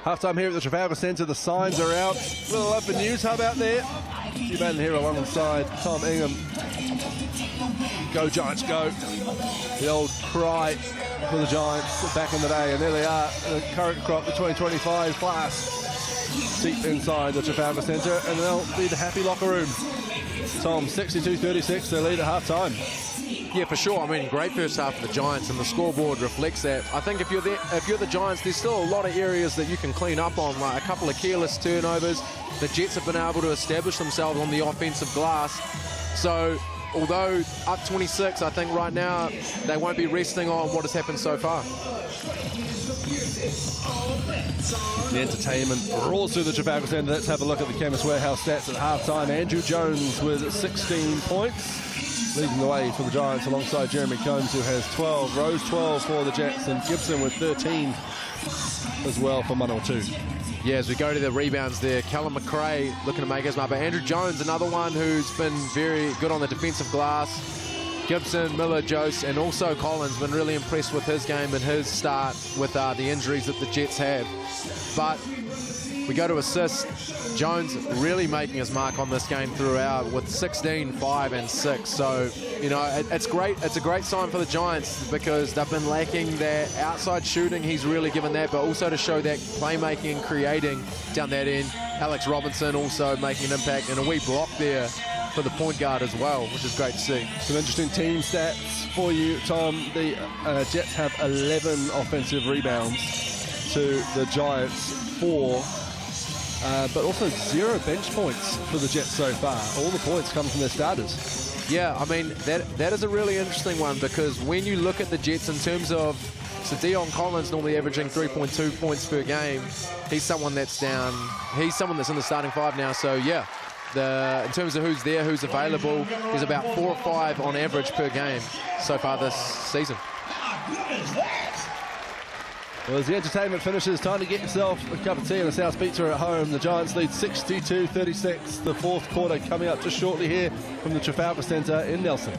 Halftime here at the Trafalgar Centre, the signs are out. Little Open News Hub out there. You man here alongside Tom Ingham. Go Giants, go. The old cry for the Giants back in the day, and there they are, the current crop, the 2025 class, deep inside the Trafalgar Centre, and they'll be the happy locker room. Tom, 62-36, their lead at halftime. Yeah, for sure. I mean, great first half for the Giants, and the scoreboard reflects that. I think if you're the Giants, there's still a lot of areas that you can clean up on, like a couple of careless turnovers. The Jets have been able to establish themselves on the offensive glass. So although up 26, I think right now they won't be resting on what has happened so far. The entertainment roars through the Trafalgar Centre. Let's have a look at the Chemist Warehouse stats at half-time. Andrew Jones with 16 points, leading the way for the Giants alongside Jeremy Combs, who has 12. Rose 12 for the Jets, and Gibson with 13 as well for Manawatū. Yeah, as we go to the rebounds there, Callum McRae looking to make his mark, but Andrew Jones, another one who's been very good on the defensive glass. Gibson, Miller, Jose, and also Collins been really impressed with his game and his start with the injuries that the Jets have. But we go to assists. Jones really making his mark on this game throughout with 16, 5, and 6. So, you know, it's great. It's a great sign for the Giants because they've been lacking that outside shooting. He's really given that, but also to show that playmaking and creating down that end. Alex Robinson also making an impact, and a wee block there for the point guard as well, which is great to see. Some interesting team stats for you, Tom. The Jets have 11 offensive rebounds to the Giants 4, but also 0 bench points for the Jets so far. All the points come from their starters. Yeah, I mean, that is a really interesting one because when you look at the Jets in terms of, so Dion Collins normally averaging 3.2 points per game. He's someone that's down. He's someone that's in the starting 5 now. So yeah, in terms of who's there, who's available, there's about 4 or 5 on average per game so far this season. Well, as the entertainment finishes, time to get yourself a cup of tea and a South Pizza at home. The Giants lead 62-36. The fourth quarter coming up just shortly here from the Trafalgar Centre in Nelson.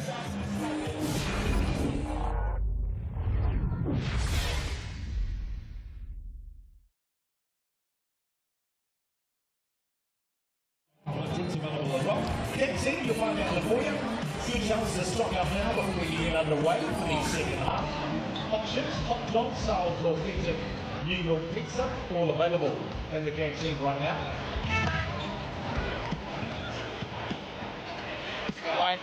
You'll find out for you. Good chance to stock up now before we get underway for the second half. Hot chips, hot dogs, sold for pizza, New York pizza, all available in the canteen right now. Line.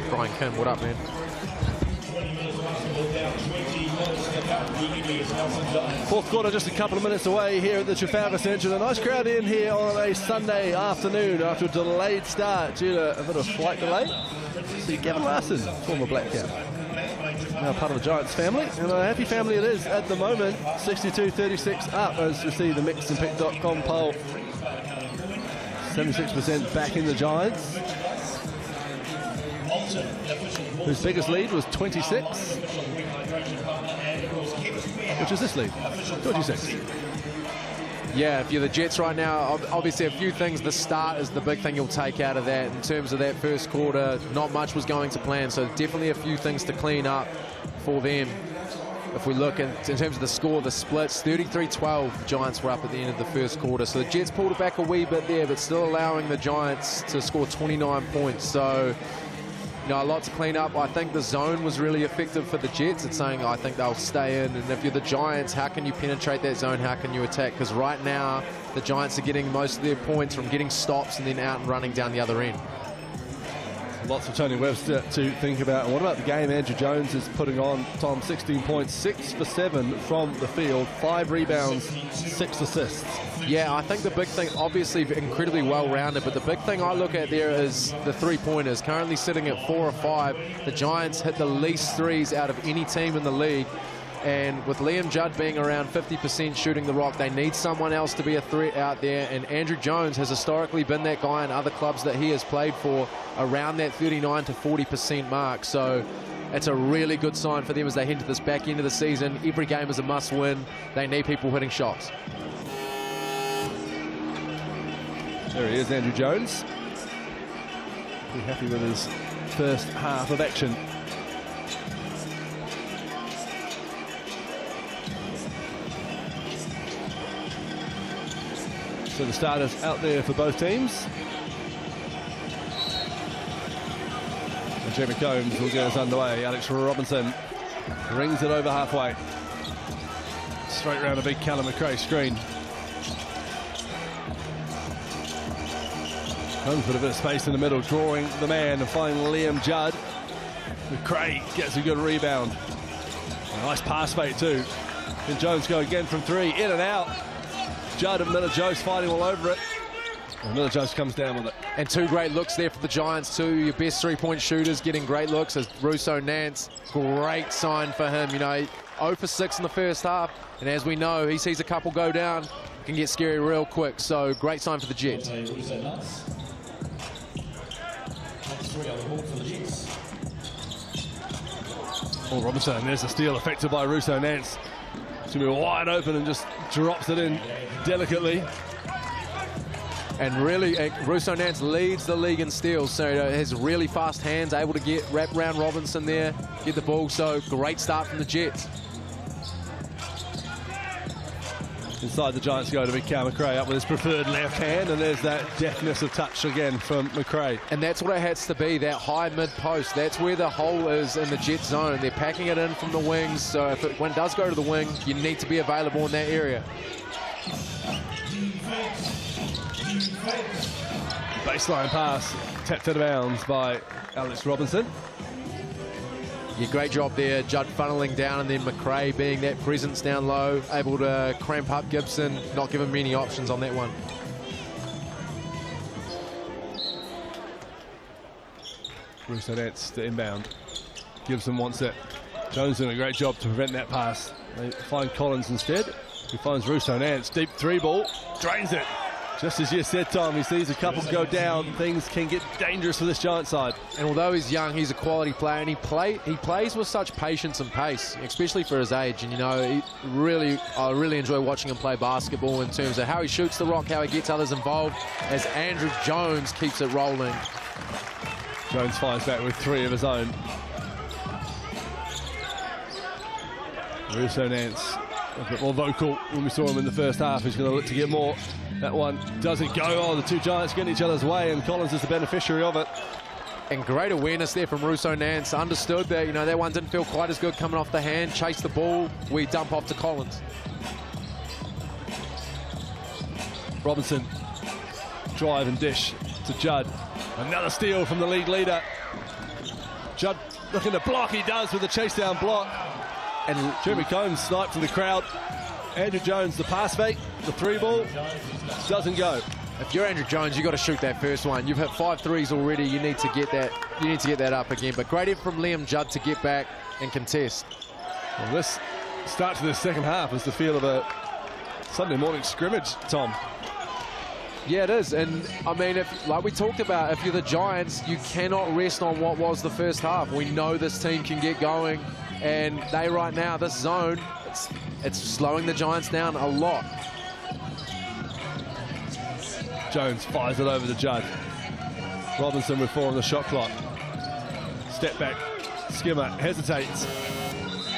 Brian Kim, what up, man? 20 minutes of basketball down 20 minutes to go. Fourth quarter just a couple of minutes away here at the Trafalgar Centre. A nice crowd in here on a Sunday afternoon after a delayed start due to a bit of flight delay. See Gavin Larson, former Black Cap, now part of the Giants family, and a happy family it is at the moment. 62-36 up as we see the mixandpick.com poll. 76% back in the Giants, whose biggest lead was 26, which is this lead, 26. Yeah, if you're the Jets right now, obviously a few things. The start is the big thing you'll take out of that. In terms of that first quarter, not much was going to plan, so definitely a few things to clean up for them. If we look in terms of the score, the splits, 33-12, the Giants were up at the end of the first quarter. So the Jets pulled it back a wee bit there, but still allowing the Giants to score 29 points. So, you know, a lot to clean up. I think the zone was really effective for the Jets. It's saying I think they'll stay in. And if you're the Giants, how can you penetrate that zone? How can you attack? Because right now, the Giants are getting most of their points from getting stops and then out and running down the other end. Lots of Tony Webster to think about. And what about the game Andrew Jones is putting on? Tom, 16 points, 6 for 7 from the field, 5 rebounds, 6 assists. Yeah, I think the big thing, obviously incredibly well-rounded, but the big thing I look at there is the three-pointers. Currently sitting at 4 or 5. The Giants hit the least threes out of any team in the league. And with Liam Judd being around 50% shooting the rock, they need someone else to be a threat out there. And Andrew Jones has historically been that guy in other clubs that he has played for, around that 39 to 40% mark. So it's a really good sign for them as they head to this back end of the season. Every game is a must-win. They need people hitting shots. There he is, Andrew Jones. Pretty happy with his first half of action. So the starters out there for both teams. And Jeremy Combs will get us underway. Alex Robinson rings it over halfway. Straight round a big Callum McRae screen. Combs with a bit of space in the middle, drawing the man and finding Liam Judd. McRae gets a good rebound. A nice pass fake too. Can Jones go again from 3, in and out. Judd and Miller Jost fighting all over it. And Miller Jost comes down with it. And 2 great looks there for the Giants too. Your best three-point shooters getting great looks as Russo Nance. Great sign for him. You know, 0 for 6 in the first half. And as we know, he sees a couple go down, can get scary real quick. So great sign for the Jets. Oh, Robinson, and there's a steal affected by Russo Nance. It's going to be wide open and just drops it in delicately. And really, Russo Nance leads the league in steals, so has really fast hands, able to wrap around Robinson there, get the ball. So great start from the Jets. Inside the Giants go to big Cal McRae up with his preferred left hand, and there's that deftness of touch again from McRae. And that's what it has to be, that high mid-post. That's where the hole is in the Jet zone. They're packing it in from the wings, so when it does go to the wing, you need to be available in that area. Baseline pass, tapped out of bounds by Alex Robinson. Yeah, great job there. Judd funneling down, and then McRae being that presence down low, able to cramp up Gibson, not give him many options on that one. Russo Nance the inbound. Gibson wants it. Jones doing a great job to prevent that pass. They find Collins instead. He finds Russo Nance. Deep 3 ball. Drains it. Just as you said, Tom, he sees a couple go down. Things can get dangerous for this Giant side. And although he's young, he's a quality player, and he plays with such patience and pace, especially for his age. And, you know, I really enjoy watching him play basketball in terms of how he shoots the rock, how he gets others involved, as Andrew Jones keeps it rolling. Jones fires back with 3 of his own. Russo Nance a bit more vocal when we saw him in the first half. He's going to look to get more. That one doesn't go. Oh, the 2 Giants get in each other's way, and Collins is the beneficiary of it. And great awareness there from Russo Nance. Understood that, you know, that one didn't feel quite as good coming off the hand. Chase the ball. We dump off to Collins. Robinson, drive and dish to Judd. Another steal from the league leader. Judd looking to block. He does with a chase down block. And Jeremy Combs sniped to the crowd. Andrew Jones, the pass fake, the 3-ball, doesn't go. if you're Andrew Jones, you've got to shoot that first one. You've hit 5 threes already. You need to get that. You need to get that up again. But great effort from Liam Judd to get back and contest. Well, this start to the second half is the feel of a Sunday morning scrimmage, Tom. Yeah, it is. And I mean, if, like we talked about, if you're the Giants, you cannot rest on what was the first half. We know this team can get going, and they right now, this zone, it's slowing the Giants down a lot. Jones fires it over to Judd. Robinson with 4 on the shot clock. Step back. Skimmer hesitates.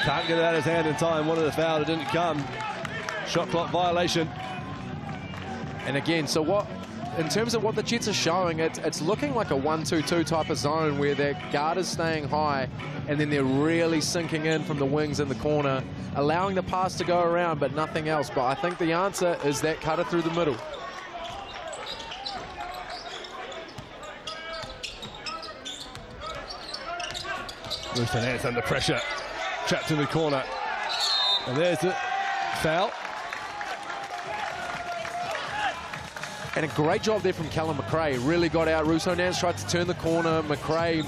Can't get it out of his hand in time. Wanted a foul, it didn't come. Shot clock violation. And again, so what, in terms of what the Jets are showing, it's looking like a 1-2-2 type of zone where their guard is staying high and then they're really sinking in from the wings in the corner, allowing the pass to go around, but nothing else. But I think the answer is that cutter through the middle. Russo Nance under pressure, trapped in the corner. And there's the foul. And a great job there from Callum McRae. Really got out. Russo Nance tried to turn the corner. McRae,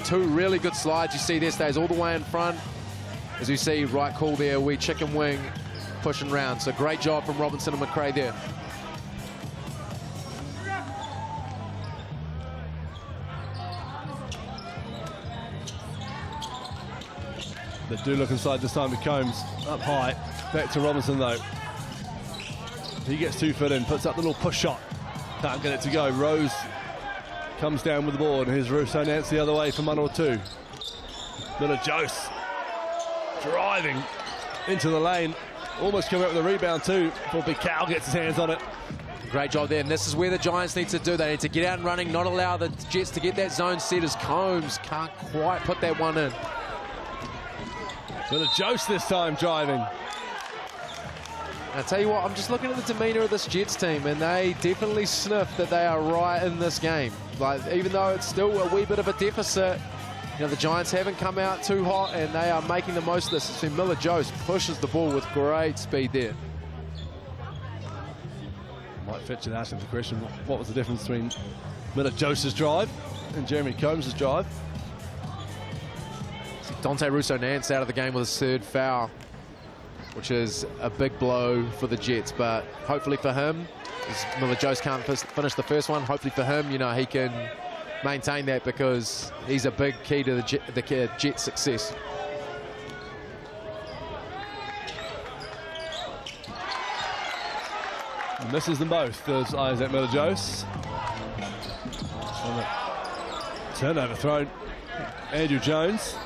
2 really good slides. You see there, stays all the way in front. As you see, right call there, wee chicken wing pushing round. So great job from Robinson and McRae there. They do look inside this time with Combs up high. Back to Robinson though. He gets 2 foot in, puts up the little push shot. Can't get it to go. Rose comes down with the board. Here's Russo Nance the other way for Manawatū. Miller Jose driving into the lane. Almost coming up with a rebound too before Big Cal gets his hands on it. Great job there, and this is where the Giants need to do. They need to get out and running, not allow the Jets to get that zone set as Combs can't quite put that one in. Miller Jose this time driving. I tell you what, I'm just looking at the demeanour of this Jets team, and they definitely sniff that they are right in this game. Like, even though it's still a wee bit of a deficit, you know, the Giants haven't come out too hot, and they are making the most of this. So Miller Jose pushes the ball with great speed there. Mike Fitcher asking the question, what was the difference between Miller Jose's drive and Jeremy Combs' drive? Dante Russo Nance out of the game with his 3rd foul, which is a big blow for the Jets, but hopefully for him, as Miller Jose can't finish the first one, hopefully for him, you know, he can maintain that because he's a big key to the Jets' success. Misses them both, does Isaac Miller Jose. Turnover thrown. Andrew Jones.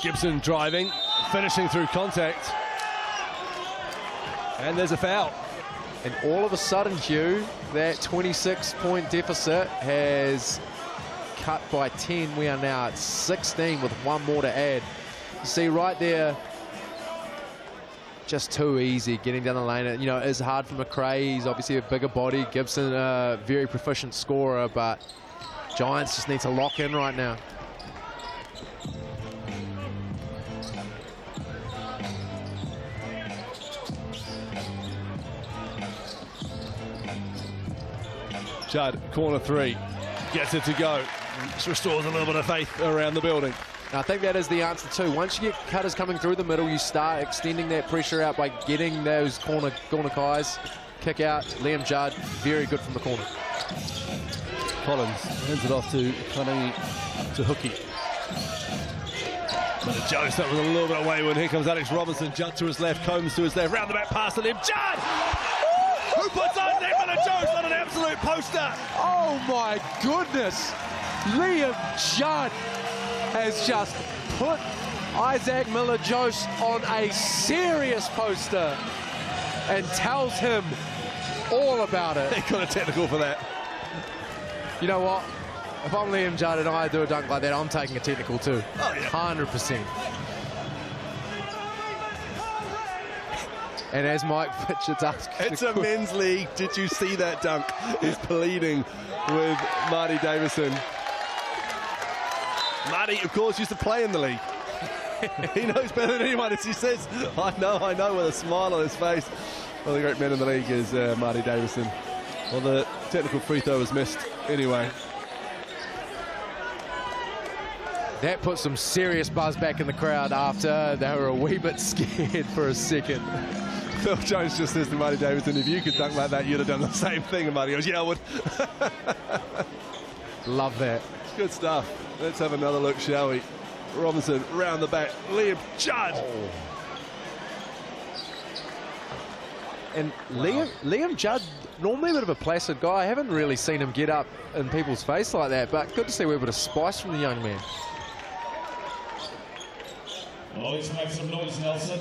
Gibson driving, finishing through contact. And there's a foul. And all of a sudden, Hugh, that 26-point deficit has cut by 10. We are now at 16 with 1 more to add. You see right there, just too easy getting down the lane. You know, it is hard for McRae. He's obviously a bigger body. Gibson, a very proficient scorer, but Giants just need to lock in right now. Judd, corner 3, gets it to go. Just restores a little bit of faith around the building. And I think that is the answer too. Once you get cutters coming through the middle, you start extending that pressure out by getting those corner guys. Kick out, Liam Judd, very good from the corner. Collins hands it off to Kanani to Hookie. But Jose, that was a little bit away when here comes Alex Robinson. Judd to his left, Combs to his left, round the back pass to Liam Judd! Who puts on Nick Miller Jose on an absolute poster? Oh my goodness! Liam Judd has just put Isaac Miller Jose on a serious poster and tells him all about it. He got a technical for that. You know what? If I'm Liam Judd and I do a dunk like that, I'm taking a technical too. Oh, yeah. 100%. And as Mike Fitcher asks, it's a men's league. Did you see that dunk? He's pleading with Marty Davison. Marty, of course, used to play in the league. He knows better than anyone, as he says. I know, with a smile on his face. One of the great men in the league is Marty Davison. Well, the technical free throw was missed anyway. That put some serious buzz back in the crowd after they were a wee bit scared for a second. Phil Jones just says to Marty Davison, if you could dunk like that, you'd have done the same thing. And Marty goes, yeah, I would. Love that. Good stuff. Let's have another look, shall we? Robinson round the back. Liam Judd. Oh. And Liam Judd, normally a bit of a placid guy. I haven't really seen him get up in people's face like that, but good to see a bit of spice from the young man. Always make some noise, Nelson.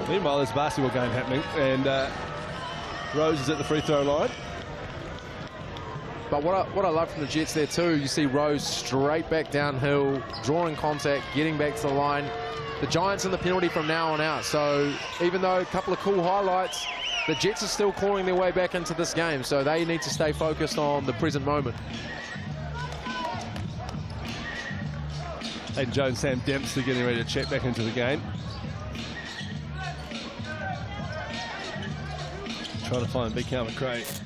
Meanwhile, there's a basketball game happening, and Rose is at the free throw line. But what I love from the Jets there too, you see Rose straight back downhill, drawing contact, getting back to the line. The Giants in the penalty from now on out. So even though a couple of cool highlights, the Jets are still clawing their way back into this game. So they need to stay focused on the present moment. Hayden Jones, Sam Dempster getting ready to check back into the game. Trying to find Big Cal McRae.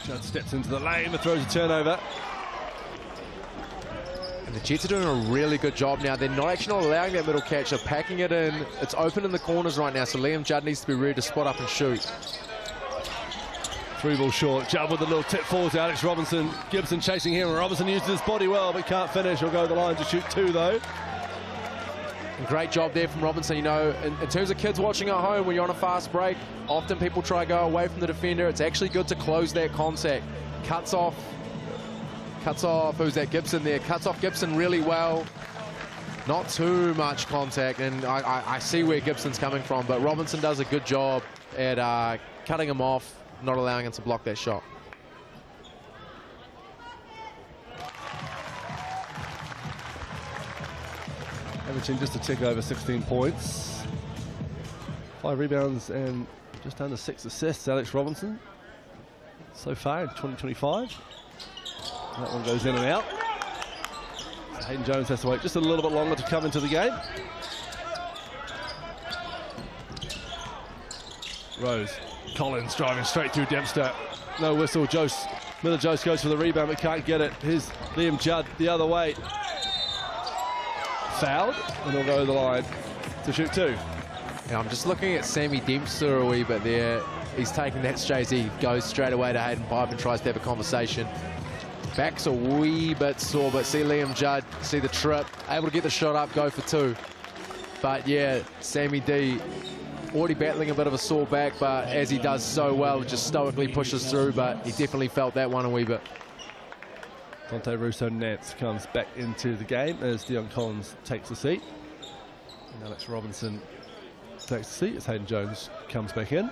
Judd steps into the lane, but throws a turnover. And the Jets are doing a really good job now. They're not actually not allowing that middle catch. They're packing it in. It's open in the corners right now, so Liam Judd needs to be ready to spot up and shoot. Three ball short. Judd with a little tip forward to Alex Robinson. Gibson chasing him. Robinson uses his body well, but can't finish. He'll go to the line to shoot two, though. Great job there from Robinson. You know, in terms of kids watching at home, when you're on a fast break, often people try to go away from the defender. It's actually good to close that contact. Cuts off, who's that, Gibson there? Cuts off Gibson really well. Not too much contact, and I see where Gibson's coming from, but Robinson does a good job at cutting him off, not allowing him to block that shot. Averaging just a tick over 16 points. 5 rebounds and just under 6 assists, Alex Robinson. So far in 2025. That one goes in and out. So Hayden Jones has to wait just a little bit longer to come into the game. Rose. Collins driving straight through Dempster. No whistle. Miller Jose goes for the rebound but can't get it. Here's Liam Judd the other way. Fouled, and he'll go to the line to shoot two. Yeah, I'm just looking at Sammy Dempster a wee bit there. He's taking that straight. He goes straight away to Hayden Pipe and tries to have a conversation. Back's a wee bit sore, but see Liam Judd, see the trip, able to get the shot up, go for two. But yeah, Sammy D already battling a bit of a sore back, but as he does so well, just stoically pushes through, but he definitely felt that one a wee bit. Dante Russo-Nance comes back into the game as Dion Collins takes the seat. And Alex Robinson takes the seat as Hayden Jones comes back in.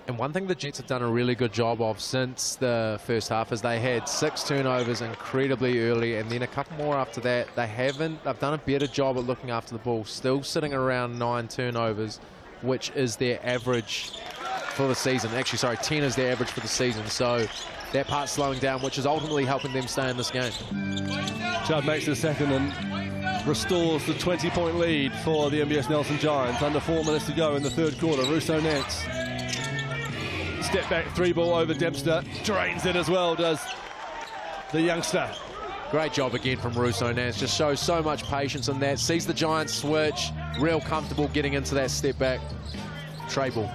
And one thing the Jets have done a really good job of since the first half is they had 6 turnovers incredibly early, and then a couple more after that. They've done a better job at looking after the ball, still sitting around 9 turnovers, which is their average for the season. Actually, sorry, 10 is their average for the season. So that part's slowing down, which is ultimately helping them stay in this game. Judd makes the second and restores the 20-point lead for the MBS Nelson Giants. Under 4 minutes to go in the third quarter. Russo-Nance. Step back, 3-ball over Dempster. Drains it as well, does the youngster. Great job again from Russo-Nance. Just shows so much patience in that. Sees the Giants switch. Real comfortable getting into that step back. Tray ball.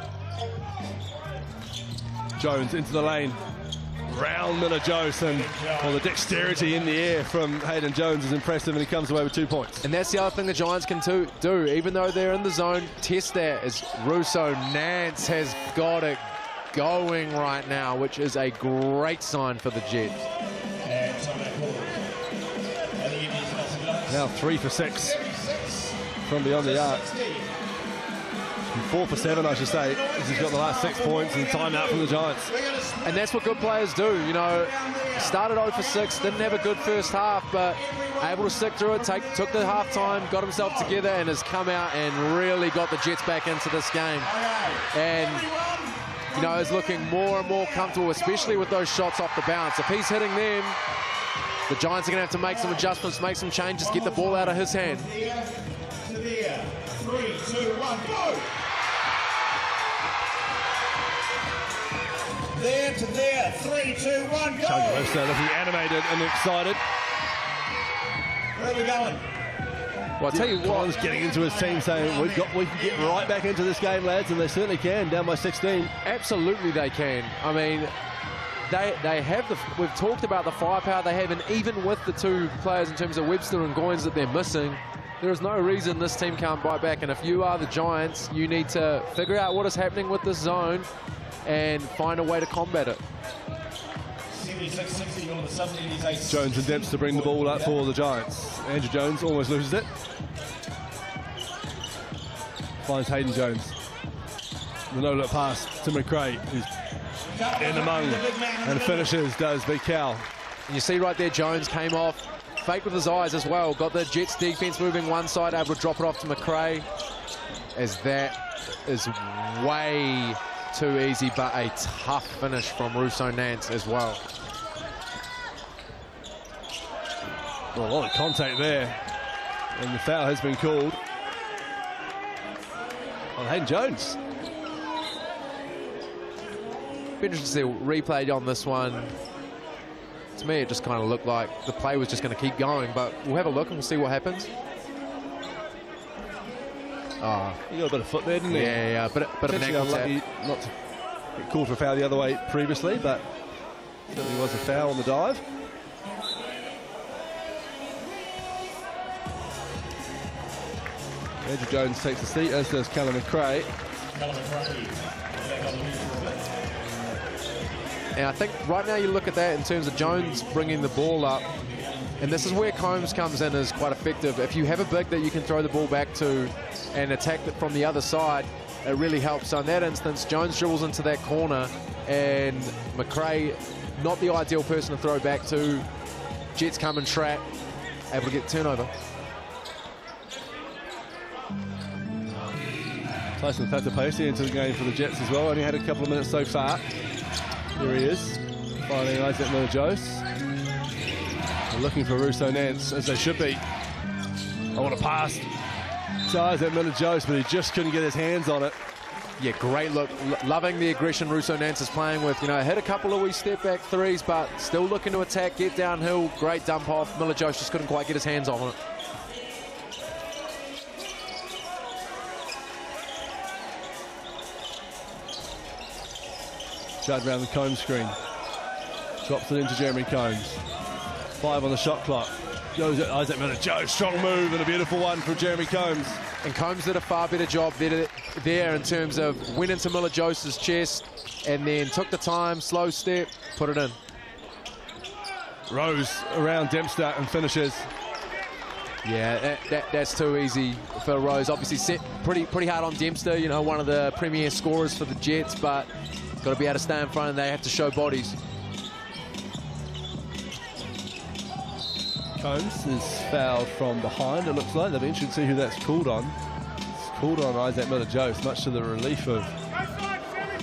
Jones into the lane. Round Miller Jose, and well, the dexterity in the air from Hayden Jones is impressive, and he comes away with 2 points. And that's the other thing the Giants can do. Even though they're in the zone, test that as Russo-Nance has got it going right now, which is a great sign for the Jets. Now 3 for 6 from beyond the arc. 4 for 7, I should say. He's got the last 6 points and timeout from the Giants. And that's what good players do. You know, started 0 for 6, didn't have a good first half, but able to stick through it, took the half time, got himself together, and has come out and really got the Jets back into this game. And, you know, is looking more and more comfortable, especially with those shots off the bounce. If he's hitting them, the Giants are going to have to make some adjustments, make some changes, get the ball out of his hand. 3, 2, 1, go! There to there, 3, 2, 1, go! Looking animated and excited. Where are we going? Well, I'll tell you what, Collins getting into his team saying, we can get right back into this game, lads, and they certainly can, down by 16. absolutely they can. I mean, they have we've talked about the firepower they have, and even with the 2 players in terms of Webster and Goins that they're missing, there is no reason this team can't bite back. And if you are the Giants, you need to figure out what is happening with this zone and find a way to combat it. 76-60 on the 78. Jones and Dempster bring the ball up for the Giants. Andrew Jones almost loses it. Finds Hayden Jones. The no-look pass to McRae, who's in among and finishes, does Big Cal. And you see right there, Jones came off, faked with his eyes as well, got the Jets defense moving one side, able to drop it off to McRae, as that is way too easy, but a tough finish from Russo Nance as well. Well, a lot of contact there, and the foul has been called on Hayden Jones. Be interesting to see a replay on this one. To me, it just kind of looked like the play was just going to keep going, but we'll have a look and we'll see what happens. Oh, He got a bit of foot there, didn't he? yeah, but of an ankle tap. Unlucky not to get called for a foul the other way previously, but certainly was a foul on the dive. Andrew Jones takes the seat, as does Callum McRae. And I think right now you look at that in terms of Jones bringing the ball up, and this is where Combs comes in as quite effective. If you have a big that you can throw the ball back to and attack it from the other side, it really helps. So in that instance, Jones dribbles into that corner, and McRae, not the ideal person to throw back to. Jets come and trap, able to get turnover. Tyson Tatapasi into the game for the Jets as well. Only had a couple of minutes so far. Here he is, finding Isaac Miller-Jose. They're looking for Russo Nance, as they should be. I want to pass to Isaac Miller-Jose, but he just couldn't get his hands on it. Yeah, great look. Loving the aggression Russo Nance is playing with. You know, hit a couple of wee step back threes, but still looking to attack, get downhill. Great dump off. Miller-Jose just couldn't quite get his hands on it. Judd round the Combs screen. Drops it into Jeremy Combs. 5 on the shot clock. Goes at Isaac Miller-Jose. Strong move and a beautiful one from Jeremy Combs. And Combs did a far better job there in terms of went into Miller-Jose's chest and then took the time, slow step, put it in. Rose around Dempster and finishes. Yeah, that's too easy for Rose. Obviously set pretty hard on Dempster, you know, one of the premier scorers for the Jets, but got to be able to stay in front, and they have to show bodies. Combs is fouled from behind, it looks like. They'll be interested to see who that's called on. It's called on Isaac Miller-Jose, much to the relief of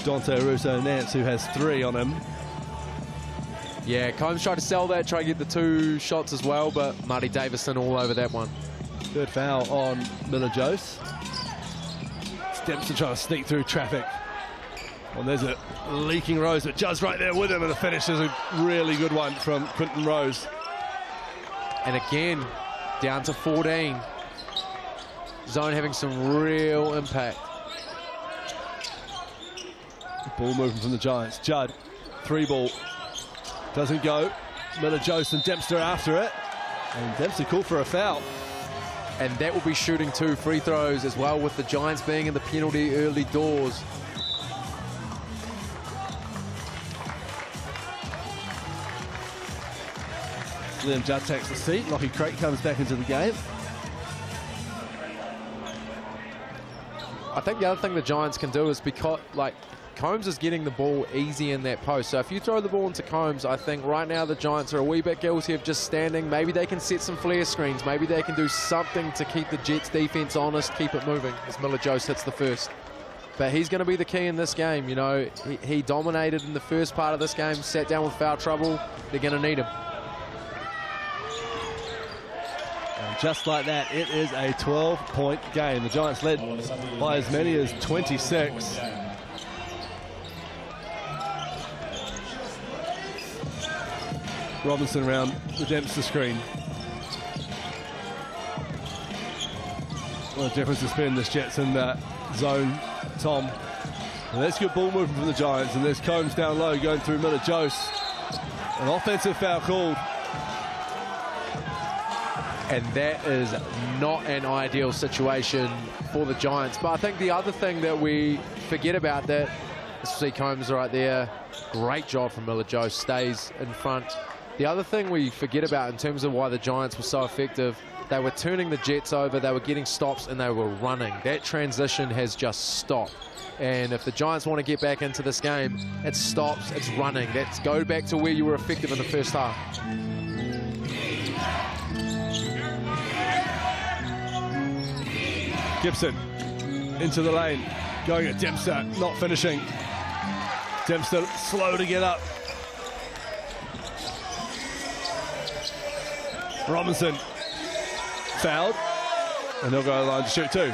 Dante Russo Nance, who has 3 on him. Yeah, Combs tried to sell that, try to get the 2 shots as well, but Marty Davison all over that one. Third foul on Miller-Jose. Dempster trying to sneak through traffic. Well, there's a leaking Rose, but Judd's right there with him, and the finish is a really good one from Quinton Rose. And again, down to 14. Zone having some real impact. Ball moving from the Giants. Judd, 3 ball. Doesn't go. Miller-Jose and Dempster after it. And Dempster called for a foul. And that will be shooting 2 free throws as well, with the Giants being in the penalty early doors. Liam Judd takes the seat. Lockie Craik comes back into the game. I think the other thing the Giants can do is because, like, Combs is getting the ball easy in that post. So if you throw the ball into Combs, I think right now the Giants are a wee bit guilty of just standing. Maybe they can set some flare screens. Maybe they can do something to keep the Jets defense honest, keep it moving as Miller-Jose hits the first. But he's going to be the key in this game. You know, he dominated in the first part of this game, sat down with foul trouble. They're going to need him. And just like that, it is a 12-point game. The Giants led by as many as 26. Robinson around the Dempster screen. What a difference it's been, this Jets in that zone, Tom. And that's good ball movement from the Giants. And there's Combs down low going through Miller-Jose. An offensive foul called. And that is not an ideal situation for the Giants. But I think the other thing that we forget about that, let's see Combs right there. Great job from Miller-Jose, stays in front. The other thing we forget about in terms of why the Giants were so effective, they were turning the Jets over, they were getting stops, and they were running. That transition has just stopped. And if the Giants want to get back into this game, it stops, it's running. Let's go back to where you were effective in the first half. Gibson into the lane, going at Dempster, not finishing. Dempster slow to get up. Robinson fouled, and they'll go to the line to shoot too.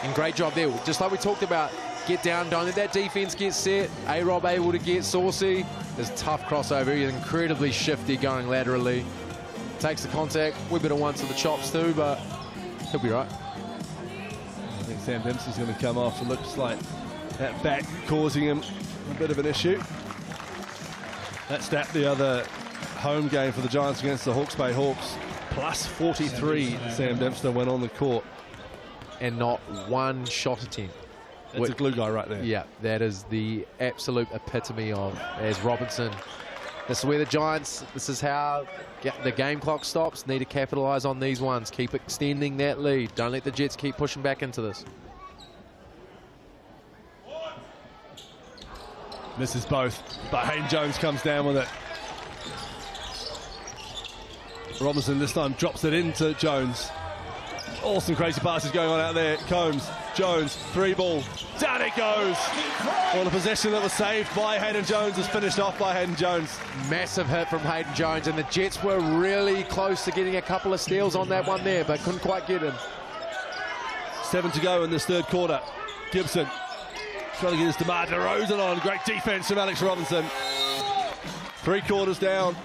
And great job there. Just like we talked about, get down, don't let that defense get set. A-Rob able to get saucy. There's tough crossover. He's incredibly shifty going laterally. Takes the contact. We better one to the chops too, but he'll be right. I think Sam Dempsey's going to come off. It looks like that back causing him a bit of an issue. That's the other home game for the Giants against the Hawke's Bay Hawks. Plus 43, Sam Dempster went on the court. And not one shot attempt. That's a glue guy right there. Yeah, that is the absolute epitome of, as Robinson. This is where the Giants, this is how the game clock stops. Need to capitalize on these ones. Keep extending that lead. Don't let the Jets keep pushing back into this. Misses both, but Hayden Jones comes down with it. Robinson this time drops it into Jones. Awesome crazy passes going on out there. Combs, Jones, three ball. Down it goes. Well, the possession that was saved by Hayden Jones is finished off by Hayden Jones. Massive hit from Hayden Jones, and the Jets were really close to getting a couple of steals on that one there, but couldn't quite get him. 7 to go in this third quarter. Gibson trying to get his DeMar DeRozan on. Great defense from Alex Robinson. 3 quarters down.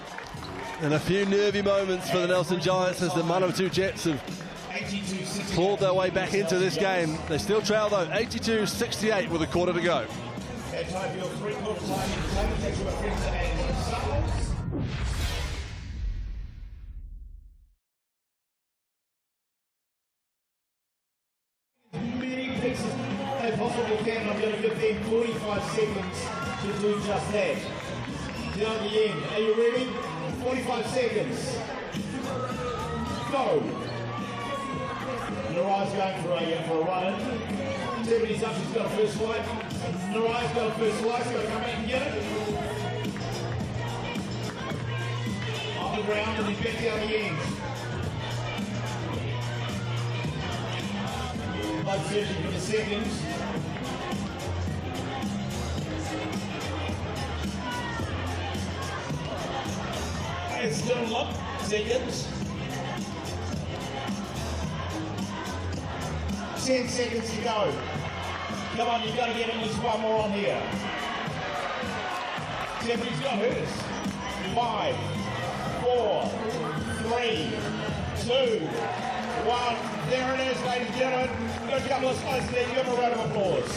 And a few nervy moments for the Nelson Giants as the Manawatū Jets have clawed their way back into this game. They still trail though, 82-68 with a quarter to go. Many places as possible can. I'm going to give them 45 seconds to do just that. Down the end. Are you ready? 45 seconds. Go. Narai's going for a run-in. Tiffany's up, she's got a first swipe. Narai's got a first swipe, she's got to come back and get it. On the ground and then back down the end. Blood searching for the seconds. It's still a lot. Seconds. 10 seconds to go. Come on, you've got to get at least one more on here. Tiffany's got hers. 5, 4, 3, 2, 1. There it is, ladies and gentlemen. Got a couple of slices there. Give them a round of applause.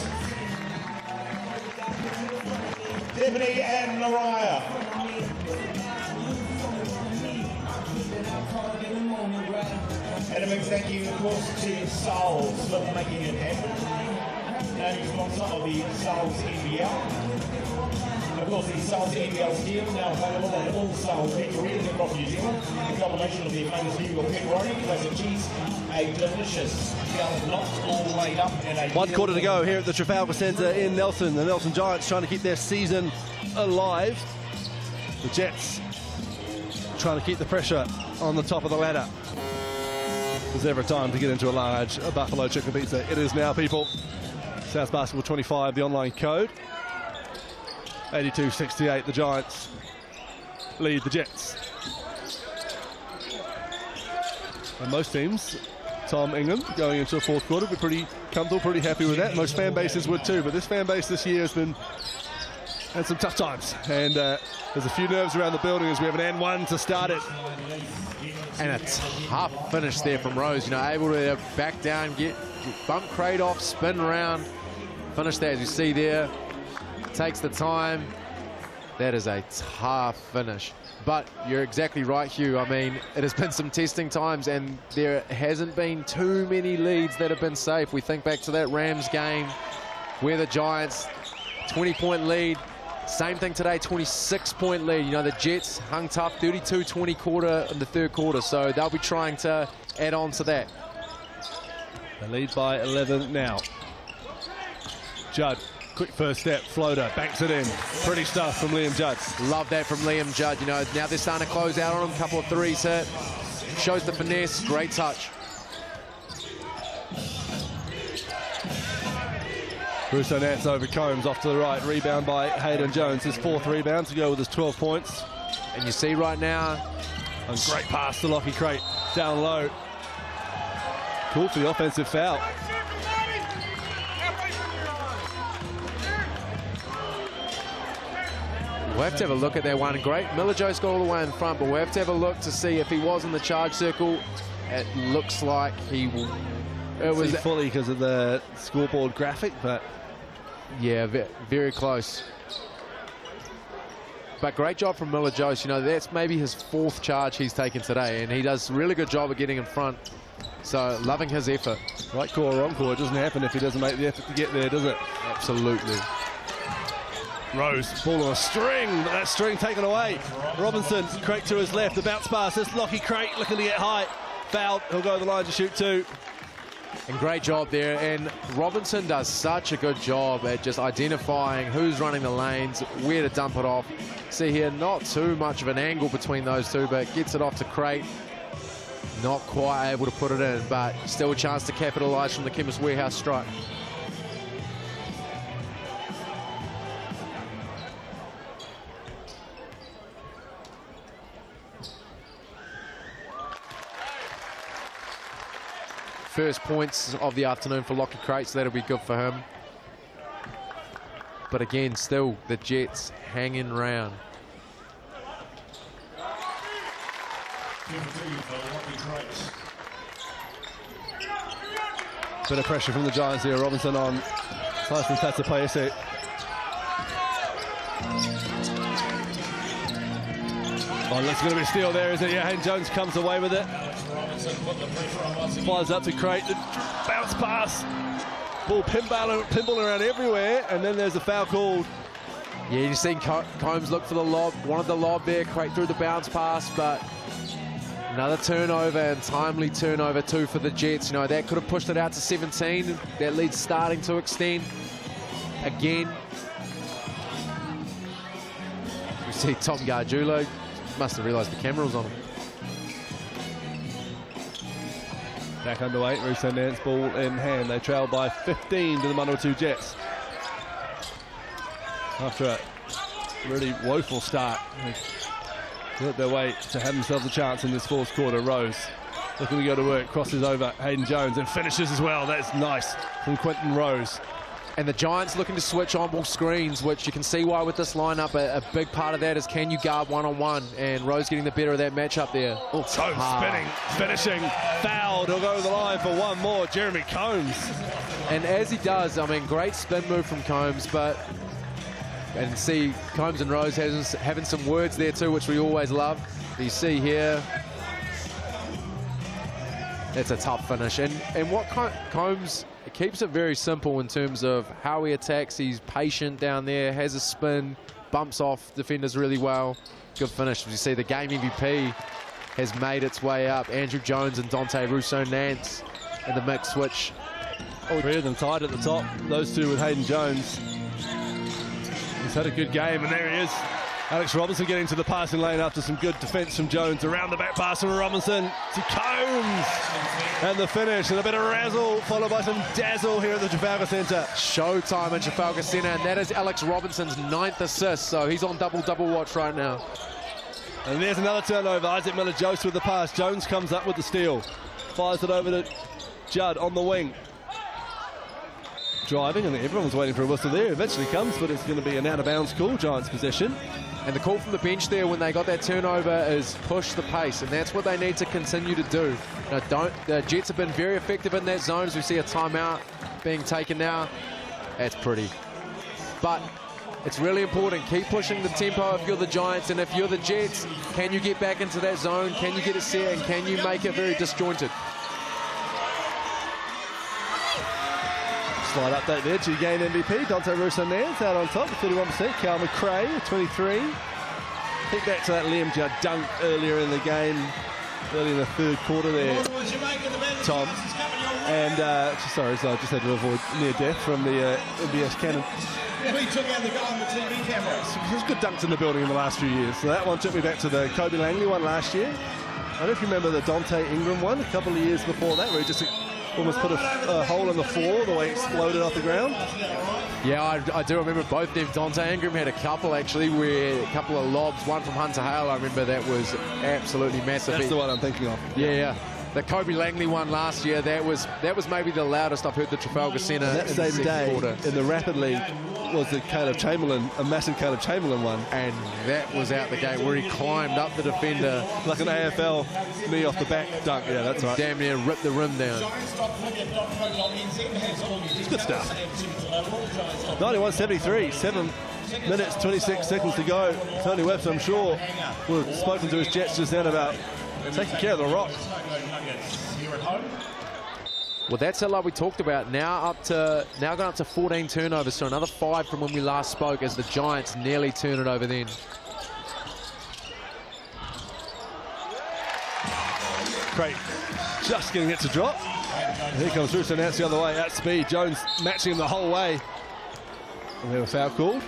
Tiffany and Narai. And a big thank you, of course, to Souls for making it happen. And sponsor of the Souls NBL. of course, the South NBL stadium now available at all South pet arenas across New Zealand. The combination of the famous Hugo pepperoni, classic cheese, a delicious scallop knot all laid up in a... 1 quarter to go here at the Trafalgar Centre in Nelson. The Nelson Giants trying to keep their season alive. The Jets trying to keep the pressure on the top of the ladder. There's ever time to get into a large buffalo chicken pizza. It is now, people. South Basketball 25, the online code. 82-68, the Giants lead the Jets. And most teams, Tom Ingham, going into a fourth quarter, we're pretty comfortable, pretty happy with that. Most fan bases would too, but this fan base this year has had some tough times. And there's a few nerves around the building as we have an N1 to start it. And a tough finish there from Rose, you know, able to back down, get bump crate off, spin around, finish that as you see there. Takes the time. That is a tough finish. But you're exactly right, Hugh. I mean, it has been some testing times and there hasn't been too many leads that have been safe. We think back to that Rams game where the Giants, 20-point lead. Same thing today, 26-point lead. You know, the Jets hung tough, 32-20 quarter in the third quarter. So they'll be trying to add on to that. They lead by 11 now. Judd. Quick first step, floater, banks it in. Pretty stuff from Liam Judd. Love that from Liam Judd. You know, now they're starting to close out on him. A couple of threes hit. Shows the finesse. Great touch. Russo Nance over Combs off to the right. Rebound by Hayden Jones. His 4th rebound to go with his 12 points. And you see right now. A great pass to Lockie Crate. Down low. Cool for the offensive foul. We'll have to have a look at that one. Great. Millajoe's got all the way in front, but we'll have to have a look to see if he was in the charge circle. It looks like he will. It was fully because of the scoreboard graphic, but yeah, very close. But great job from Millajoe. You know, that's maybe his 4th charge he's taken today, and he does a really good job of getting in front. So loving his effort. Right call, wrong call. It doesn't happen if he doesn't make the effort to get there, does it? Absolutely. Rose, ball on a string, but that string taken away. Robinson, Crate to his left, the bounce pass. This Lockie Crate looking to get high. Fouled, he'll go to the line to shoot 2. And great job there. And Robinson does such a good job at just identifying who's running the lanes, where to dump it off. See here, not too much of an angle between those two, but gets it off to Crate. Not quite able to put it in, but still a chance to capitalise from the Chemist Warehouse strike. First points of the afternoon for Lockie Crate, so that'll be good for him. But again, still the Jets hanging around. Bit of pressure from the Giants here. Robinson on Tyson Tatsapayese. Oh, that's going to be a steal there, isn't it? Yeah, Hayden Jones comes away with it. Flies up to Crate. The bounce pass. Ball pinballing around everywhere, and then there's a foul called. Yeah, you've seen Combs look for the lob. Wanted the lob there. Crate through the bounce pass, but another turnover, and timely turnover too for the Jets. You know, that could have pushed it out to 17. That lead's starting to extend again. You see Tom Gargiulo must have realised the camera was on him. Back underway, Russo Nance, ball in hand. They trail by 15 to the Manawatū Jets. After a really woeful start, they worked their way to have themselves a chance in this 4th quarter. Rose looking to go to work, crosses over Hayden Jones and finishes as well. That's nice from Quentin Rose. And the Giants looking to switch on ball screens, which you can see why with this lineup. A big part of that is can you guard one-on-one, and Rose getting the better of that matchup there. Oh, Combs spinning, finishing, fouled. He'll go to the line for one more. Jeremy Combs. And as he does, I mean, great spin move from Combs, and see Combs and Rose having some words there too, which we always love. You see here, it's a tough finish. And what Combs keeps it very simple in terms of how he attacks. He's patient down there, has a spin, bumps off defenders really well. Good finish. As you see, the game MVP has made its way up. Andrew Jones and Dante Rousseau-Nance in the mix switch. Three of them tied at the top. Those two with Hayden Jones. He's had a good game, and there he is. Alex Robinson getting to the passing lane after some good defence from Jones. Around the back pass from Robinson to Combs. And the finish, and a bit of razzle, followed by some dazzle here at the Trafalgar Centre. Showtime at Trafalgar Centre, and that is Alex Robinson's 9th assist, so he's on double watch right now. And there's another turnover. Isaac Miller-Joseph with the pass. Jones comes up with the steal. Fires it over to Judd on the wing. Driving, and everyone was waiting for a whistle there. Eventually comes, but it's going to be an out-of-bounds call, Giants possession. And the call from the bench there when they got that turnover is push the pace, and that's what they need to continue to do. The Jets have been very effective in that zone, as we see a timeout being taken now. That's pretty. But it's really important. Keep pushing the tempo if you're the Giants, and if you're the Jets, can you get back into that zone? Can you get it set, and can you make it very disjointed? Slight update there. G-Gain MVP, Dante Rousseau-Nance out on top, 31%. Cal McRae, 23. Think back to that Liam Judd dunk earlier in the game, early in the third quarter there, Tom. And, sorry, so I just had to avoid near death from the MBS cannon. Yeah, he took out the guy on the TV camera. There's good dunks in the building in the last few years. So that one took me back to the Kobe Langley one last year. I don't know if you remember the Dante Ingram one a couple of years before that, where he just almost put a hole in the floor, the way it exploded off the ground. Yeah, I do remember both of them. Dante Ingram had a couple, actually, where a couple of lobs, one from Hunter Hale. I remember that was absolutely massive. That's the one I'm thinking of. Yeah. The Kobe Langley one last year, that was maybe the loudest I've heard the Trafalgar Centre. That same day in the Rapid League was the Caleb Chamberlain, a massive Caleb Chamberlain one. And that was out the gate where he climbed up the defender. Like an AFL knee off the back dunk. Yeah, that's right. Damn near ripped the rim down. It's good stuff. 91-73, 7 minutes, 26 seconds to go. Tony Webster, I'm sure, would have spoken to his Jets just then about taking care of the rock. Well, that's it, like we talked about. Now going up to 14 turnovers, so another 5 from when we last spoke, as the Giants nearly turn it over then. Great, just getting it to drop. And here comes Rousseau-Nance the other way at speed. Jones matching him the whole way. And then a foul called.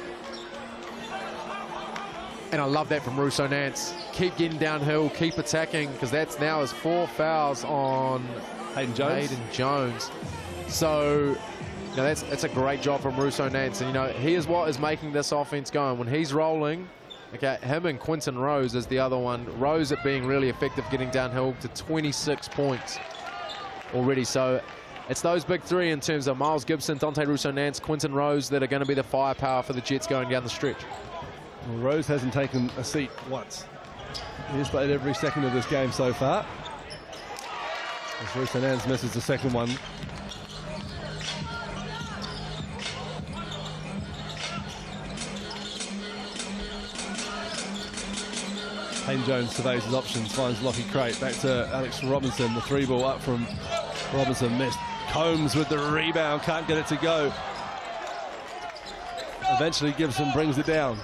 And I love that from Rousseau-Nance. Keep getting downhill, keep attacking, because that's now his 4 fouls on Hayden Jones. So, that's a great job from Rousseau-Nance. And, he is what is making this offense going. When he's rolling, okay, him and Quentin Rose is the other one. Rose at being really effective getting downhill to 26 points already. So, it's those big 3 in terms of Miles Gibson, Dante Rousseau-Nance, Quentin Rose that are going to be the firepower for the Jets going down the stretch. Well, Rose hasn't taken a seat once. He has played every second of this game so far. As Rousseau-Nance misses the second one. Hayden Jones surveys his options, finds Lockie Crate, back to Alex Robinson. The 3-ball up from Robinson, missed. Combs with the rebound, can't get it to go. Eventually Gibson brings it down.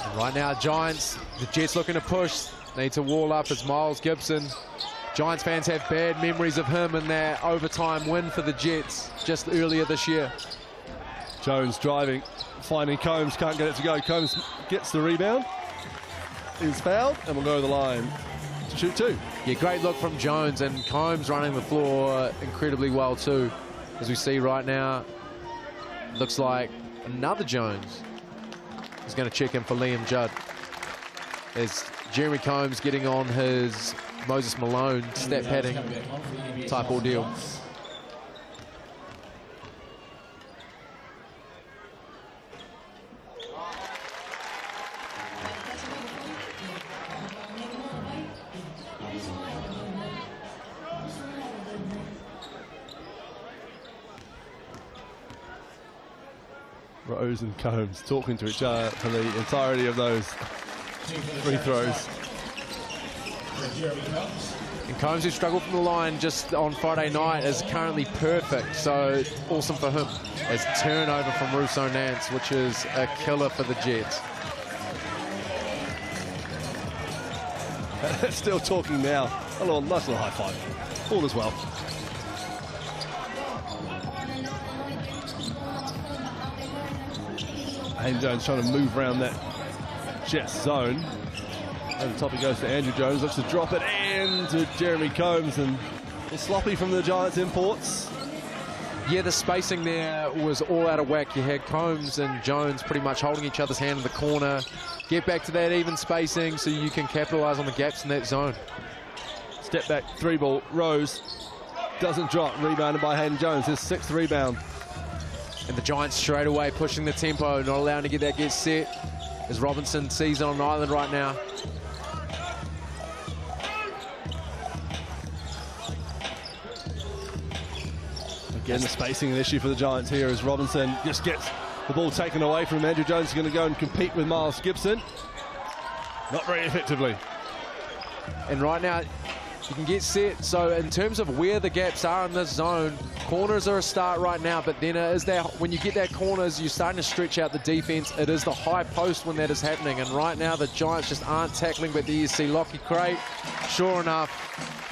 And right now, Giants, the Jets looking to push, need to wall up as Miles Gibson. Giants fans have bad memories of him in that overtime win for the Jets just earlier this year. Jones driving, finding Combs, can't get it to go. Combs gets the rebound. He's fouled and will go to the line to shoot 2. Yeah, great look from Jones, and Combs running the floor incredibly well too. As we see right now, looks like another Jones is going to check in for Liam Judd. As Jeremy Combs getting on his Moses Malone stat padding type ordeal. Rose and Combs talking to each other for the entirety of those free throws. And Combs, who struggled from the line just on Friday night, is currently perfect. So awesome for him. As turnover from Russo Nance, which is a killer for the Jets. Still talking now. A nice little high five. All as well. Hayden Jones trying to move around that Jets zone. Over the top he goes to Andrew Jones. Looks to drop it in to Jeremy Combs. And a little sloppy from the Giants imports. Yeah, the spacing there was all out of whack. You had Combs and Jones pretty much holding each other's hand in the corner. Get back to that even spacing so you can capitalise on the gaps in that zone. Step back, 3-ball, Rose doesn't drop, rebounded by Hayden Jones, his 6th rebound. And the Giants straight away pushing the tempo, not allowing to get set, as Robinson sees it on an island right now. Again, the spacing an issue for the Giants here as Robinson just gets the ball taken away from him. Andrew Jones is going to go and compete with Miles Gibson. Not very effectively. And right now, you can get set. So in terms of where the gaps are in this zone, corners are a start right now, but then it is that when you get that corners, you're starting to stretch out the defense. It is the high post when that is happening. And right now, the Giants just aren't tackling, but there you see Lockie Crate. Sure enough,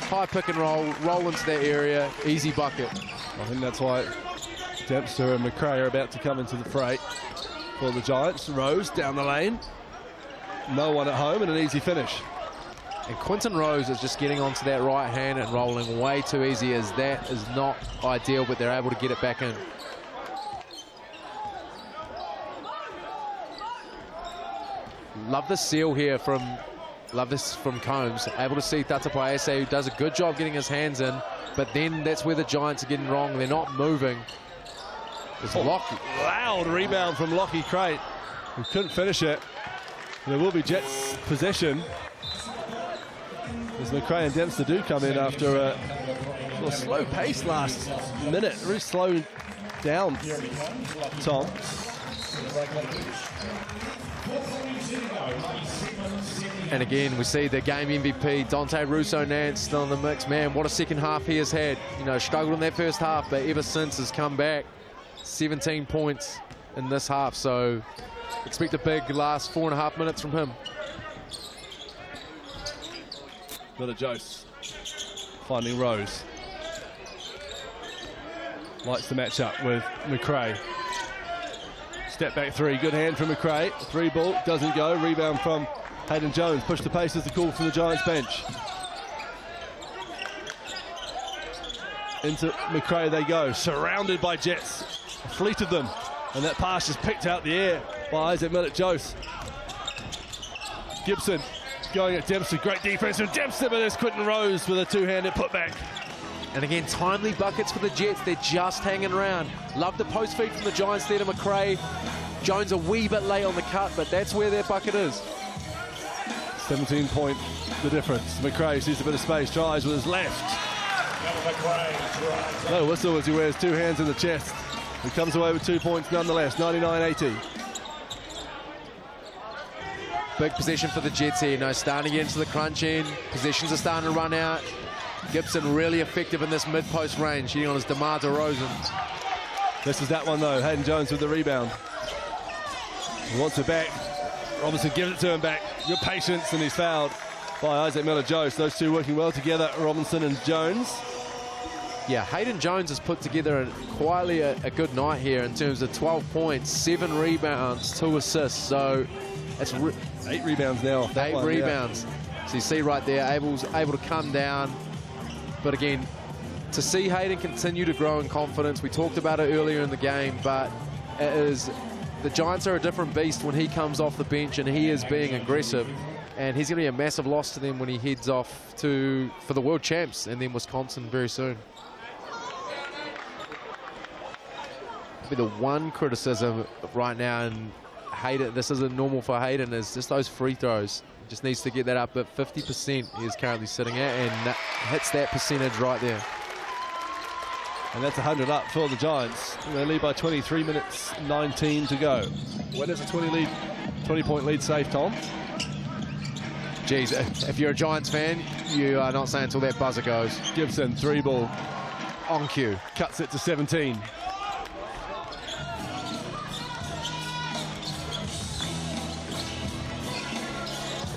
high pick and roll into that area, easy bucket. I think that's why Dempster and McRae are about to come into the fray for the Giants. Rose down the lane. No one at home and an easy finish. And Quinton Rose is just getting onto that right hand and rolling way too easy, as that is not ideal, but they're able to get it back in. Love the seal here from Combs. Able to see Tata Paese, who does a good job getting his hands in, but then that's where the Giants are getting wrong. They're not moving. It's Lockie. Loud rebound from Lockie Crate, who couldn't finish it. And it will be Jets possession, as McRae and Dempster do come in after a slow pace last minute. Really slowed down, Tom. And again, we see the game MVP, Dante Russo-Nance, still in the mix. Man, what a second half he has had. You know, struggled in that first half, but ever since has come back. 17 points in this half, so expect a big last 4.5 minutes from him. Another Jose finding Rose. Likes to match up with McRae. Step back 3, good hand from McRae. 3-ball, doesn't go. Rebound from Hayden Jones. Push the pace is the call from the Giants bench. Into McRae they go, surrounded by Jets. A fleet of them. And that pass is picked out the air by Isaac Millett-Jose. Gibson going at Dempster. Great defense from Dempster, but there's Quinton Rose with a two-handed putback. And again, timely buckets for the Jets. They're just hanging around. Love the post feed from the Giants there to McRae. Jones a wee bit late on the cut, but that's where their bucket is. 17 point the difference. McRae sees a bit of space, tries with his left. No whistle as he wears two hands in the chest. He comes away with 2 points nonetheless, 99-80. Big possession for the Jets here. No, starting to get into the crunch end. Possessions are starting to run out. Gibson really effective in this mid-post range, hitting on his DeMar DeRozan. This is that one though. Hayden Jones with the rebound. He wants it back. Robinson gives it to him back. Good patience, and he's fouled by Isaac Millett-Jose. Those two working well together, Robinson and Jones. Yeah, Hayden Jones has put together quietly a good night here in terms of 12 points, 7 rebounds, 2 assists. So it's 8 rebounds now off that 8 one, rebounds. Yeah. So you see right there, able to come down. But again, to see Hayden continue to grow in confidence, we talked about it earlier in the game, but it is, the Giants are a different beast when he comes off the bench and he is being aggressive. And he's going to be a massive loss to them when he heads off for the World Champs and then Wisconsin very soon. Be the one criticism right now, and Hayden, this isn't normal for Hayden, is just those free throws. Just needs to get that up at 50% he is currently sitting at, and hits that percentage right there. And that's 100 up for the Giants. They lead by 23 minutes, 19 to go. When is a 20-point lead safe, Tom? Geez, if you're a Giants fan, you are not saying until that buzzer goes. Gibson, 3-ball. On cue. Cuts it to 17.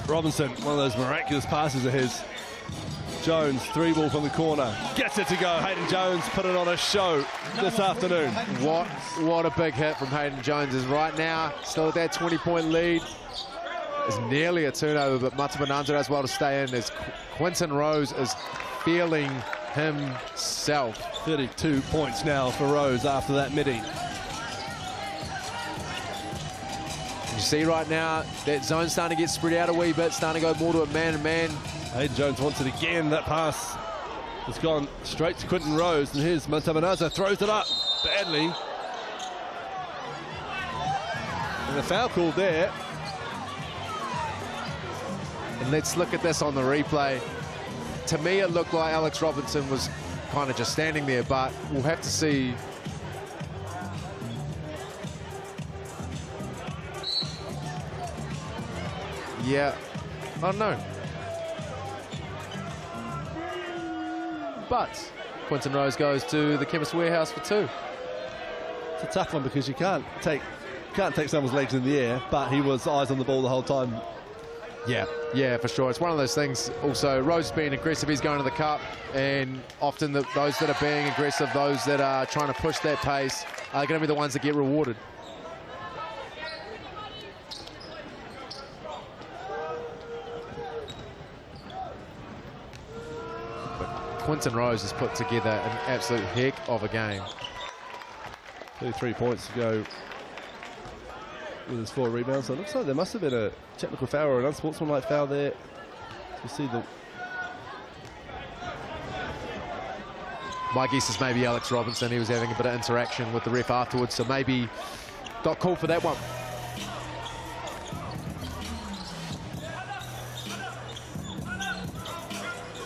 Robinson, one of those miraculous passes of his. Jones, 3-ball from the corner. Gets it to go. Hayden Jones put it on a show this afternoon. What a big hit from Hayden Jones is right now. Still at that 20-point lead. It's nearly a turnover, but Matamananza does well to stay in as Quinton Rose is feeling himself. 32 points now for Rose after that midi. You see right now, that zone's starting to get spread out a wee bit, starting to go more to a man-to-man. Hayden Jones wants it again. That pass has gone straight to Quinton Rose, and here's Matamananza, throws it up badly. And the foul called there. And let's look at this on the replay. To me, it looked like Alex Robinson was kind of just standing there, but we'll have to see. Yeah, I don't know. But Quinton Rose goes to the Chemist Warehouse for 2. It's a tough one because you can't take someone's legs in the air, but he was eyes on the ball the whole time. Yeah, for sure. It's one of those things. Also, Rose being aggressive, he's going to the cup, and often those that are being aggressive, those that are trying to push that pace, are going to be the ones that get rewarded. Quinton Rose has put together an absolute heck of a game. 33 points to go with his 4 rebounds. So it looks like there must have been a technical foul or an unsportsmanlike foul there. You see the... My guess is maybe Alex Robinson. He was having a bit of interaction with the ref afterwards, so maybe got called for that one.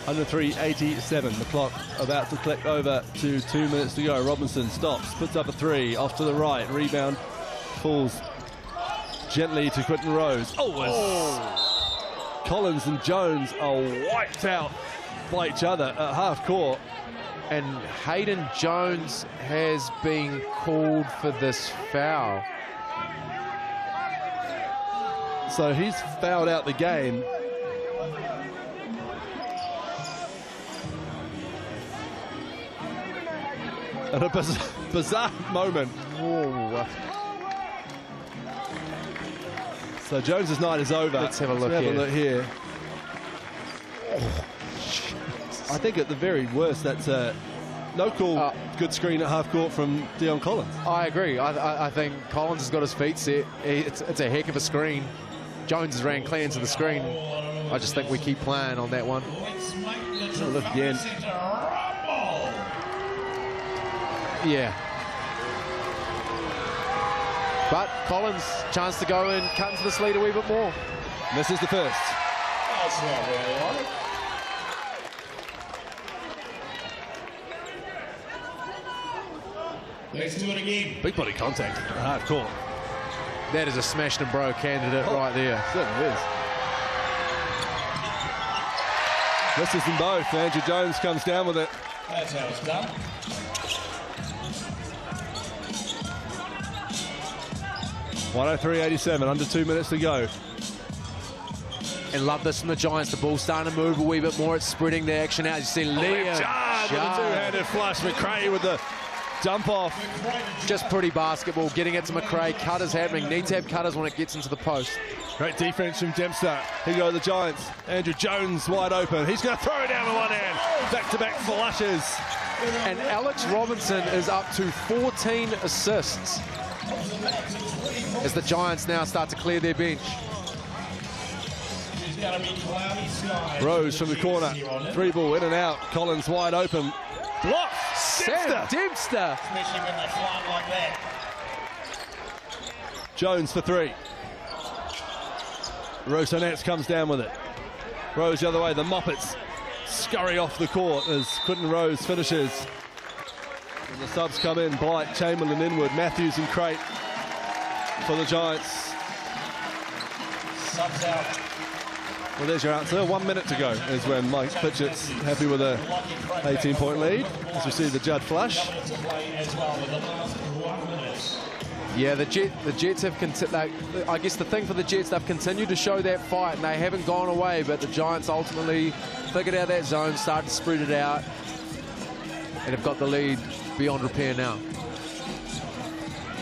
Under 3:87, the clock about to click over to 2 minutes to go. Robinson stops, puts up a 3, off to the right, rebound, falls gently to Quinton Rose. Collins and Jones are wiped out by each other at half court. And Hayden Jones has been called for this foul. So he's fouled out the game. At a bizarre moment. Whoa. So Jones's night is over. Let's have a look here. I think at the very worst, that's a no call. Good screen at half court from Dion Collins. I agree. I think Collins has got his feet set. It's a heck of a screen. Jones has ran clear into the screen. I just think we keep playing on that one. Look again. Yeah. But Collins, chance to go and cut into this lead a wee bit more. Misses the first. That's not really right. Let's do it again. Big body contact at half court. That is a smashed and broke candidate right there. Certainly is. Misses them both. Andrew Jones comes down with it. That's how it's done. .103.87, under 2 minutes to go. And love this from the Giants. The ball's starting to move a wee bit more. It's spreading the action out. You see Liam Jard with a two-handed flush. McRae with the dump off. Just pretty basketball. Getting it to McRae. Cutters happening. Need to have cutters when it gets into the post. Great defense from Dempster. Here go the Giants. Andrew Jones wide open. He's going to throw it down with one hand. Back-to-back flushes. And Alex Robinson is up to 14 assists as the Giants now start to clear their bench. Rose from the corner. 3-ball in and out. Collins wide open. Block. Dempster. Especially when they fly like that. Jones for 3. Rosenetz comes down with it. Rose the other way. The Moppets scurry off the court as Quinton Rose finishes. And the subs come in. Blight, Chamberlain, Inwood, Matthews and Crate for the Giants. Subs out. Well, there's your answer. 1 minute to go is when Mike Pitchett's happy with a 18-point lead. As we see the Judd flush. Yeah, the Jets have I guess the thing for the Jets, they've continued to show that fight and they haven't gone away, but the Giants ultimately figured out that zone, started to spread it out, and have got the lead beyond repair now.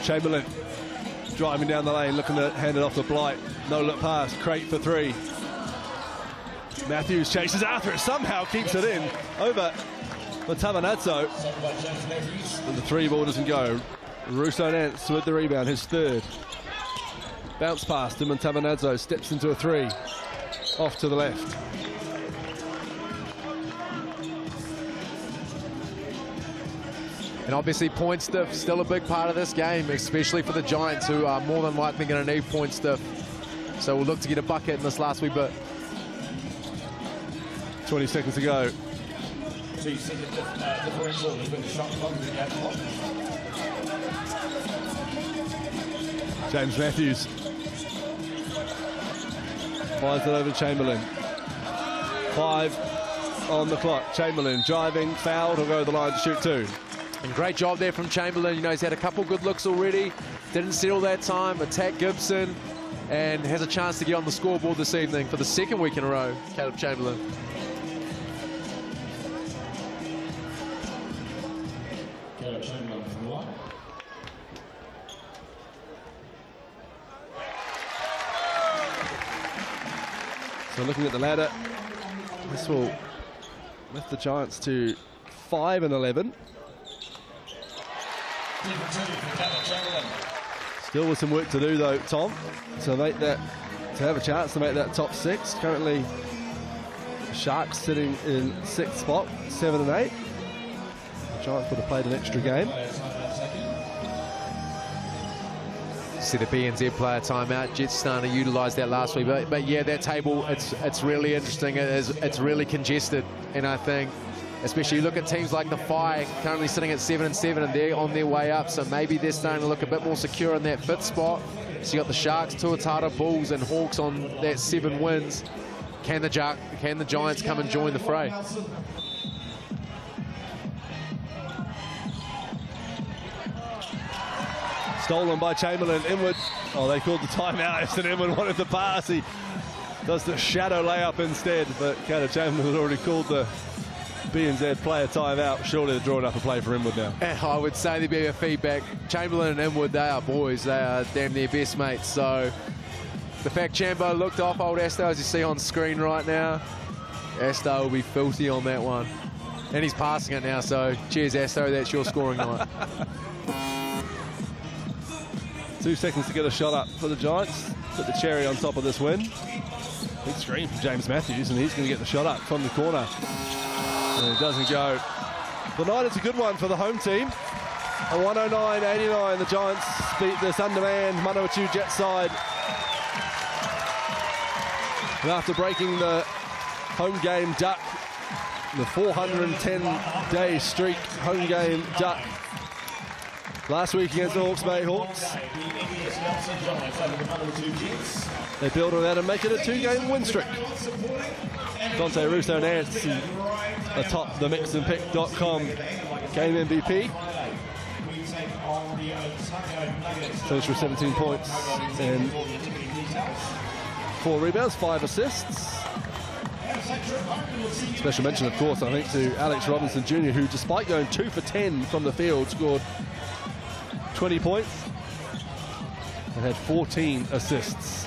Chamberlain driving down the lane, looking to hand it off to Blight. No look pass, Crate for three. Matthews chases after it, somehow keeps it in over Manawatū. And the three ball doesn't go. Russo Nance with the rebound, his third. Bounce pass to Manawatū, steps into a three. Off to the left. And obviously point stiff, still a big part of this game, especially for the Giants, who are more than likely going to need point stiff. So we'll look to get a bucket in this last wee bit. 20 seconds to go. James Matthews fires it over to Chamberlain. 5 on the clock. Chamberlain driving, fouled, he'll go to the line to shoot 2. And great job there from Chamberlain. You know, he's had a couple good looks already. Didn't settle that time. Attack Gibson and has a chance to get on the scoreboard this evening for the second week in a row. Caleb Chamberlain. So looking at the ladder, this will lift the Giants to 5 and 11. Still with some work to do though, Tom, to make that, to have a chance to make that top 6. Currently, the Sharks sitting in 6th spot, 7 and 8. The Giants would have played an extra game. See the BNZ player timeout. Jets starting to utilise that last week, but yeah, that table, it's really interesting. It's really congested, and I think, especially you look at teams like the Fi, currently sitting at 7 and 7, and they're on their way up. So maybe they're starting to look a bit more secure in that 5th spot. So you got the Sharks, Tuatara, Bulls, and Hawks on that 7 wins. Can the Giants come and join the fray? Stolen by Chamberlain, Inwood. Oh, they called the timeout. If Inwood wanted the pass, he does the shadow layup instead. But Caleb Chamberlain had already called the BNZ player timeout. Surely they're drawing up a play for Inwood now. I would say there'd be a feedback. Chamberlain and Inwood, they are boys. They are damn near best mates. So the fact Chambo looked off old Asto, as you see on screen right now, Asto will be filthy on that one. And he's passing it now, so cheers Asto, that's your scoring night. 2 seconds to get a shot up for the Giants. Put the cherry on top of this win. Big screen from James Matthews, and he's going to get the shot up from the corner. And it doesn't go. The night is a good one for the home team. A 109-89, the Giants beat this undermanned Manawatū Jet side. And after breaking the home game duck, the 410-day streak home game duck, last week against the Hawke's Bay Hawks, they build on that and make it a 2-game win streak. Dante Russo Nance atop the mixandpick.com game MVP. Finished with 17 points and 4 rebounds, 5 assists. Special mention, of course, I think, to Alex Robinson Jr., who, despite going 2 for 10 from the field, scored 20 points and had 14 assists.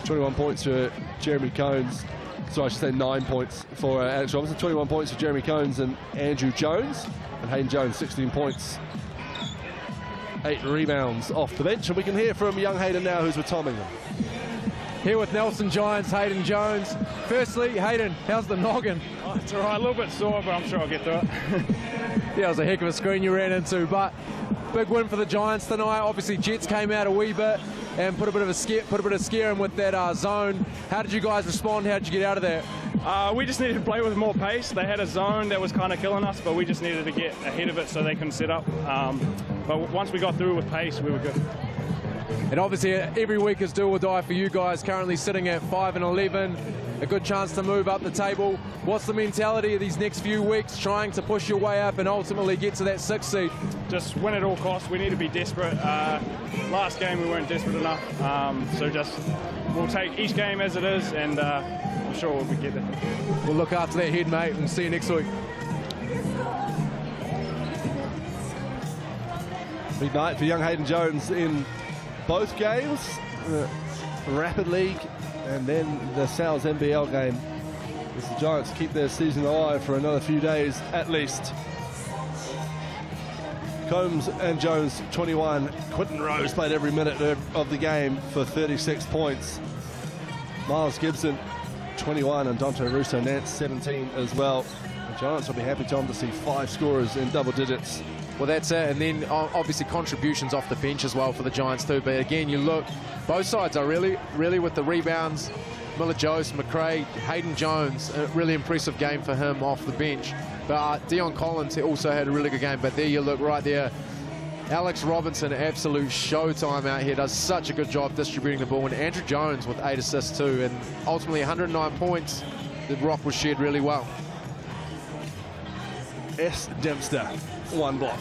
21 points for Jeremy Cones. Sorry, I should say 9 points for Alex Robinson. 21 points for Jeremy Cones and Andrew Jones. And Hayden Jones, 16 points. 8 rebounds off the bench. And we can hear from young Hayden now, who's with Tom England. Here with Nelson Giants, Hayden Jones. Firstly, Hayden, how's the noggin? Oh, it's all right, a little bit sore, but I'm sure I'll get through it. Yeah, it was a heck of a screen you ran into, but big win for the Giants tonight. Obviously, Jets came out a wee bit and put a bit of scare in with that zone. How did you guys respond? How did you get out of that? We just needed to play with more pace. They had a zone that was kind of killing us, but we just needed to get ahead of it so they couldn't set up. But once we got through with pace, we were good. And obviously every week is do or die for you guys, currently sitting at 5-11. A good chance to move up the table. What's the mentality of these next few weeks, trying to push your way up and ultimately get to that 6th seed? Just win at all costs. We need to be desperate. Last game we weren't desperate enough, so just we'll take each game as it is, and I'm sure we'll get there. We'll look after that head, mate, and see you next week. Big night for young Hayden Jones in both games, the Rapid League and then the Sal's NBL game, as the Giants keep their season alive for another few days at least. Combs and Jones 21. Quinton Rose played every minute of the game for 36 points. Miles Gibson 21 and Dante Russo Nance 17 as well. The Giants will be happy, Tom, to see 5 scorers in double digits. Well, that's it, and then obviously contributions off the bench as well for the Giants too. But again, you look, both sides are really with the rebounds. Miller Jose, McRae, Hayden Jones, a really impressive game for him off the bench. But Dion Collins also had a really good game. But there you look right there, Alex Robinson, absolute showtime out here, does such a good job distributing the ball. And Andrew Jones with 8 assists too, and ultimately 109 points. The rock was shared really well. S. Dempster, 1 block.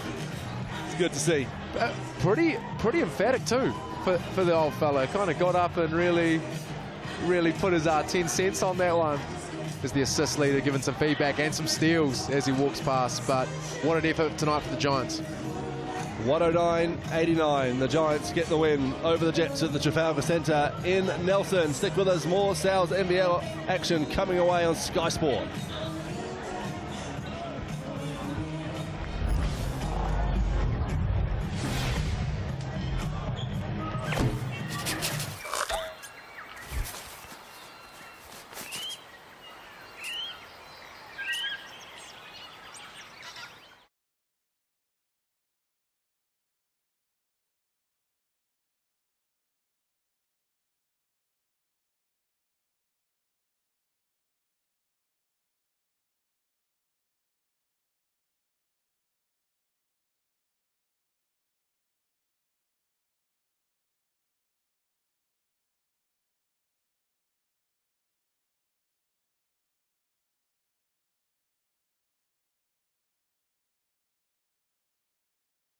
It's good to see. Pretty emphatic too for the old fella. Kind of got up and really put his 10 cents on that one. As the assist leader giving some feedback and some steals as he walks past. But what an effort tonight for the Giants. 109-89. The Giants get the win over the Jets at the Trafalgar Centre in Nelson. Stick with us, more Sal's NBL action coming away on Sky Sport.